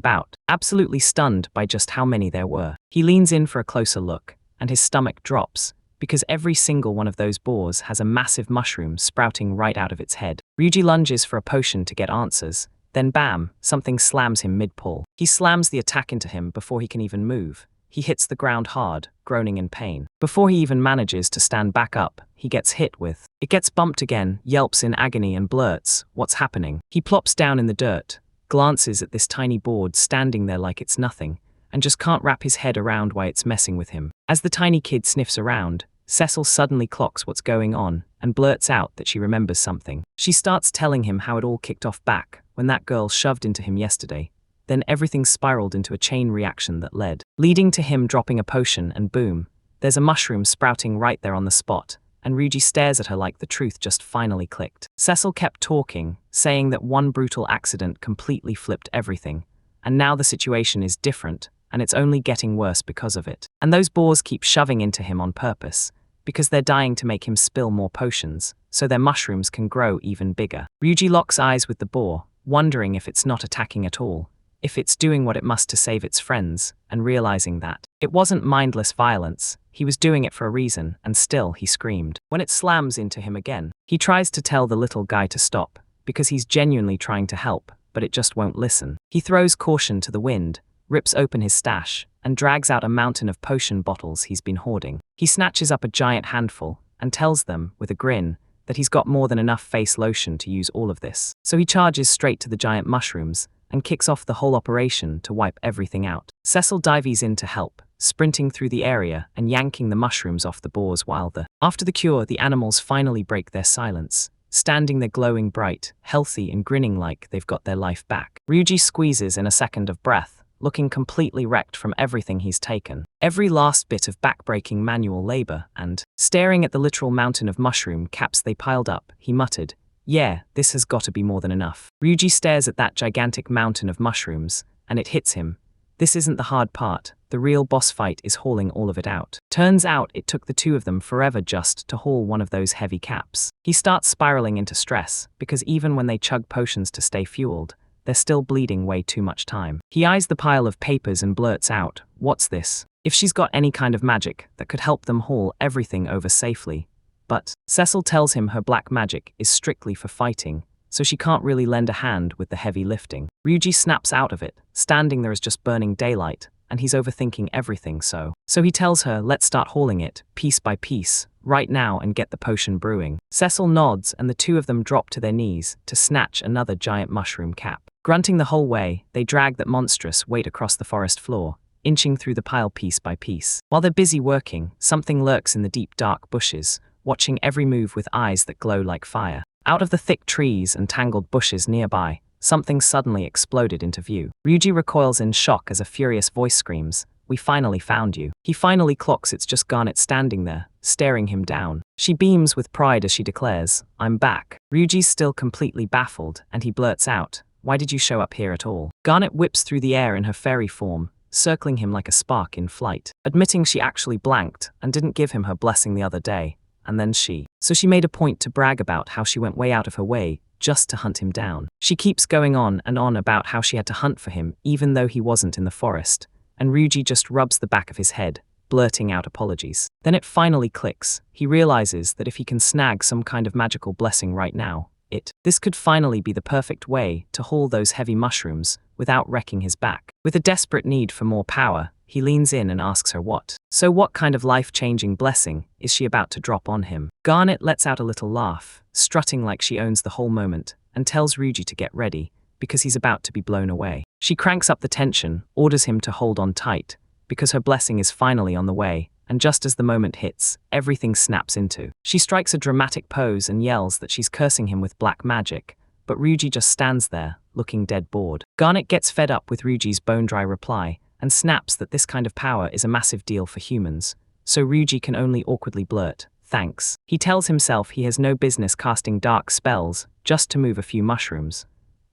absolutely stunned by just how many there were. He leans in for a closer look, and his stomach drops, because every single one of those boars has a massive mushroom sprouting right out of its head. Ryuji lunges for a potion to get answers, then bam, something slams him mid-pull. He slams the attack into him before he can even move. He hits the ground hard, groaning in pain. Before he even manages to stand back up, he gets hit with. It gets bumped again, yelps in agony and blurts, "What's happening?" He plops down in the dirt, glances at this tiny board standing there like it's nothing, and just can't wrap his head around why it's messing with him. As the tiny kid sniffs around, Cecil suddenly clocks what's going on and blurts out that she remembers something. She starts telling him how it all kicked off back when that girl shoved into him yesterday. Then everything spiraled into a chain reaction that leading to him dropping a potion, and boom, there's a mushroom sprouting right there on the spot, and Ryuji stares at her like the truth just finally clicked. Cecil kept talking, saying that one brutal accident completely flipped everything, and now the situation is different, and it's only getting worse because of it. And those boars keep shoving into him on purpose, because they're dying to make him spill more potions, so their mushrooms can grow even bigger. Ryuji locks eyes with the boar, wondering if it's not attacking at all, if it's doing what it must to save its friends, and realizing that it wasn't mindless violence, he was doing it for a reason, and still he screamed. When it slams into him again, he tries to tell the little guy to stop, because he's genuinely trying to help, but it just won't listen. He throws caution to the wind, rips open his stash, and drags out a mountain of potion bottles he's been hoarding. He snatches up a giant handful, and tells them, with a grin, that he's got more than enough face lotion to use all of this. So he charges straight to the giant mushrooms, and kicks off the whole operation to wipe everything out. Cecil dives in to help, sprinting through the area and yanking the mushrooms off the boars while after the cure, the animals finally break their silence, standing there glowing bright, healthy and grinning like they've got their life back. Ryuji squeezes in a second of breath, looking completely wrecked from everything he's taken. Every last bit of backbreaking manual labor, and staring at the literal mountain of mushroom caps they piled up, he muttered, "Yeah, this has got to be more than enough." Ryuji stares at that gigantic mountain of mushrooms, and it hits him. This isn't the hard part, the real boss fight is hauling all of it out. Turns out it took the two of them forever just to haul one of those heavy caps. He starts spiraling into stress, because even when they chug potions to stay fueled, they're still bleeding way too much time. He eyes the pile of papers and blurts out, "What's this?" If she's got any kind of magic that could help them haul everything over safely. But Cecil tells him her black magic is strictly for fighting, so she can't really lend a hand with the heavy lifting. Ryuji snaps out of it, standing there as just burning daylight, and he's overthinking everything so he tells her, "Let's start hauling it, piece by piece, right now and get the potion brewing." Cecil nods and the two of them drop to their knees to snatch another giant mushroom cap. Grunting the whole way, they drag that monstrous weight across the forest floor, inching through the pile piece by piece. While they're busy working, something lurks in the deep dark bushes, watching every move with eyes that glow like fire. Out of the thick trees and tangled bushes nearby, something suddenly exploded into view. Ryuji recoils in shock as a furious voice screams, "We finally found you." He finally clocks it's just Garnet standing there, staring him down. She beams with pride as she declares, "I'm back." Ryuji's still completely baffled, and he blurts out, "Why did you show up here at all?" Garnet whips through the air in her fairy form, circling him like a spark in flight, admitting she actually blanked and didn't give him her blessing the other day. And then she made a point to brag about how she went way out of her way just to hunt him down. She keeps going on and on about how she had to hunt for him even though he wasn't in the forest, and Ryuji just rubs the back of his head, blurting out apologies. Then it finally clicks. He realizes that if he can snag some kind of magical blessing right now, this could finally be the perfect way to haul those heavy mushrooms without wrecking his back. With a desperate need for more power, he leans in and asks her what kind of life-changing blessing is she about to drop on him? Garnet lets out a little laugh, strutting like she owns the whole moment, and tells Ryuji to get ready, because he's about to be blown away. She cranks up the tension, orders him to hold on tight, because her blessing is finally on the way, and just as the moment hits, everything snaps into. She strikes a dramatic pose and yells that she's cursing him with black magic, but Ryuji just stands there, looking dead bored. Garnet gets fed up with Ryuji's bone-dry reply, and snaps that this kind of power is a massive deal for humans, so Ryuji can only awkwardly blurt, "Thanks." He tells himself he has no business casting dark spells just to move a few mushrooms,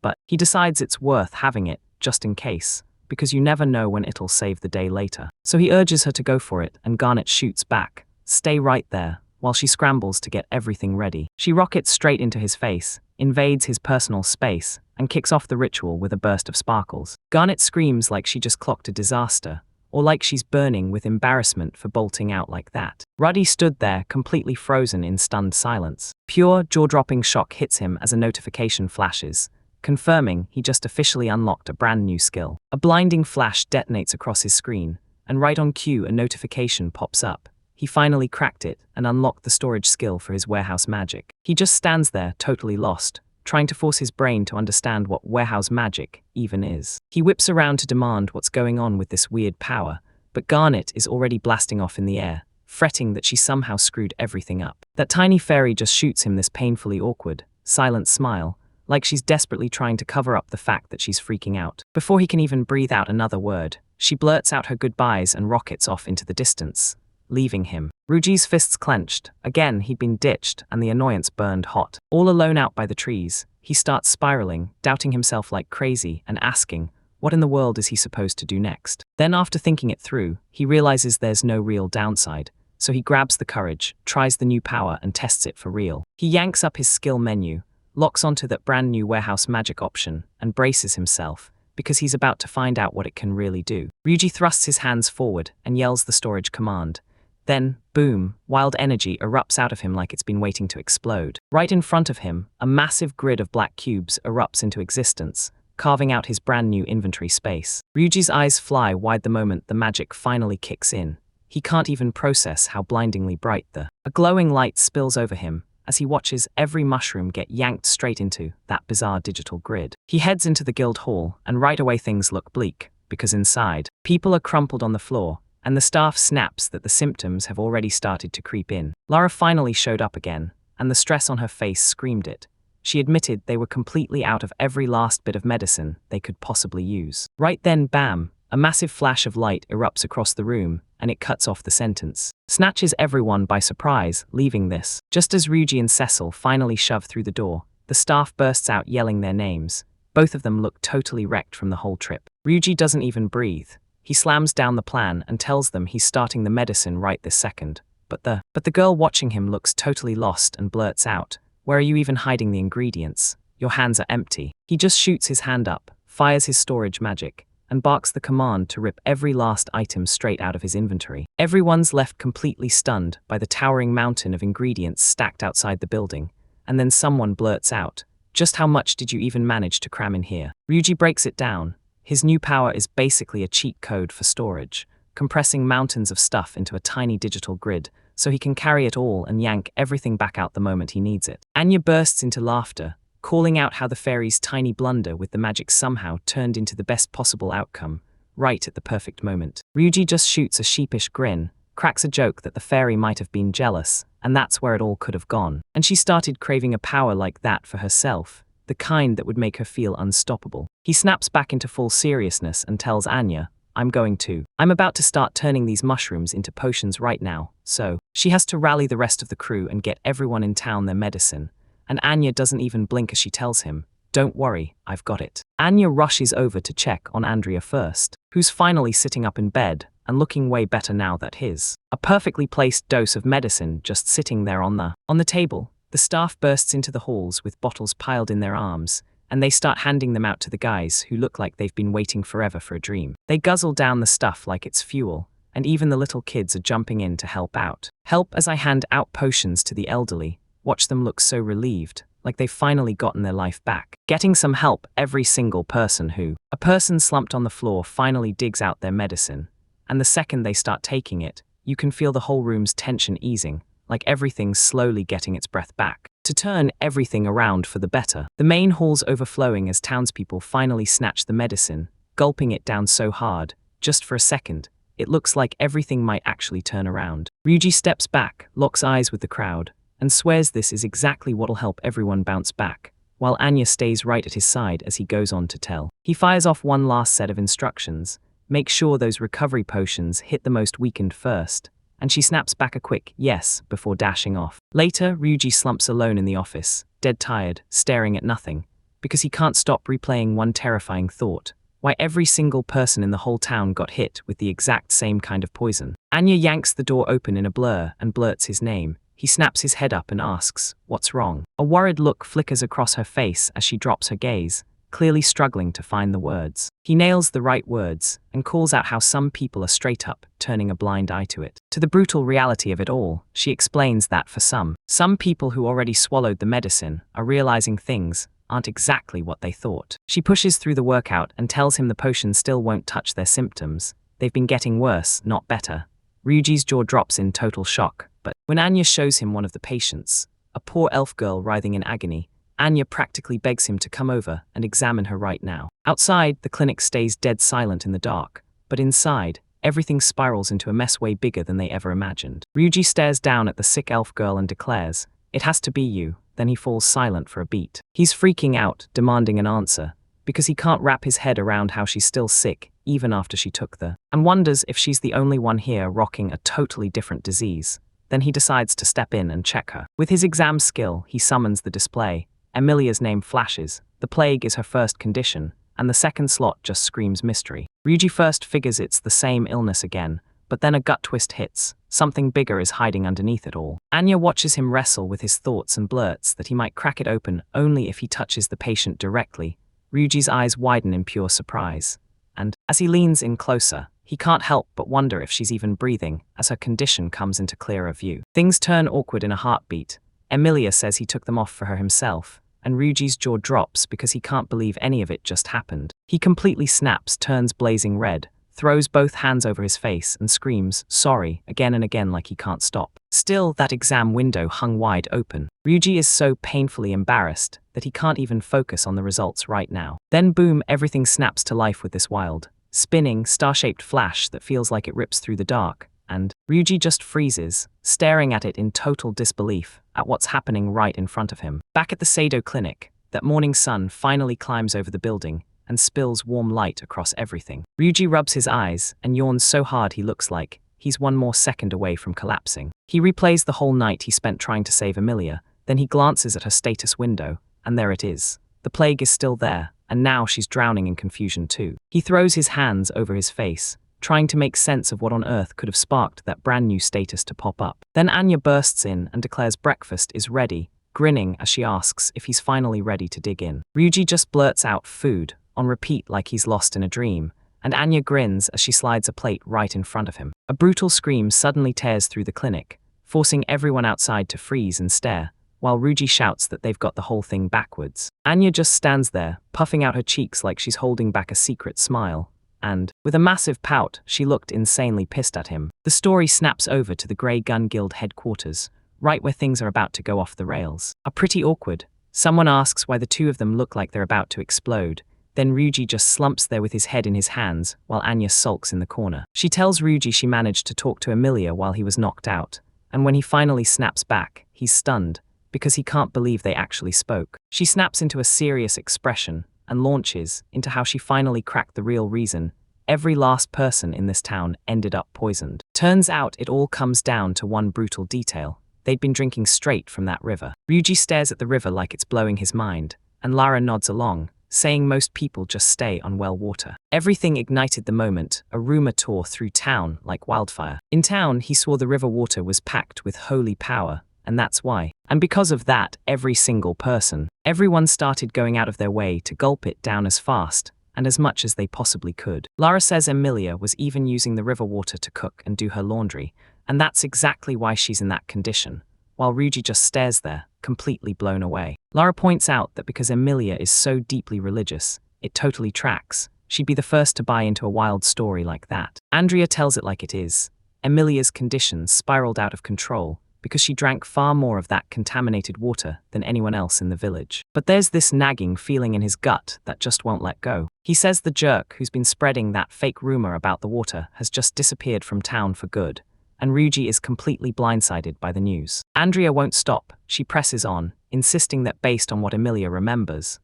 but he decides it's worth having it, just in case, because you never know when it'll save the day later. So he urges her to go for it, and Garnet shoots back, "Stay right there," while she scrambles to get everything ready. She rockets straight into his face, invades his personal space, and kicks off the ritual with a burst of sparkles. Garnet screams like she just clocked a disaster, or like she's burning with embarrassment for bolting out like that. Ruddy stood there, completely frozen in stunned silence. Pure, jaw-dropping shock hits him as a notification flashes, confirming he just officially unlocked a brand new skill. A blinding flash detonates across his screen, and right on cue a notification pops up. He finally cracked it and unlocked the storage skill for his warehouse magic. He just stands there, totally lost, trying to force his brain to understand what warehouse magic even is. He whips around to demand what's going on with this weird power, but Garnet is already blasting off in the air, fretting that she somehow screwed everything up. That tiny fairy just shoots him this painfully awkward, silent smile, like she's desperately trying to cover up the fact that she's freaking out. Before he can even breathe out another word, she blurts out her goodbyes and rockets off into the distance, leaving him. Ryuji's fists clenched. Again, he'd been ditched, and the annoyance burned hot. All alone out by the trees, he starts spiraling, doubting himself like crazy, and asking, what in the world is he supposed to do next? Then after thinking it through, he realizes there's no real downside, so he grabs the courage, tries the new power, and tests it for real. He yanks up his skill menu, locks onto that brand new warehouse magic option, and braces himself, because he's about to find out what it can really do. Ryuji thrusts his hands forward and yells the storage command. Then, boom, wild energy erupts out of him like it's been waiting to explode. Right in front of him, a massive grid of black cubes erupts into existence, carving out his brand new inventory space. Ryuji's eyes fly wide the moment the magic finally kicks in. He can't even process how blindingly bright a glowing light spills over him as he watches every mushroom get yanked straight into that bizarre digital grid. He heads into the guild hall, and right away things look bleak, because inside, people are crumpled on the floor, and the staff snaps that the symptoms have already started to creep in. Lara finally showed up again, and the stress on her face screamed it. She admitted they were completely out of every last bit of medicine they could possibly use. Right then, bam, a massive flash of light erupts across the room, and it cuts off the sentence. Snatches everyone by surprise, leaving this. Just as Ryuji and Cecil finally shove through the door, the staff bursts out yelling their names. Both of them look totally wrecked from the whole trip. Ryuji doesn't even breathe. He slams down the plan and tells them he's starting the medicine right this second. But the girl watching him looks totally lost and blurts out, "Where are you even hiding the ingredients? Your hands are empty." He just shoots his hand up, fires his storage magic, and barks the command to rip every last item straight out of his inventory. Everyone's left completely stunned by the towering mountain of ingredients stacked outside the building, and then someone blurts out, "Just how much did you even manage to cram in here?" Ryuji breaks it down. His new power is basically a cheat code for storage, compressing mountains of stuff into a tiny digital grid, so he can carry it all and yank everything back out the moment he needs it. Anya bursts into laughter, calling out how the fairy's tiny blunder with the magic somehow turned into the best possible outcome, right at the perfect moment. Ryuji just shoots a sheepish grin, cracks a joke that the fairy might have been jealous, and that's where it all could have gone. And she started craving a power like that for herself, the kind that would make her feel unstoppable. He snaps back into full seriousness and tells Anya, I'm about to start turning these mushrooms into potions right now, so she has to rally the rest of the crew and get everyone in town their medicine. And Anya doesn't even blink as she tells him, don't worry, I've got it. Anya rushes over to check on Andrea first, who's finally sitting up in bed and looking way better now that a perfectly placed dose of medicine just sitting there on the table. The staff bursts into the halls with bottles piled in their arms, and they start handing them out to the guys who look like they've been waiting forever for a dream. They guzzle down the stuff like it's fuel, and even the little kids are jumping in to help out. Help as I hand out potions to the elderly. Watch them look so relieved, like they've finally gotten their life back. Getting some help, every single person a person slumped on the floor finally digs out their medicine, and the second they start taking it, you can feel the whole room's tension easing, like everything's slowly getting its breath back. To turn everything around for the better. The main hall's overflowing as townspeople finally snatch the medicine, gulping it down so hard, just for a second, it looks like everything might actually turn around. Ryuji steps back, locks eyes with the crowd, and swears this is exactly what'll help everyone bounce back, while Anya stays right at his side as he goes on to tell. He fires off one last set of instructions. Make sure those recovery potions hit the most weakened first, and she snaps back a quick yes before dashing off. Later, Ryuji slumps alone in the office, dead tired, staring at nothing, because he can't stop replaying one terrifying thought: why every single person in the whole town got hit with the exact same kind of poison. Anya yanks the door open in a blur and blurts his name. He snaps his head up and asks, what's wrong? A worried look flickers across her face as she drops her gaze, clearly struggling to find the words. He nails the right words and calls out how some people are straight up turning a blind eye to it. To the brutal reality of it all, she explains that for some people who already swallowed the medicine are realizing things aren't exactly what they thought. She pushes through the workout and tells him the potion still won't touch their symptoms. They've been getting worse, not better. Ryuji's jaw drops in total shock, but when Anya shows him one of the patients, a poor elf girl writhing in agony, Anya practically begs him to come over and examine her right now. Outside, the clinic stays dead silent in the dark, but inside, everything spirals into a mess way bigger than they ever imagined. Ryuji stares down at the sick elf girl and declares, "It has to be you," then he falls silent for a beat. He's freaking out, demanding an answer, because he can't wrap his head around how she's still sick, even after she took and wonders if she's the only one here rocking a totally different disease. Then he decides to step in and check her. With his exam skill, he summons the display. Emilia's name flashes. The plague is her first condition, and the second slot just screams mystery. Ryuji first figures it's the same illness again, but then a gut twist hits. Something bigger is hiding underneath it all. Anya watches him wrestle with his thoughts and blurts that he might crack it open only if he touches the patient directly. Ryuji's eyes widen in pure surprise. And, as he leans in closer, he can't help but wonder if she's even breathing as her condition comes into clearer view. Things turn awkward in a heartbeat. Emilia says he took them off for her himself, and Ryuji's jaw drops because he can't believe any of it just happened. He completely snaps, turns blazing red, throws both hands over his face and screams, "Sorry," again and again like he can't stop. Still, that exam window hung wide open. Ryuji is so painfully embarrassed that he can't even focus on the results right now. Then boom, everything snaps to life with this wild, spinning, star-shaped flash that feels like it rips through the dark, and Ryuji just freezes, staring at it in total disbelief at what's happening right in front of him. Back at the Sado clinic, that morning sun finally climbs over the building and spills warm light across everything. Ryuji rubs his eyes and yawns so hard he looks like he's one more second away from collapsing. He replays the whole night he spent trying to save Emilia, then he glances at her status window, and there it is. The plague is still there, and now she's drowning in confusion too. He throws his hands over his face, trying to make sense of what on earth could have sparked that brand new status to pop up. Then Anya bursts in and declares breakfast is ready, grinning as she asks if he's finally ready to dig in. Ryuji just blurts out "food" on repeat like he's lost in a dream, and Anya grins as she slides a plate right in front of him. A brutal scream suddenly tears through the clinic, forcing everyone outside to freeze and stare, while Ryuji shouts that they've got the whole thing backwards. Anya just stands there, puffing out her cheeks like she's holding back a secret smile, and, with a massive pout, she looked insanely pissed at him. The story snaps over to the Grey Gun Guild headquarters, right where things are about to go off the rails. Are pretty awkward. Someone asks why the two of them look like they're about to explode. Then Ryuji just slumps there with his head in his hands, while Anya sulks in the corner. She tells Ryuji she managed to talk to Emilia while he was knocked out, and when he finally snaps back, he's stunned, because he can't believe they actually spoke. She snaps into a serious expression, and launches into how she finally cracked the real reason every last person in this town ended up poisoned. Turns out it all comes down to one brutal detail. They'd been drinking straight from that river. Ryuji stares at the river like it's blowing his mind, and Lara nods along, saying most people just stay on well water. Everything ignited the moment. A rumor tore through town like wildfire. In town, he swore the river water was packed with holy power, and that's why. And because of that, every single person, everyone started going out of their way to gulp it down as fast and as much as they possibly could. Lara says Emilia was even using the river water to cook and do her laundry, and that's exactly why she's in that condition, while Ryuji just stares there, completely blown away. Lara points out that because Emilia is so deeply religious, it totally tracks. She'd be the first to buy into a wild story like that. Andrea tells it like it is. Emilia's conditions spiraled out of control because she drank far more of that contaminated water than anyone else in the village. But there's this nagging feeling in his gut that just won't let go. He says the jerk who's been spreading that fake rumor about the water has just disappeared from town for good, and Ryuji is completely blindsided by the news. Andrea won't stop. She presses on, insisting that based on what Emilia remembers,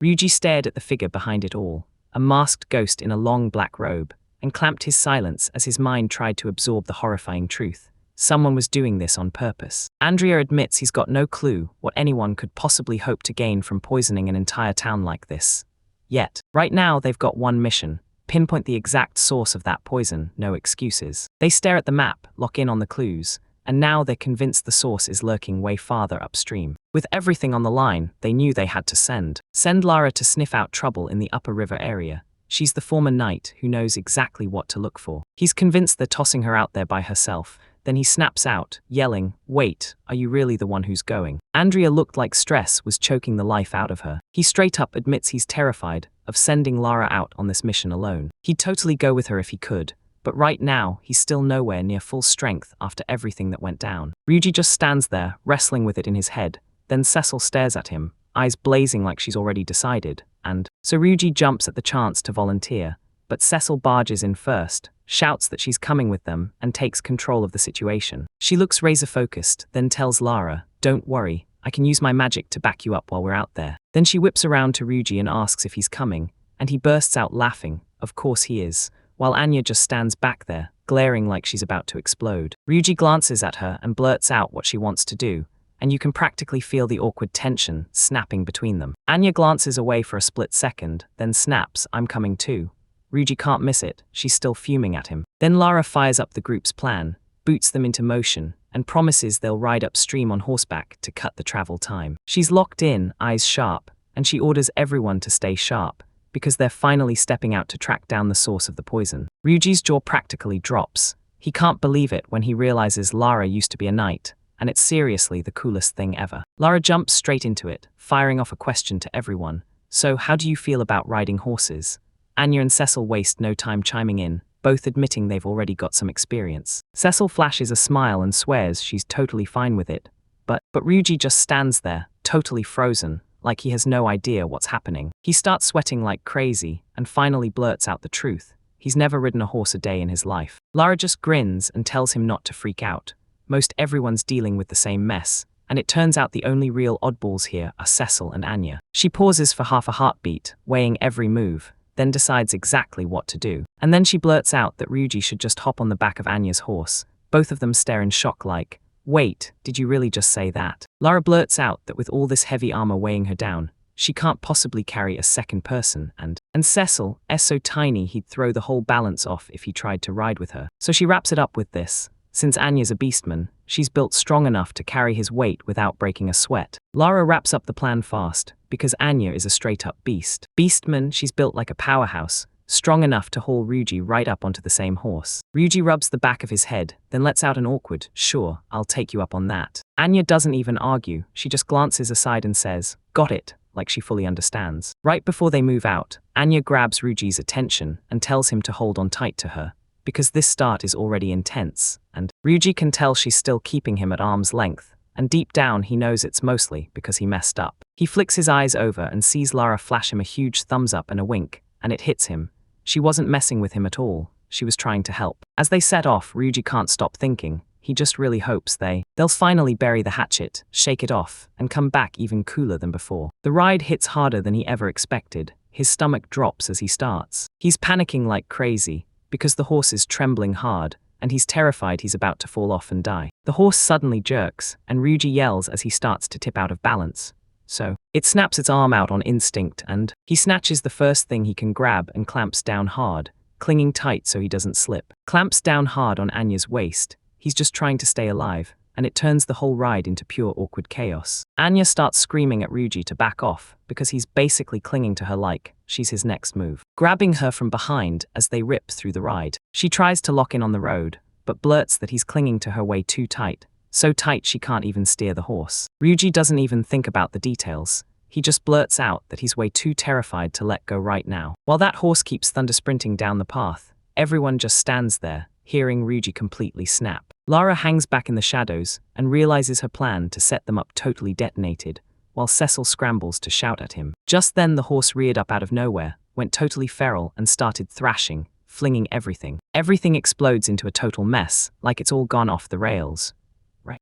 Ryuji stared at the figure behind it all, a masked ghost in a long black robe, and clamped his silence as his mind tried to absorb the horrifying truth. Someone was doing this on purpose. Andrea admits he's got no clue what anyone could possibly hope to gain from poisoning an entire town like this. Yet, right now they've got one mission: pinpoint the exact source of that poison, no excuses. They stare at the map, lock in on the clues, and now they're convinced the source is lurking way farther upstream. With everything on the line, they knew they had to send Lara to sniff out trouble in the upper river area. She's the former knight who knows exactly what to look for. He's convinced they're tossing her out there by herself. Then he snaps out, yelling, "Wait, are you really the one who's going?" Andrea looked like stress was choking the life out of her. He straight up admits he's terrified of sending Lara out on this mission alone. He'd totally go with her if he could, but right now, he's still nowhere near full strength after everything that went down. Ryuji just stands there, wrestling with it in his head. Then Cecil stares at him, eyes blazing like she's already decided, and so Ryuji jumps at the chance to volunteer, but Cecil barges in first, shouts that she's coming with them, and takes control of the situation. She looks razor-focused, then tells Lara, "Don't worry, I can use my magic to back you up while we're out there." Then she whips around to Ryuji and asks if he's coming, and he bursts out laughing. Of course he is, while Anya just stands back there, glaring like she's about to explode. Ryuji glances at her and blurts out what she wants to do, and you can practically feel the awkward tension snapping between them. Anya glances away for a split second, then snaps, "I'm coming too." Ryuji can't miss it, she's still fuming at him. Then Lara fires up the group's plan, boots them into motion, and promises they'll ride upstream on horseback to cut the travel time. She's locked in, eyes sharp, and she orders everyone to stay sharp, because they're finally stepping out to track down the source of the poison. Ryuji's jaw practically drops. He can't believe it when he realizes Lara used to be a knight, and it's seriously the coolest thing ever. Lara jumps straight into it, firing off a question to everyone. "So how do you feel about riding horses?" Anya and Cecil waste no time chiming in, both admitting they've already got some experience. Cecil flashes a smile and swears she's totally fine with it, but Ryuji just stands there, totally frozen, like he has no idea what's happening. He starts sweating like crazy, and finally blurts out the truth. He's never ridden a horse a day in his life. Lara just grins and tells him not to freak out. Most everyone's dealing with the same mess, and it turns out the only real oddballs here are Cecil and Anya. She pauses for half a heartbeat, weighing every move, then decides exactly what to do. And then she blurts out that Ryuji should just hop on the back of Anya's horse. Both of them stare in shock like, "Wait, did you really just say that?" Lara blurts out that with all this heavy armor weighing her down, she can't possibly carry a second person, and Cecil is so tiny he'd throw the whole balance off if he tried to ride with her. So she wraps it up with this. Since Anya's a beastman, she's built strong enough to carry his weight without breaking a sweat. Lara wraps up the plan fast, because Anya is a straight-up beast. Beastman, she's built like a powerhouse, strong enough to haul Ryuji right up onto the same horse. Ryuji rubs the back of his head, then lets out an awkward, "Sure, I'll take you up on that." Anya doesn't even argue, she just glances aside and says, "Got it," like she fully understands. Right before they move out, Anya grabs Ryuji's attention and tells him to hold on tight to her, because this start is already intense, and Ryuji can tell she's still keeping him at arm's length, and deep down he knows it's mostly because he messed up. He flicks his eyes over and sees Lara flash him a huge thumbs up and a wink, and it hits him. She wasn't messing with him at all, she was trying to help. As they set off, Ryuji can't stop thinking, he just really hopes they'll finally bury the hatchet, shake it off, and come back even cooler than before. The ride hits harder than he ever expected, his stomach drops as he starts. He's panicking like crazy, because the horse is trembling hard, and he's terrified he's about to fall off and die. The horse suddenly jerks, and Ryuji yells as he starts to tip out of balance. So, it snaps its arm out on instinct, and he snatches the first thing he can grab and clamps down hard, clinging tight so he doesn't slip. Clamps down hard on Anya's waist. He's just trying to stay alive, and it turns the whole ride into pure awkward chaos. Anya starts screaming at Ryuji to back off, because he's basically clinging to her like she's his next move, grabbing her from behind as they rip through the ride. She tries to lock in on the road, but blurts that he's clinging to her way too tight, so tight she can't even steer the horse. Ryuji doesn't even think about the details. He just blurts out that he's way too terrified to let go right now. While that horse keeps thunder sprinting down the path, everyone just stands there, hearing Ryuji completely snap. Lara hangs back in the shadows and realizes her plan to set them up totally detonated, while Cecil scrambles to shout at him. Just then the horse reared up out of nowhere, went totally feral and started thrashing, flinging everything. Everything explodes into a total mess, like it's all gone off the rails.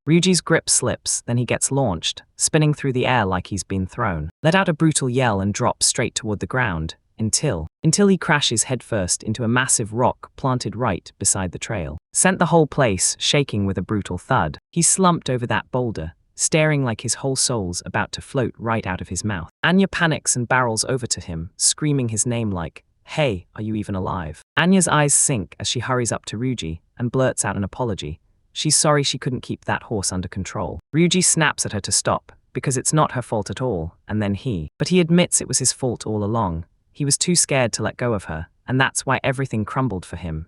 Ryuji's grip slips, then he gets launched, spinning through the air like he's been thrown. Let out a brutal yell and drops straight toward the ground, until he crashes headfirst into a massive rock planted right beside the trail. Sent the whole place shaking with a brutal thud. He slumped over that boulder, staring like his whole soul's about to float right out of his mouth. Anya panics and barrels over to him, screaming his name like, "Hey, are you even alive?" Anya's eyes sink as she hurries up to Ryuji and blurts out an apology. She's sorry she couldn't keep that horse under control. Ryuji snaps at her to stop, because it's not her fault at all, and then but he admits it was his fault all along. He was too scared to let go of her, and that's why everything crumbled for him,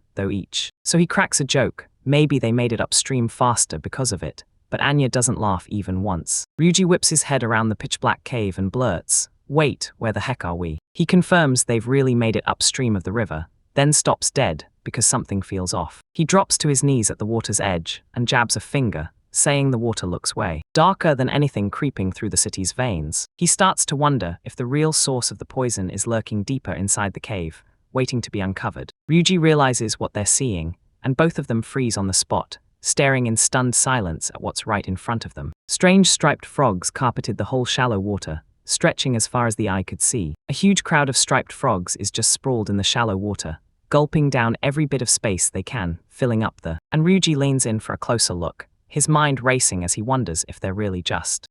So he cracks a joke, maybe they made it upstream faster because of it, but Anya doesn't laugh even once. Ryuji whips his head around the pitch-black cave and blurts, "Wait, where the heck are we?" He confirms they've really made it upstream of the river, then stops dead, because something feels off. He drops to his knees at the water's edge and jabs a finger, saying the water looks way darker than anything creeping through the city's veins. He starts to wonder if the real source of the poison is lurking deeper inside the cave, waiting to be uncovered. Ryuji realizes what they're seeing, and both of them freeze on the spot, staring in stunned silence at what's right in front of them. Strange striped frogs carpeted the whole shallow water, stretching as far as the eye could see. A huge crowd of striped frogs is just sprawled in the shallow water, gulping down every bit of space they can, filling up the. And Ryuji leans in for a closer look, his mind racing as he wonders if they're really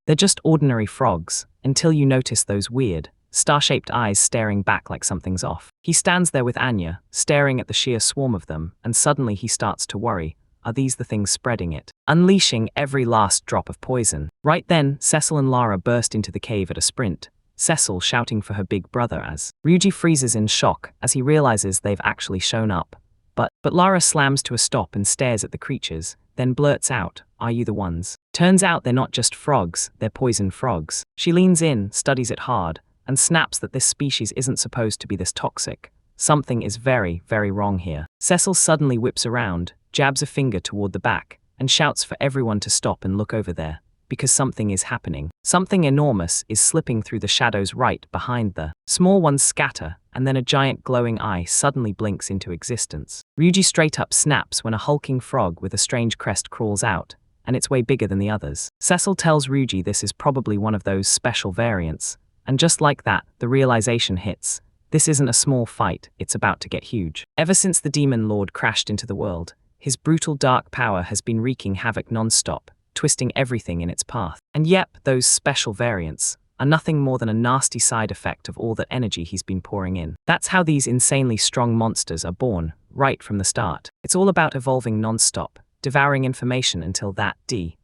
they're just ordinary frogs, until you notice those weird, star-shaped eyes staring back like something's off. He stands there with Anya, staring at the sheer swarm of them, and suddenly he starts to worry. Are these the things spreading it, unleashing every last drop of poison? Right then, Cecil and Lara burst into the cave at a sprint, Cecil shouting for her big brother as Ryuji freezes in shock as he realizes they've actually shown up. But Lara slams to a stop and stares at the creatures, then blurts out, "Are you the ones?" Turns out they're not just frogs, they're poison frogs. She leans in, studies it hard, and snaps that this species isn't supposed to be this toxic. Something is very, very wrong here. Cecil suddenly whips around, jabs a finger toward the back, and shouts for everyone to stop and look over there, because something is happening. Something enormous is slipping through the shadows right behind the small ones scatter, and then a giant glowing eye suddenly blinks into existence. Ryuji straight up snaps when a hulking frog with a strange crest crawls out, and it's way bigger than the others. Cecil tells Ryuji this is probably one of those special variants, and just like that, the realization hits. This isn't a small fight, it's about to get huge. Ever since the Demon Lord crashed into the world, his brutal dark power has been wreaking havoc non-stop, twisting everything in its path. And yep, those special variants are nothing more than a nasty side effect of all that energy he's been pouring in. That's how these insanely strong monsters are born, right from the start. It's all about evolving non-stop, devouring information until that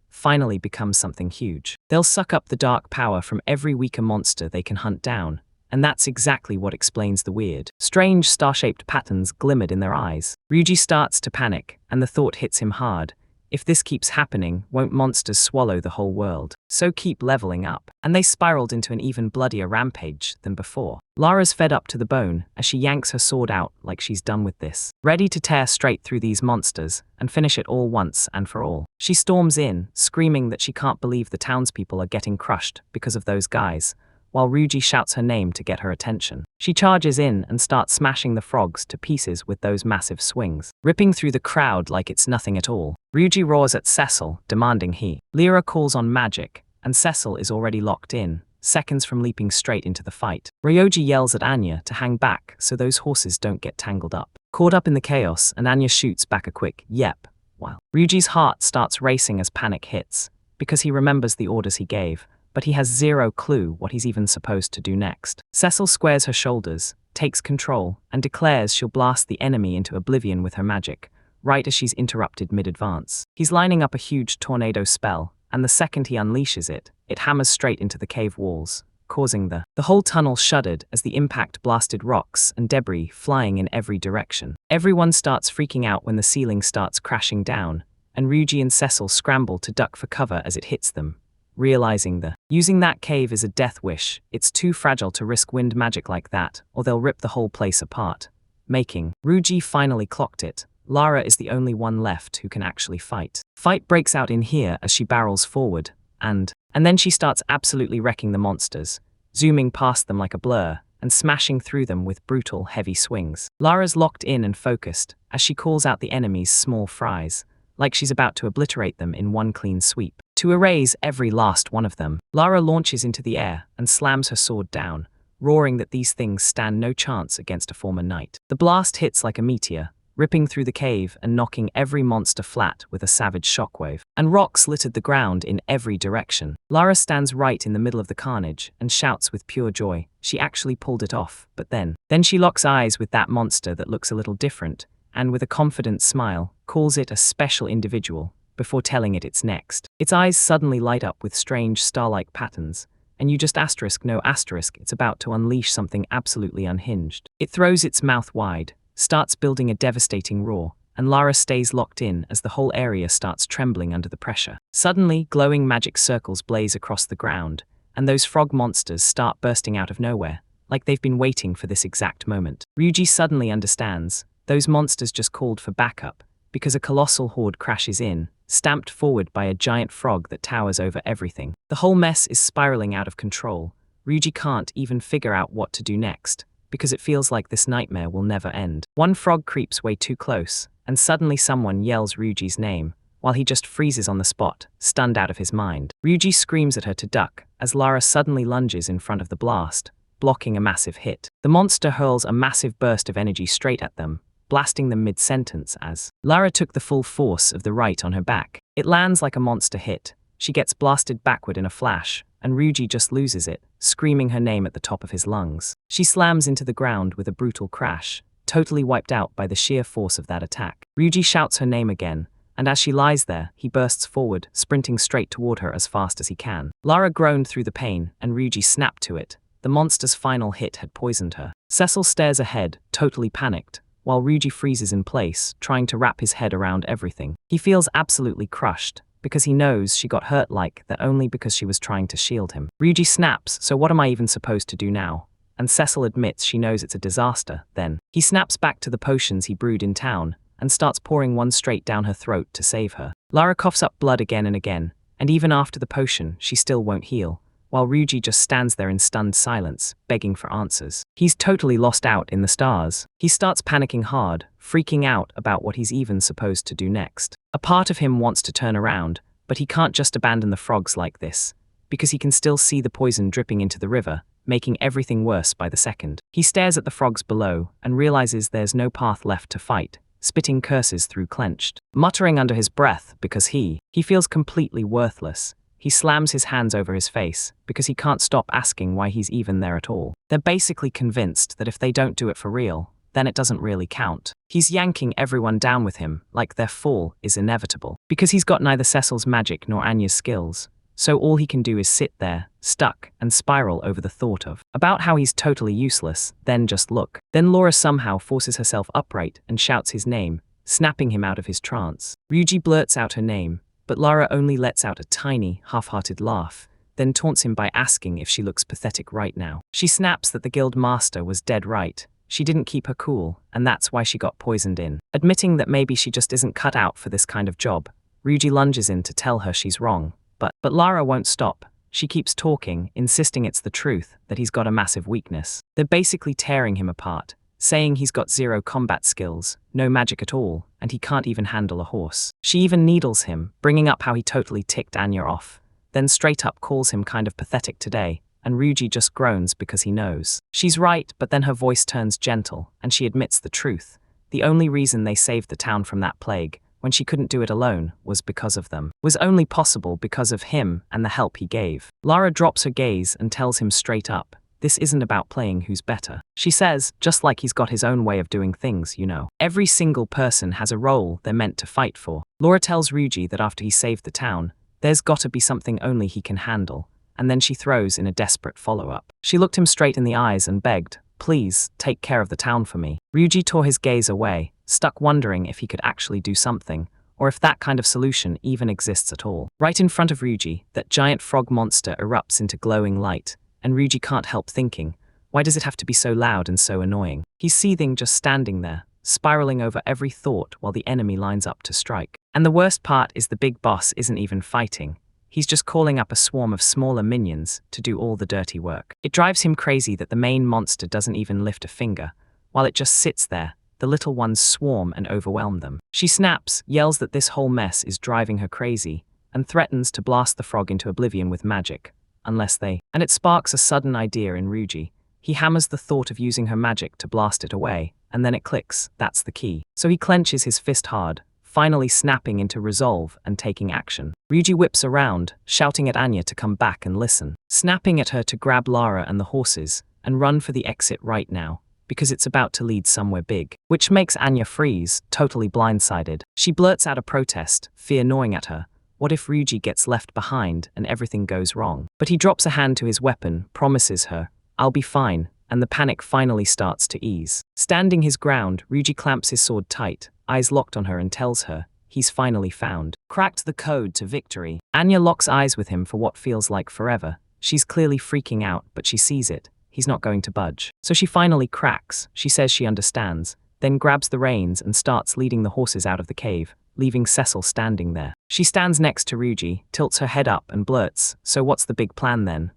finally becomes something huge. They'll suck up the dark power from every weaker monster they can hunt down, and that's exactly what explains the weird, strange star-shaped patterns glimmered in their eyes. Ryuji starts to panic, and the thought hits him hard. If this keeps happening, won't monsters swallow the whole world? So keep leveling up. And they spiraled into an even bloodier rampage than before. Lara's fed up to the bone as she yanks her sword out like she's done with this, ready to tear straight through these monsters and finish it all once and for all. She storms in, screaming that she can't believe the townspeople are getting crushed because of those guys, while Ryuji shouts her name to get her attention. She charges in and starts smashing the frogs to pieces with those massive swings, ripping through the crowd like it's nothing at all. Ryuji roars at Cecil, demanding he. Lyra calls on magic, and Cecil is already locked in, seconds from leaping straight into the fight. Ryoji yells at Anya to hang back so those horses don't get tangled up. Caught up in the chaos, and Anya shoots back a quick yep, while Ryuji's heart starts racing as panic hits, because he remembers the orders he gave, but he has zero clue what he's even supposed to do next. Cecil squares her shoulders, takes control, and declares she'll blast the enemy into oblivion with her magic, right as she's interrupted mid-advance. He's lining up a huge tornado spell, and the second he unleashes it, it hammers straight into the cave walls, causing the whole tunnel shuddered as the impact blasted rocks and debris flying in every direction. Everyone starts freaking out when the ceiling starts crashing down, and Ryuji and Cecil scramble to duck for cover as it hits them, realizing using that cave is a death wish. It's too fragile to risk wind magic like that, or they'll rip the whole place apart. Ryuji finally clocked it. Lara is the only one left who can actually fight. Fight breaks out in here as she barrels forward, and then she starts absolutely wrecking the monsters, zooming past them like a blur, and smashing through them with brutal, heavy swings. Lara's locked in and focused as she calls out the enemy's small fries, like she's about to obliterate them in one clean sweep. To erase every last one of them, Lara launches into the air and slams her sword down, roaring that these things stand no chance against a former knight. The blast hits like a meteor, ripping through the cave and knocking every monster flat with a savage shockwave, and rocks littered the ground in every direction. Lara stands right in the middle of the carnage and shouts with pure joy. She actually pulled it off, but then she locks eyes with that monster that looks a little different, and with a confident smile, calls it a special individual, before telling it it's next. Its eyes suddenly light up with strange star-like patterns, and you just no asterisk, it's about to unleash something absolutely unhinged. It throws its mouth wide, starts building a devastating roar, and Lara stays locked in as the whole area starts trembling under the pressure. Suddenly, glowing magic circles blaze across the ground, and those frog monsters start bursting out of nowhere, like they've been waiting for this exact moment. Ryuji suddenly understands. those monsters just called for backup, because a colossal horde crashes in, stamped forward by a giant frog that towers over everything. The whole mess is spiraling out of control. Ryuji can't even figure out what to do next, because it feels like this nightmare will never end. One frog creeps way too close, and suddenly someone yells Ryuji's name, while he just freezes on the spot, stunned out of his mind. Ryuji screams at her to duck, as Lara suddenly lunges in front of the blast, blocking a massive hit. The monster hurls a massive burst of energy straight at them, blasting them mid-sentence as Lara took the full force of the right on her back. It lands like a monster hit. She gets blasted backward in a flash, and Ryuji just loses it, screaming her name at the top of his lungs. She slams into the ground with a brutal crash, totally wiped out by the sheer force of that attack. Ryuji shouts her name again, and as she lies there, he bursts forward, sprinting straight toward her as fast as he can. Lara groaned through the pain, and Ryuji snapped to it. The monster's final hit had poisoned her. Cecil stares ahead, totally panicked, while Ryuji freezes in place, trying to wrap his head around everything. He feels absolutely crushed, because he knows she got hurt like that only because she was trying to shield him. Ryuji snaps, so what am I even supposed to do now? And Cecil admits she knows it's a disaster, then. He snaps back to the potions he brewed in town, and starts pouring one straight down her throat to save her. Lara coughs up blood again and again, and even after the potion, she still won't heal, while Ryuji just stands there in stunned silence, begging for answers. He's totally lost out in the stars. He starts panicking hard, freaking out about what he's even supposed to do next. A part of him wants to turn around, but he can't just abandon the frogs like this, because he can still see the poison dripping into the river, making everything worse by the second. He stares at the frogs below and realizes there's no path left to fight, spitting curses through clenched, muttering under his breath because he feels completely worthless. He slams his hands over his face because he can't stop asking why he's even there at all. They're basically convinced that if they don't do it for real, then it doesn't really count. He's yanking everyone down with him like their fall is inevitable. Because he's got neither Cecil's magic nor Anya's skills, so all he can do is sit there, stuck, and spiral over the thought of about how he's totally useless, then just look. Then Laura somehow forces herself upright and shouts his name, snapping him out of his trance. Ryuji blurts out her name, but Lara only lets out a tiny, half-hearted laugh, then taunts him by asking if she looks pathetic right now. She snaps that the guild master was dead right. She didn't keep her cool, and that's why she got poisoned in. Admitting that maybe she just isn't cut out for this kind of job, Ryuji lunges in to tell her she's wrong. But Lara won't stop. She keeps talking, insisting it's the truth, that he's got a massive weakness. They're basically tearing him apart, saying he's got zero combat skills, no magic at all, and he can't even handle a horse. She even needles him, bringing up how he totally ticked Anya off, then straight up calls him kind of pathetic today, and Ryuji just groans because he knows. She's right, but then her voice turns gentle, and she admits the truth. The only reason they saved the town from that plague, when she couldn't do it alone, was because of them. Was only possible because of him and the help he gave. Lara drops her gaze and tells him straight up, this isn't about playing who's better. She says, just like he's got his own way of doing things, you know. Every single person has a role they're meant to fight for. Laura tells Ryuji that after he saved the town, there's gotta be something only he can handle, and then she throws in a desperate follow-up. She looked him straight in the eyes and begged, please, take care of the town for me. Ryuji tore his gaze away, stuck wondering if he could actually do something, or if that kind of solution even exists at all. Right in front of Ryuji, that giant frog monster erupts into glowing light, and Ryuji can't help thinking, why does it have to be so loud and so annoying? He's seething just standing there, spiraling over every thought while the enemy lines up to strike. And the worst part is the big boss isn't even fighting. He's just calling up a swarm of smaller minions to do all the dirty work. It drives him crazy that the main monster doesn't even lift a finger. While it just sits there, the little ones swarm and overwhelm them. She snaps, yells that this whole mess is driving her crazy, and threatens to blast the frog into oblivion with magic, unless they... And it sparks a sudden idea in Ryuji. He hammers the thought of using her magic to blast it away, and then it clicks, that's the key. So he clenches his fist hard, finally snapping into resolve and taking action. Ryuji whips around, shouting at Anya to come back and listen, snapping at her to grab Lara and the horses, and run for the exit right now, because it's about to lead somewhere big, which makes Anya freeze, totally blindsided. She blurts out a protest, fear gnawing at her. What if Ryuji gets left behind and everything goes wrong? But he drops a hand to his weapon, promises her, I'll be fine, and the panic finally starts to ease. Standing his ground, Ryuji clamps his sword tight, eyes locked on her, and tells her, he's finally found. Cracked the code to victory. Anya locks eyes with him for what feels like forever. She's clearly freaking out, but she sees it. He's not going to budge. So she finally cracks. She says she understands, then grabs the reins and starts leading the horses out of the cave, leaving Cecil standing there. She stands next to Ryuji, tilts her head up and blurts, "So what's the big plan then?"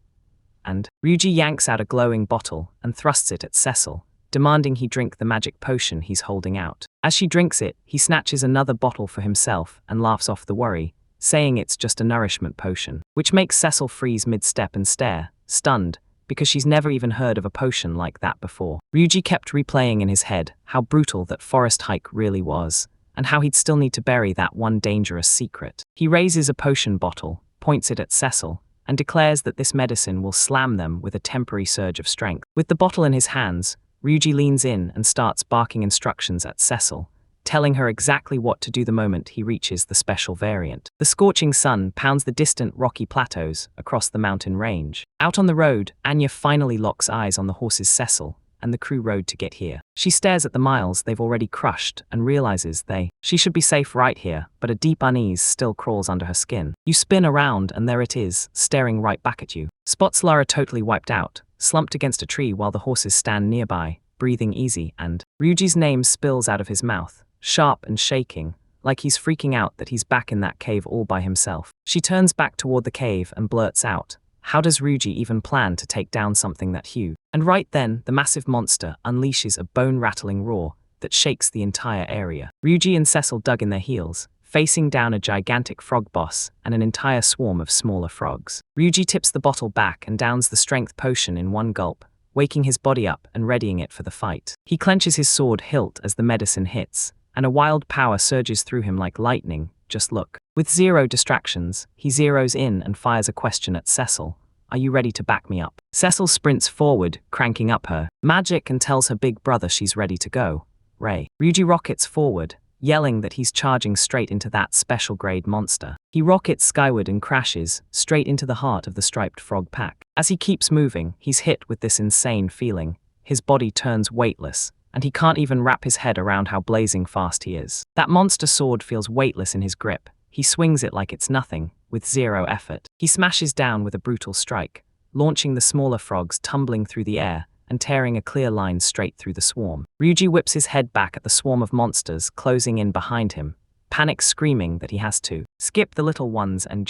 And Ryuji yanks out a glowing bottle and thrusts it at Cecil, demanding he drink the magic potion he's holding out. As she drinks it, he snatches another bottle for himself and laughs off the worry, saying it's just a nourishment potion, which makes Cecil freeze mid-step and stare, stunned, because she's never even heard of a potion like that before. Ryuji kept replaying in his head how brutal that forest hike really was, and how he'd still need to bury that one dangerous secret. He raises a potion bottle, points it at Cecil, and declares that this medicine will slam them with a temporary surge of strength. With the bottle in his hands, Ryuji leans in and starts barking instructions at Cecil, telling her exactly what to do the moment he reaches the special variant. The scorching sun pounds the distant rocky plateaus across the mountain range. Out on the road, Anya finally locks eyes on the horses Cecil and the crew rode to get here. She stares at the miles they've already crushed and realizes she should be safe right here, but a deep unease still crawls under her skin. You spin around and there it is, staring right back at you. Spots Lara totally wiped out, slumped against a tree while the horses stand nearby, breathing easy, and Ryuji's name spills out of his mouth, sharp and shaking, like he's freaking out that he's back in that cave all by himself. She turns back toward the cave and blurts out, "How does Ryuji even plan to take down something that huge?" And right then, the massive monster unleashes a bone-rattling roar that shakes the entire area. Ryuji and Cecil dug in their heels, facing down a gigantic frog boss and an entire swarm of smaller frogs. Ryuji tips the bottle back and downs the strength potion in one gulp, waking his body up and readying it for the fight. He clenches his sword hilt as the medicine hits, and a wild power surges through him like lightning. Just look. With zero distractions, he zeroes in and fires a question at Cecil. "Are you ready to back me up?" Cecil sprints forward, cranking up her magic and tells her big brother she's ready to go. Ray. Ryuji rockets forward, yelling that he's charging straight into that special grade monster. He rockets skyward and crashes straight into the heart of the striped frog pack. As he keeps moving, he's hit with this insane feeling. His body turns weightless, and he can't even wrap his head around how blazing fast he is. That monster sword feels weightless in his grip. He swings it like it's nothing, with zero effort. He smashes down with a brutal strike, launching the smaller frogs tumbling through the air and tearing a clear line straight through the swarm. Ryuji whips his head back at the swarm of monsters closing in behind him, panic screaming that he has to skip the little ones and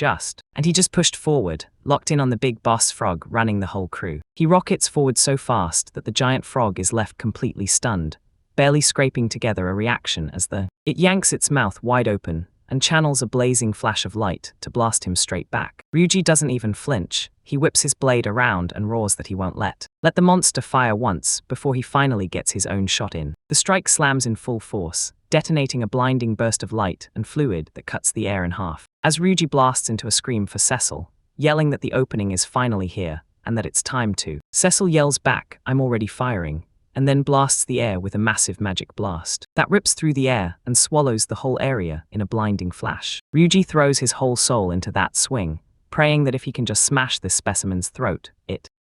he just pushed forward, locked in on the big boss frog running the whole crew. He rockets forward so fast that the giant frog is left completely stunned, barely scraping together a reaction as it yanks its mouth wide open and channels a blazing flash of light to blast him straight back. Ryuji doesn't even flinch. He whips his blade around and roars that he won't let the monster fire once before he finally gets his own shot in. The strike slams in full force, detonating a blinding burst of light and fluid that cuts the air in half. As Ryuji blasts into a scream for Cecil, yelling that the opening is finally here and that it's time to. Cecil yells back, "I'm already firing," and then blasts the air with a massive magic blast that rips through the air and swallows the whole area in a blinding flash. Ryuji throws his whole soul into that swing, praying that if he can just smash this specimen's throat,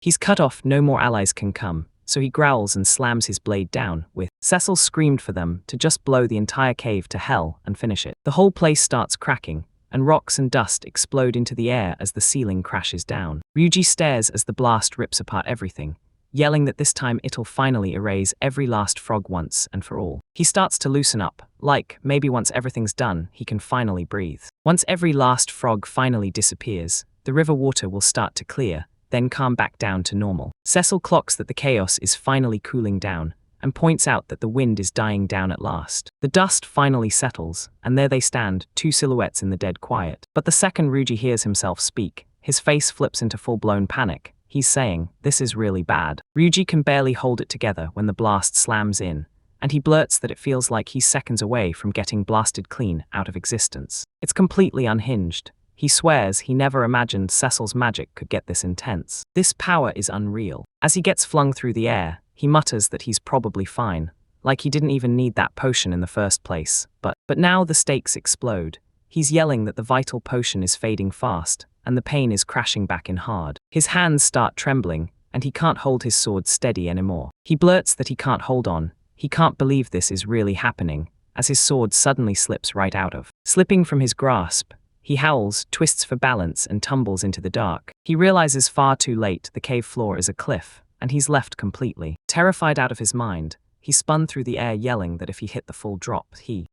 he's cut off, no more allies can come, so he growls and slams his blade down. Cecil screamed for them to just blow the entire cave to hell and finish it. The whole place starts cracking, and rocks and dust explode into the air as the ceiling crashes down. Ryuji stares as the blast rips apart everything, yelling that this time it'll finally erase every last frog once and for all. He starts to loosen up, like maybe once everything's done, he can finally breathe. Once every last frog finally disappears, the river water will start to clear, then calm back down to normal. Cecil clocks that the chaos is finally cooling down, and points out that the wind is dying down at last. The dust finally settles, and there they stand, two silhouettes in the dead quiet. But the second Ryuji hears himself speak, his face flips into full-blown panic. He's saying, "This is really bad." Ryuji can barely hold it together when the blast slams in, and he blurts that it feels like he's seconds away from getting blasted clean out of existence. It's completely unhinged. He swears he never imagined Cecil's magic could get this intense. This power is unreal. As he gets flung through the air, he mutters that he's probably fine, like he didn't even need that potion in the first place. But now the stakes explode. He's yelling that the vital potion is fading fast, and the pain is crashing back in hard. His hands start trembling, and he can't hold his sword steady anymore. He blurts that he can't hold on. He can't believe this is really happening, as his sword suddenly slips right out of. Slipping from his grasp, he howls, twists for balance, and tumbles into the dark. He realizes far too late the cave floor is a cliff, and he's left completely terrified out of his mind. he spun through the air yelling that if he hit the full drop,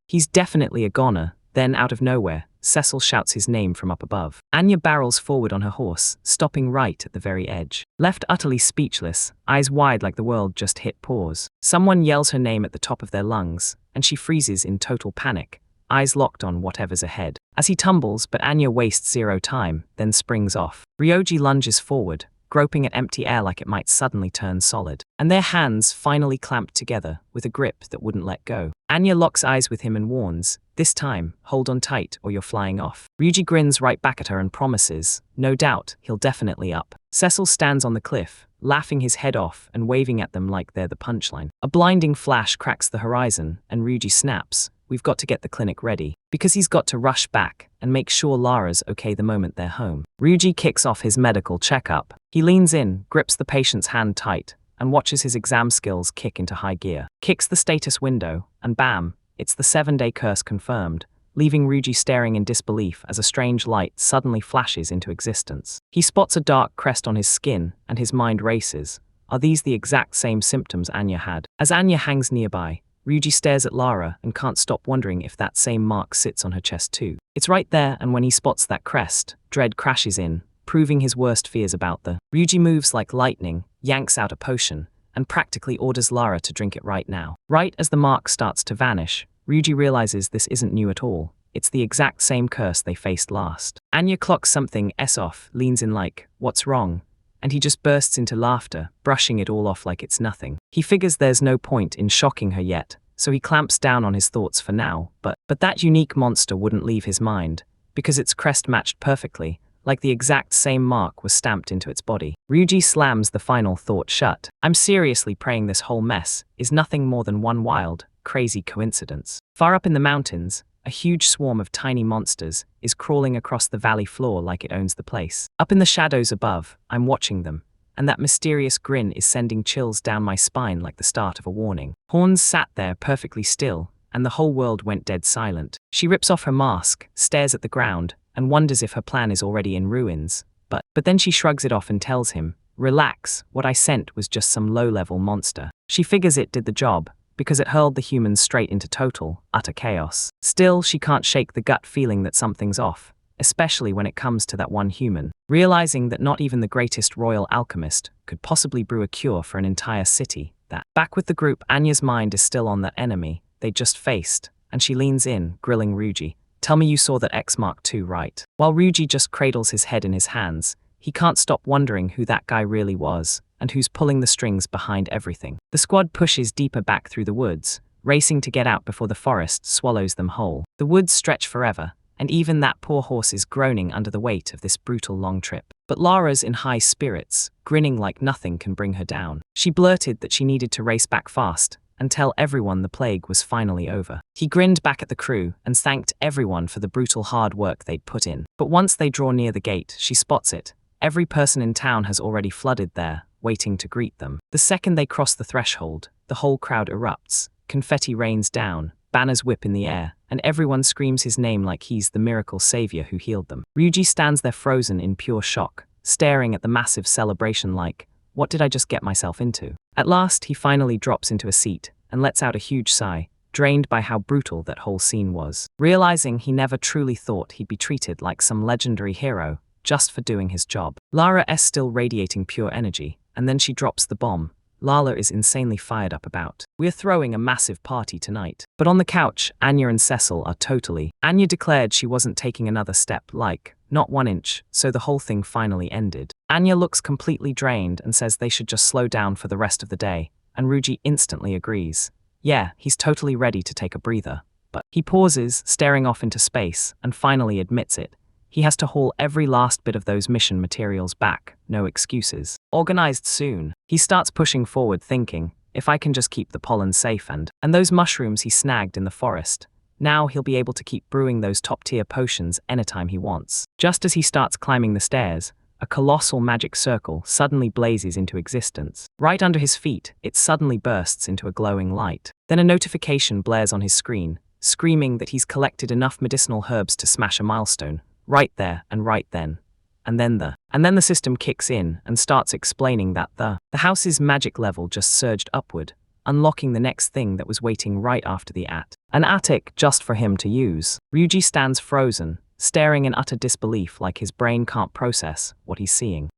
he's definitely a goner. Then, out of nowhere, Cecil shouts his name from up above. Anya barrels forward on her horse, stopping right at the very edge. Left utterly speechless, eyes wide like the world just hit pause. Someone yells her name at the top of their lungs, and she freezes in total panic, eyes locked on whatever's ahead. As he tumbles, but Anya wastes zero time, then springs off. Ryoji lunges forward, groping at empty air like it might suddenly turn solid. And their hands finally clamped together with a grip that wouldn't let go. Anya locks eyes with him and warns, "This time, hold on tight or you're flying off." Ryuji grins right back at her and promises, "No doubt, he'll definitely up." Cecil stands on the cliff, laughing his head off and waving at them like they're the punchline. A blinding flash cracks the horizon, and Ryuji snaps, "We've got to get the clinic ready," because he's got to rush back and make sure Lara's okay the moment they're home. Ryuji kicks off his medical checkup. He leans in, grips the patient's hand tight, and watches his exam skills kick into high gear. Kicks the status window, and bam, it's the 7-day curse confirmed, leaving Ryuji staring in disbelief as a strange light suddenly flashes into existence. He spots a dark crest on his skin, and his mind races. Are these the exact same symptoms Anya had? As Anya hangs nearby, Ryuji stares at Lara and can't stop wondering if that same mark sits on her chest too. It's right there, and when he spots that crest, dread crashes in, proving his worst fears about the. Ryuji moves like lightning, yanks out a potion, and practically orders Lara to drink it right now. Right as the mark starts to vanish, Ryuji realizes this isn't new at all. It's the exact same curse they faced last. Anya clocks something off, leans in like, "What's wrong?" And he just bursts into laughter, brushing it all off like it's nothing. He figures there's no point in shocking her yet, so he clamps down on his thoughts for now, but that unique monster wouldn't leave his mind, because its crest matched perfectly, like the exact same mark was stamped into its body. Ryuji slams the final thought shut. I'm seriously praying this whole mess is nothing more than one wild, crazy coincidence. Far up in the mountains, a huge swarm of tiny monsters is crawling across the valley floor like it owns the place. Up in the shadows above, I'm watching them, and that mysterious grin is sending chills down my spine like the start of a warning. Horns sat there perfectly still, and the whole world went dead silent. She rips off her mask, stares at the ground, and wonders if her plan is already in ruins. But then she shrugs it off and tells him, "Relax, what I sent was just some low-level monster." She figures it did the job, because it hurled the humans straight into total, utter chaos. Still, she can't shake the gut feeling that something's off, especially when it comes to that one human. Realizing that not even the greatest royal alchemist could possibly brew a cure for an entire city, back with the group, Anya's mind is still on that enemy they just faced, and she leans in, grilling Ryuji. "Tell me you saw that X Mark II, right?" While Ryuji just cradles his head in his hands, he can't stop wondering who that guy really was, and who's pulling the strings behind everything. The squad pushes deeper back through the woods, racing to get out before the forest swallows them whole. The woods stretch forever, and even that poor horse is groaning under the weight of this brutal long trip. But Lara's in high spirits, grinning like nothing can bring her down. She blurted that she needed to race back fast and tell everyone the plague was finally over. He grinned back at the crew and thanked everyone for the brutal hard work they'd put in. But once they draw near the gate, she spots it. Every person in town has already flooded there, waiting to greet them. The second they cross the threshold, the whole crowd erupts, confetti rains down, banners whip in the air, and everyone screams his name like he's the miracle savior who healed them. Ryuji stands there frozen in pure shock, staring at the massive celebration like, what did I just get myself into? At last, he finally drops into a seat and lets out a huge sigh, drained by how brutal that whole scene was. Realizing he never truly thought he'd be treated like some legendary hero, just for doing his job. Lara is still radiating pure energy, and then she drops the bomb. Lala is insanely fired up about. We're throwing a massive party tonight. But on the couch, Anya and Cecil are totally. Anya declared she wasn't taking another step, like, not 1 inch, so the whole thing finally ended. Anya looks completely drained and says they should just slow down for the rest of the day, and Ryuji instantly agrees. Yeah, he's totally ready to take a breather. But he pauses, staring off into space, and finally admits it. He has to haul every last bit of those mission materials back, no excuses. Organized soon. He starts pushing forward thinking, if I can just keep the pollen safe and those mushrooms he snagged in the forest, now he'll be able to keep brewing those top-tier potions anytime he wants. Just as he starts climbing the stairs, a colossal magic circle suddenly blazes into existence. Right under his feet, it suddenly bursts into a glowing light. Then a notification blares on his screen, screaming that he's collected enough medicinal herbs to smash a milestone. Right there and right then. And then the system kicks in and starts explaining that the house's magic level just surged upward, unlocking the next thing that was waiting right after the at. An attic just for him to use. Ryuji stands frozen, staring in utter disbelief like his brain can't process what he's seeing.